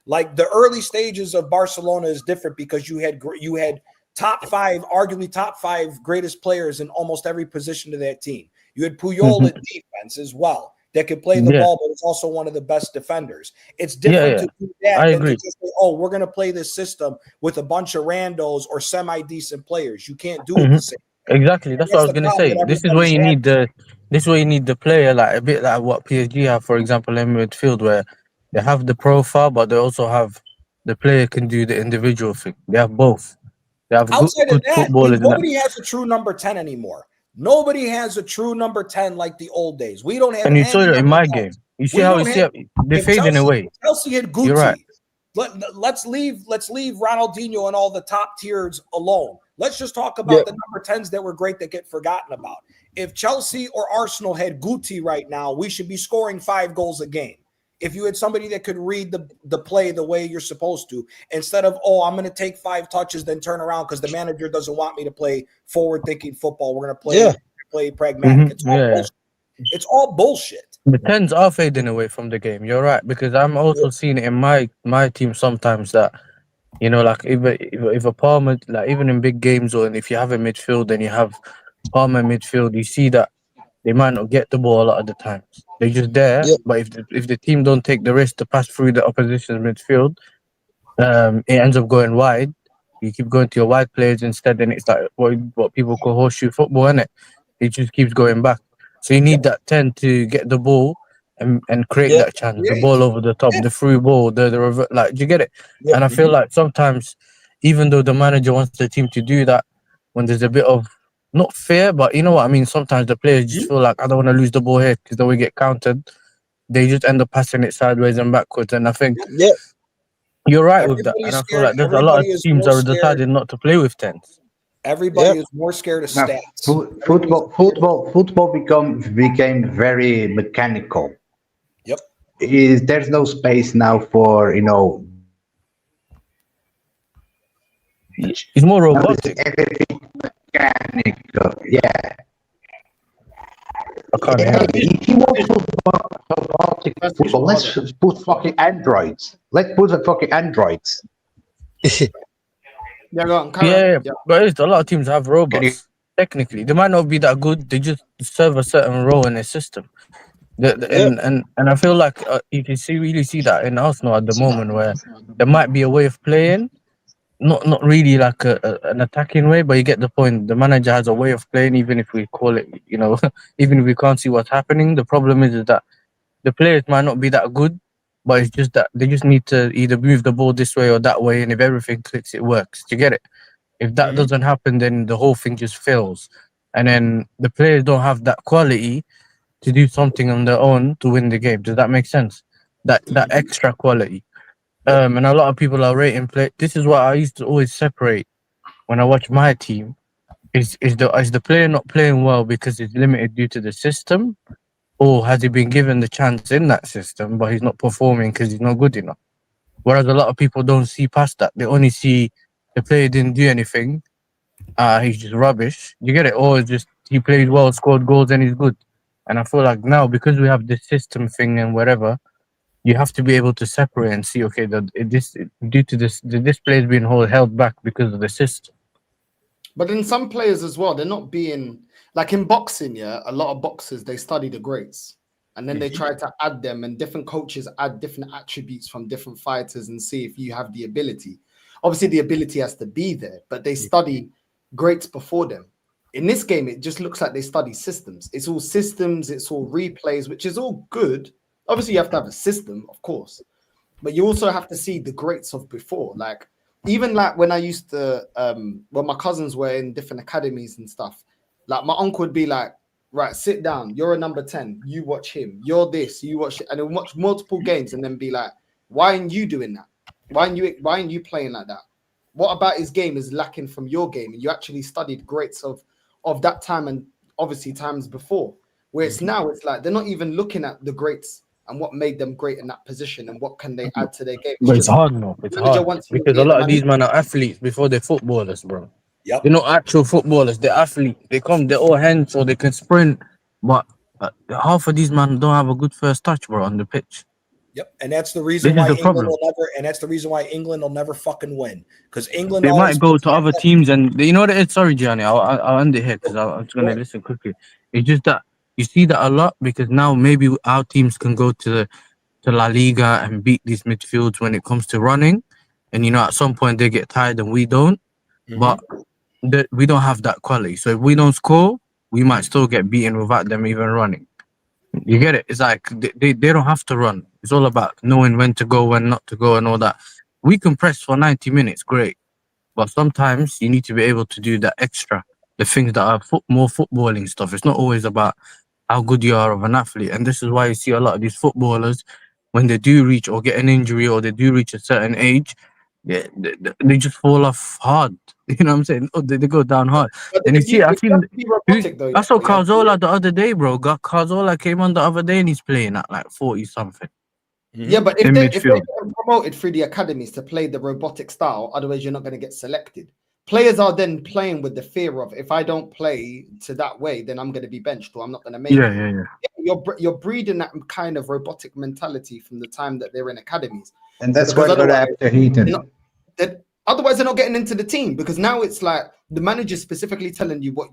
Like the early stages of Barcelona is different because you had arguably top 5 greatest players in almost every position of that team. You had Puyol at defense as well that could play the ball, but it's also one of the best defenders. It's different to do that than to just say, oh, we're going to play this system with a bunch of randos or semi-decent players. You can't do it the same. Exactly, that's what I was gonna say. This is where you need the player, like a bit like what PSG have, for example, in midfield, where they have the profile, but they also have the player can do the individual thing. They have both. They have Outside good of that, footballers. nobody has a true number 10 anymore. Nobody has a true number 10 like the old days. We don't have. And you saw it in my game. You see how they're fading away. Chelsea had Guti. You're right. Let's leave Ronaldinho and all the top tiers alone. Let's just talk about the number 10s that were great that get forgotten about. If Chelsea or Arsenal had Guti right now, we should be scoring 5 goals a game. If you had somebody that could read the play the way you're supposed to, instead of, oh, I'm going to take 5 touches, then turn around because the manager doesn't want me to play forward-thinking football. We're going to play pragmatic. It's all bullshit. The 10s are fading away from the game. You're right, because I'm also seeing it in my team sometimes that, you know, like if a Palmer, like even in big games, or if you have a midfield and you have Palmer midfield, you see that they might not get the ball a lot of the times. They're just there, but if the team don't take the risk to pass through the opposition's midfield, it ends up going wide. You keep going to your wide players instead, and it's like what people call horseshoe football, innit? It just keeps going back. So you need that 10 to get the ball and create that chance, the ball over the top, the through ball, the revert, like, do you get it? And I feel like sometimes, even though the manager wants the team to do that, when there's a bit of not fear, but you know what I mean, sometimes the players just feel like, I don't want to lose the ball here because then we get countered. They just end up passing it sideways and backwards. And I think you're right with that. And I feel like there's a lot of teams that are deciding not to play with 10s. Everybody is more scared of stats. Football became very mechanical. Yep. There's no space now for, you know. It's more robotic. Everything mechanical. Yeah. If you want robotic football, let's put fucking androids. Let's put the fucking androids. But a lot of teams have robots. Technically, they might not be that good. They just serve a certain role in a system. And I feel like you can really see that in Arsenal at the moment, where there might be a way of playing, not really like an attacking way, but you get the point. The manager has a way of playing, even if we call it, you know, even if we can't see what's happening. The problem is that the players might not be that good, but it's just that they just need to either move the ball this way or that way, and if everything clicks, it works. Do you get it? If that doesn't happen, then the whole thing just fails, and then the players don't have that quality to do something on their own to win the game. Does that make sense? That extra quality. And a lot of people are rating play. This is what I used to always separate when I watch my team. Is the player not playing well because he's limited due to the system, or has he been given the chance in that system but he's not performing because he's not good enough? Whereas a lot of people don't see past that. They only see the player didn't do anything. He's just rubbish. You get it? Or it's just he played well, scored goals, and he's good. And I feel like now, because we have this system thing and whatever, you have to be able to separate and see, okay, that this due to this player is being held back because of the system. But then some players as well, they're not being like in boxing. Yeah, a lot of boxers they study the greats, and then they try to add them, and different coaches add different attributes from different fighters and see if you have the ability. Obviously, the ability has to be there, but they study greats before them. In this game, it just looks like they study systems. It's all systems, it's all replays, which is all good. Obviously, you have to have a system, of course, but you also have to see the greats of before. Like, even like when I used to, when my cousins were in different academies and stuff, like my uncle would be like, right, sit down, you're a number 10, you watch him, you're this, you watch it, and then watch multiple games and then be like, why aren't you doing that? Why aren't you playing like that? What about his game is lacking from your game? And you actually studied greats of that time and obviously times before. Where it's now, it's like they're not even looking at the greats and what made them great in that position and what can they add to their game. But it's hard, no. It's hard because a lot of these men are athletes before they're footballers, bro. Yep. They're not actual footballers. They're athletes. They're all hands, so they can sprint. But half of these men don't have a good first touch, bro, on the pitch. Yep, and that's the reason why England will never. And that's the reason why England will never fucking win. Because England, they might go to other teams, and you know what it is. Sorry, Gianni, I'll end it here because I'm just gonna listen quickly. It's just that you see that a lot because now maybe our teams can go to La Liga and beat these midfields when it comes to running, and you know at some point they get tired and we don't. But we don't have that quality. So if we don't score, we might still get beaten without them even running. You get it? It's like they don't have to run. It's all about knowing when to go, when not to go, and all that. We can press for 90 minutes, great. But sometimes you need to be able to do that extra, the things that are more footballing stuff. It's not always about how good you are of an athlete. And this is why you see a lot of these footballers, when they do reach or get an injury or they do reach a certain age, they just fall off hard. You know what I'm saying? Oh, they go down hard. And you see, I saw Carzola the other day, bro. Carzola came on the other day and he's playing at like 40 something. Yeah, but if they get promoted through the academies to play the robotic style, otherwise you're not going to get selected. Players are then playing with the fear of, if I don't play to that way, then I'm going to be benched or I'm not going to make it. Yeah. You're breeding that kind of robotic mentality from the time that they're in academies. And that's why they're after Heaton. Otherwise, they're not getting into the team because now it's like the manager's specifically telling you what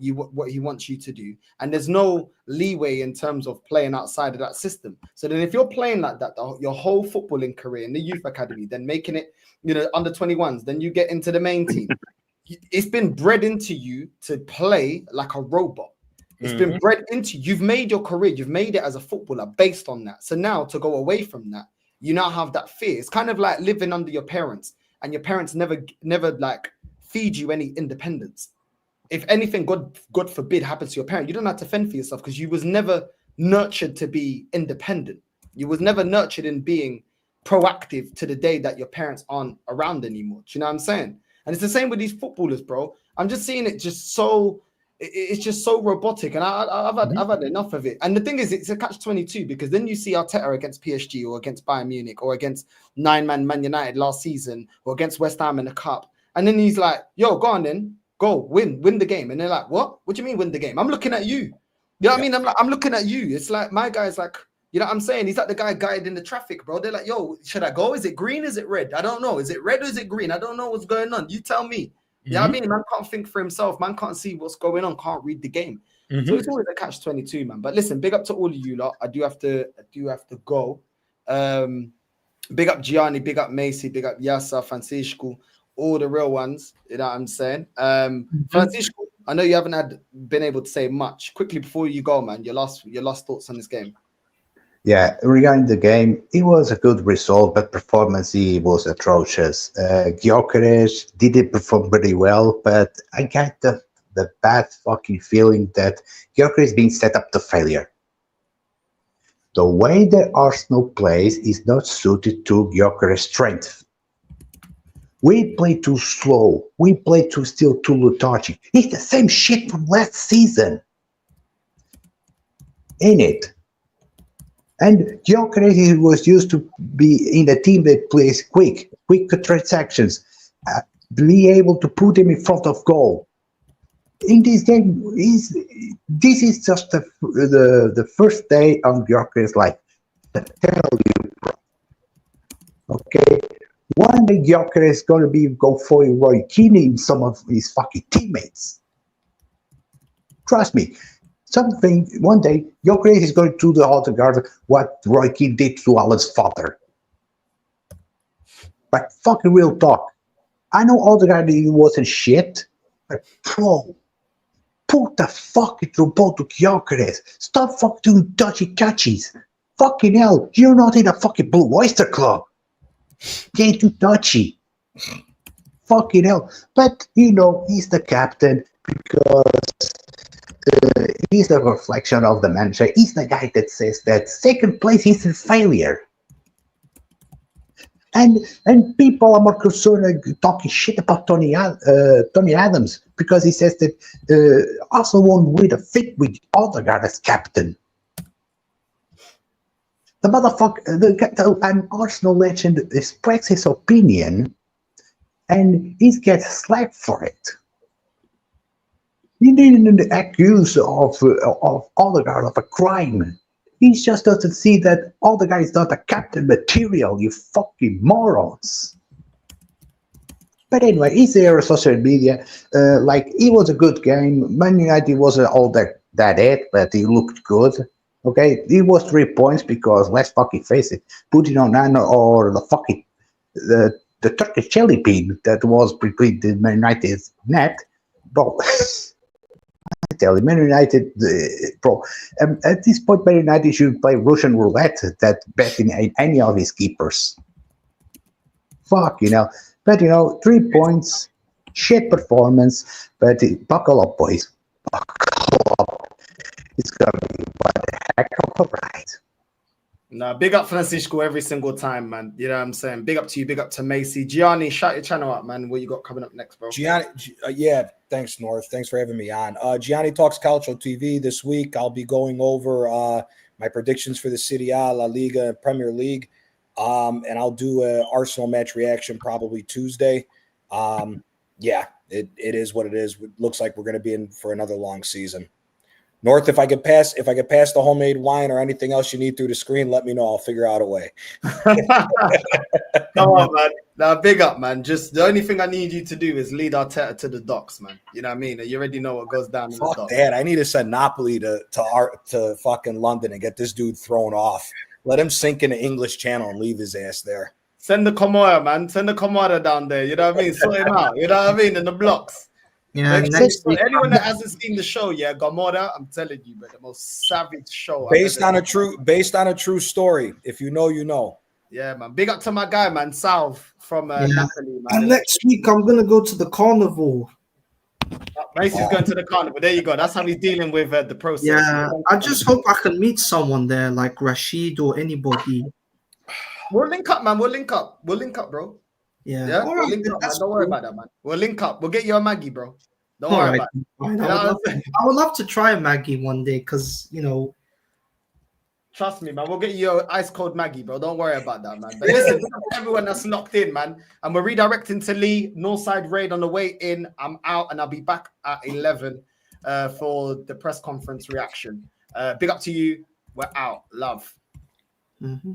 he wants you to do, and there's no leeway in terms of playing outside of that system. So then, if you're playing like that, your whole footballing career in the youth academy, then making it, under 21s, then you get into the main team. It's been bred into you to play like a robot. It's been bred into you. You've made your career. You've made it as a footballer based on that. So now to go away from that, you now have that fear. It's kind of like living under your parents. And your parents never like feed you any independence. If anything, God forbid, happens to your parent, you don't have to fend for yourself because you was never nurtured to be independent. You was never nurtured in being proactive to the day that your parents aren't around anymore. Do you know what I'm saying? And it's the same with these footballers, bro. I'm just seeing it it's just so robotic, and I've had enough of it. And the thing is, it's a catch-22 because then you see Arteta against PSG or against Bayern Munich or against Man United last season or against West Ham in the cup, and then he's like, "Yo, go on then, go win the game." And they're like, "What? What do you mean win the game? I'm looking at you." You know what I mean? I'm looking at you. It's like my guy's like, you know what I'm saying? He's like the guy guiding the traffic, bro. They're like, "Yo, should I go? Is it green? Is it red? I don't know. Is it red or is it green? I don't know what's going on. You tell me." Yeah, I mean, man can't think for himself. Man can't see what's going on. Can't read the game. So it's always a catch-22, man. But listen, big up to all of you lot. I do have to go. Big up Gianni, big up Macy, big up Yasa, Francisco, all the real ones. You know what I'm saying? Francisco, I know you haven't been able to say much. Quickly before you go, man, your last thoughts on this game. Yeah, regarding the game, it was a good result, but performance was atrocious. Gyökeres didn't perform very well, but I got the bad fucking feeling that Gyökeres is being set up to failure. The way that Arsenal plays is not suited to Gyökeres' strength. We play too slow. We play still too lethargic. It's the same shit from last season. In it. And Gyökeres was used to be in a team that plays quick transactions, be able to put him in front of goal. In this game, this is just the first day on Gyökeres' life. I tell you, bro, Okay, one day Gyökeres is going to go for Roy Keane and some of his fucking teammates. Trust me. One day Gyökeres is going to do the Odegaard what Roy Keane did to Alan's father. But fucking real talk. I know Odegaard wasn't shit, but bro, put the fucking robot to Gyökeres. Stop fucking doing touchy touchies. Fucking hell, you're not in a fucking Blue Oyster Club. You ain't too touchy. Fucking hell. But, he's the captain because he's the reflection of the manager. He's the guy that says that second place is a failure. And people are more concerned talking shit about Tony Adams because he says that Arsenal won't win a fit with Odegaard as captain. The motherfucker, an Arsenal legend expresses his opinion and he gets slack for it. He didn't accuse of Odegaard of a crime. He just doesn't see that Odegaard is not a captain material, you fucking morons. But anyway, he's there on social media. It was a good game. Man United wasn't all that it, but he looked good. Okay, it was 3 points because, let's fucking face it, putting on Nano or the Turkish jelly bean that was between the Man United's net, bro. I tell you, Man United, bro. At this point, Man United should play Russian roulette that betting any of his keepers. Fuck, But 3 points, shit performance. But buckle up, boys. Buckle up. It's gonna be what the heck of a ride. Nah, big up Francisco every single time, man. You know what I'm saying? Big up to you, big up to Macy. Gianni, shout your channel out, man. What you got coming up next, bro? Gianni, thanks, North. Thanks for having me on. Gianni Talks Calcio TV this week. I'll be going over my predictions for the Serie A, La Liga, and Premier League. And I'll do an Arsenal match reaction probably Tuesday. It is what it is. It looks like we're going to be in for another long season. North, if I could pass the homemade wine or anything else you need through the screen, let me know. I'll figure out a way. Come on, man. Now, big up, man. Just the only thing I need you to do is lead Arteta to the docks, man. You know what I mean? You already know what goes down in the docks. That. I need to send Napoli to fucking London and get this dude thrown off. Let him sink in the English Channel and leave his ass there. Send the Komora, man. Send the Komora down there. You know what I mean? Sort him out. You know what I mean? In the blocks. Yeah, anyone that hasn't seen the show, Gomorrah, I'm telling you, but the most savage show based on a true story. If you know, you know. Yeah, man. Big up to my guy, man, Salve from Napoli, man. And next week I'm gonna go to the carnival. Macy's going to the carnival. There you go. That's how he's dealing with the process. Yeah, I just hope I can meet someone there, like Rashid or anybody. We'll link up, man. We'll link up, bro. Yeah. All right, we'll link up, man. Don't worry about that, man. We'll link up. We'll get you a Maggie, bro. Don't worry about it. I would love to try a Maggie one day because, Trust me, man. We'll get you an ice cold Maggie, bro. Don't worry about that, man. But listen, everyone that's locked in, man. And we're redirecting to Lee, Northside Raid on the way in. I'm out and I'll be back at 11 for the press conference reaction. Big up to you. We're out. Love. Mm-hmm.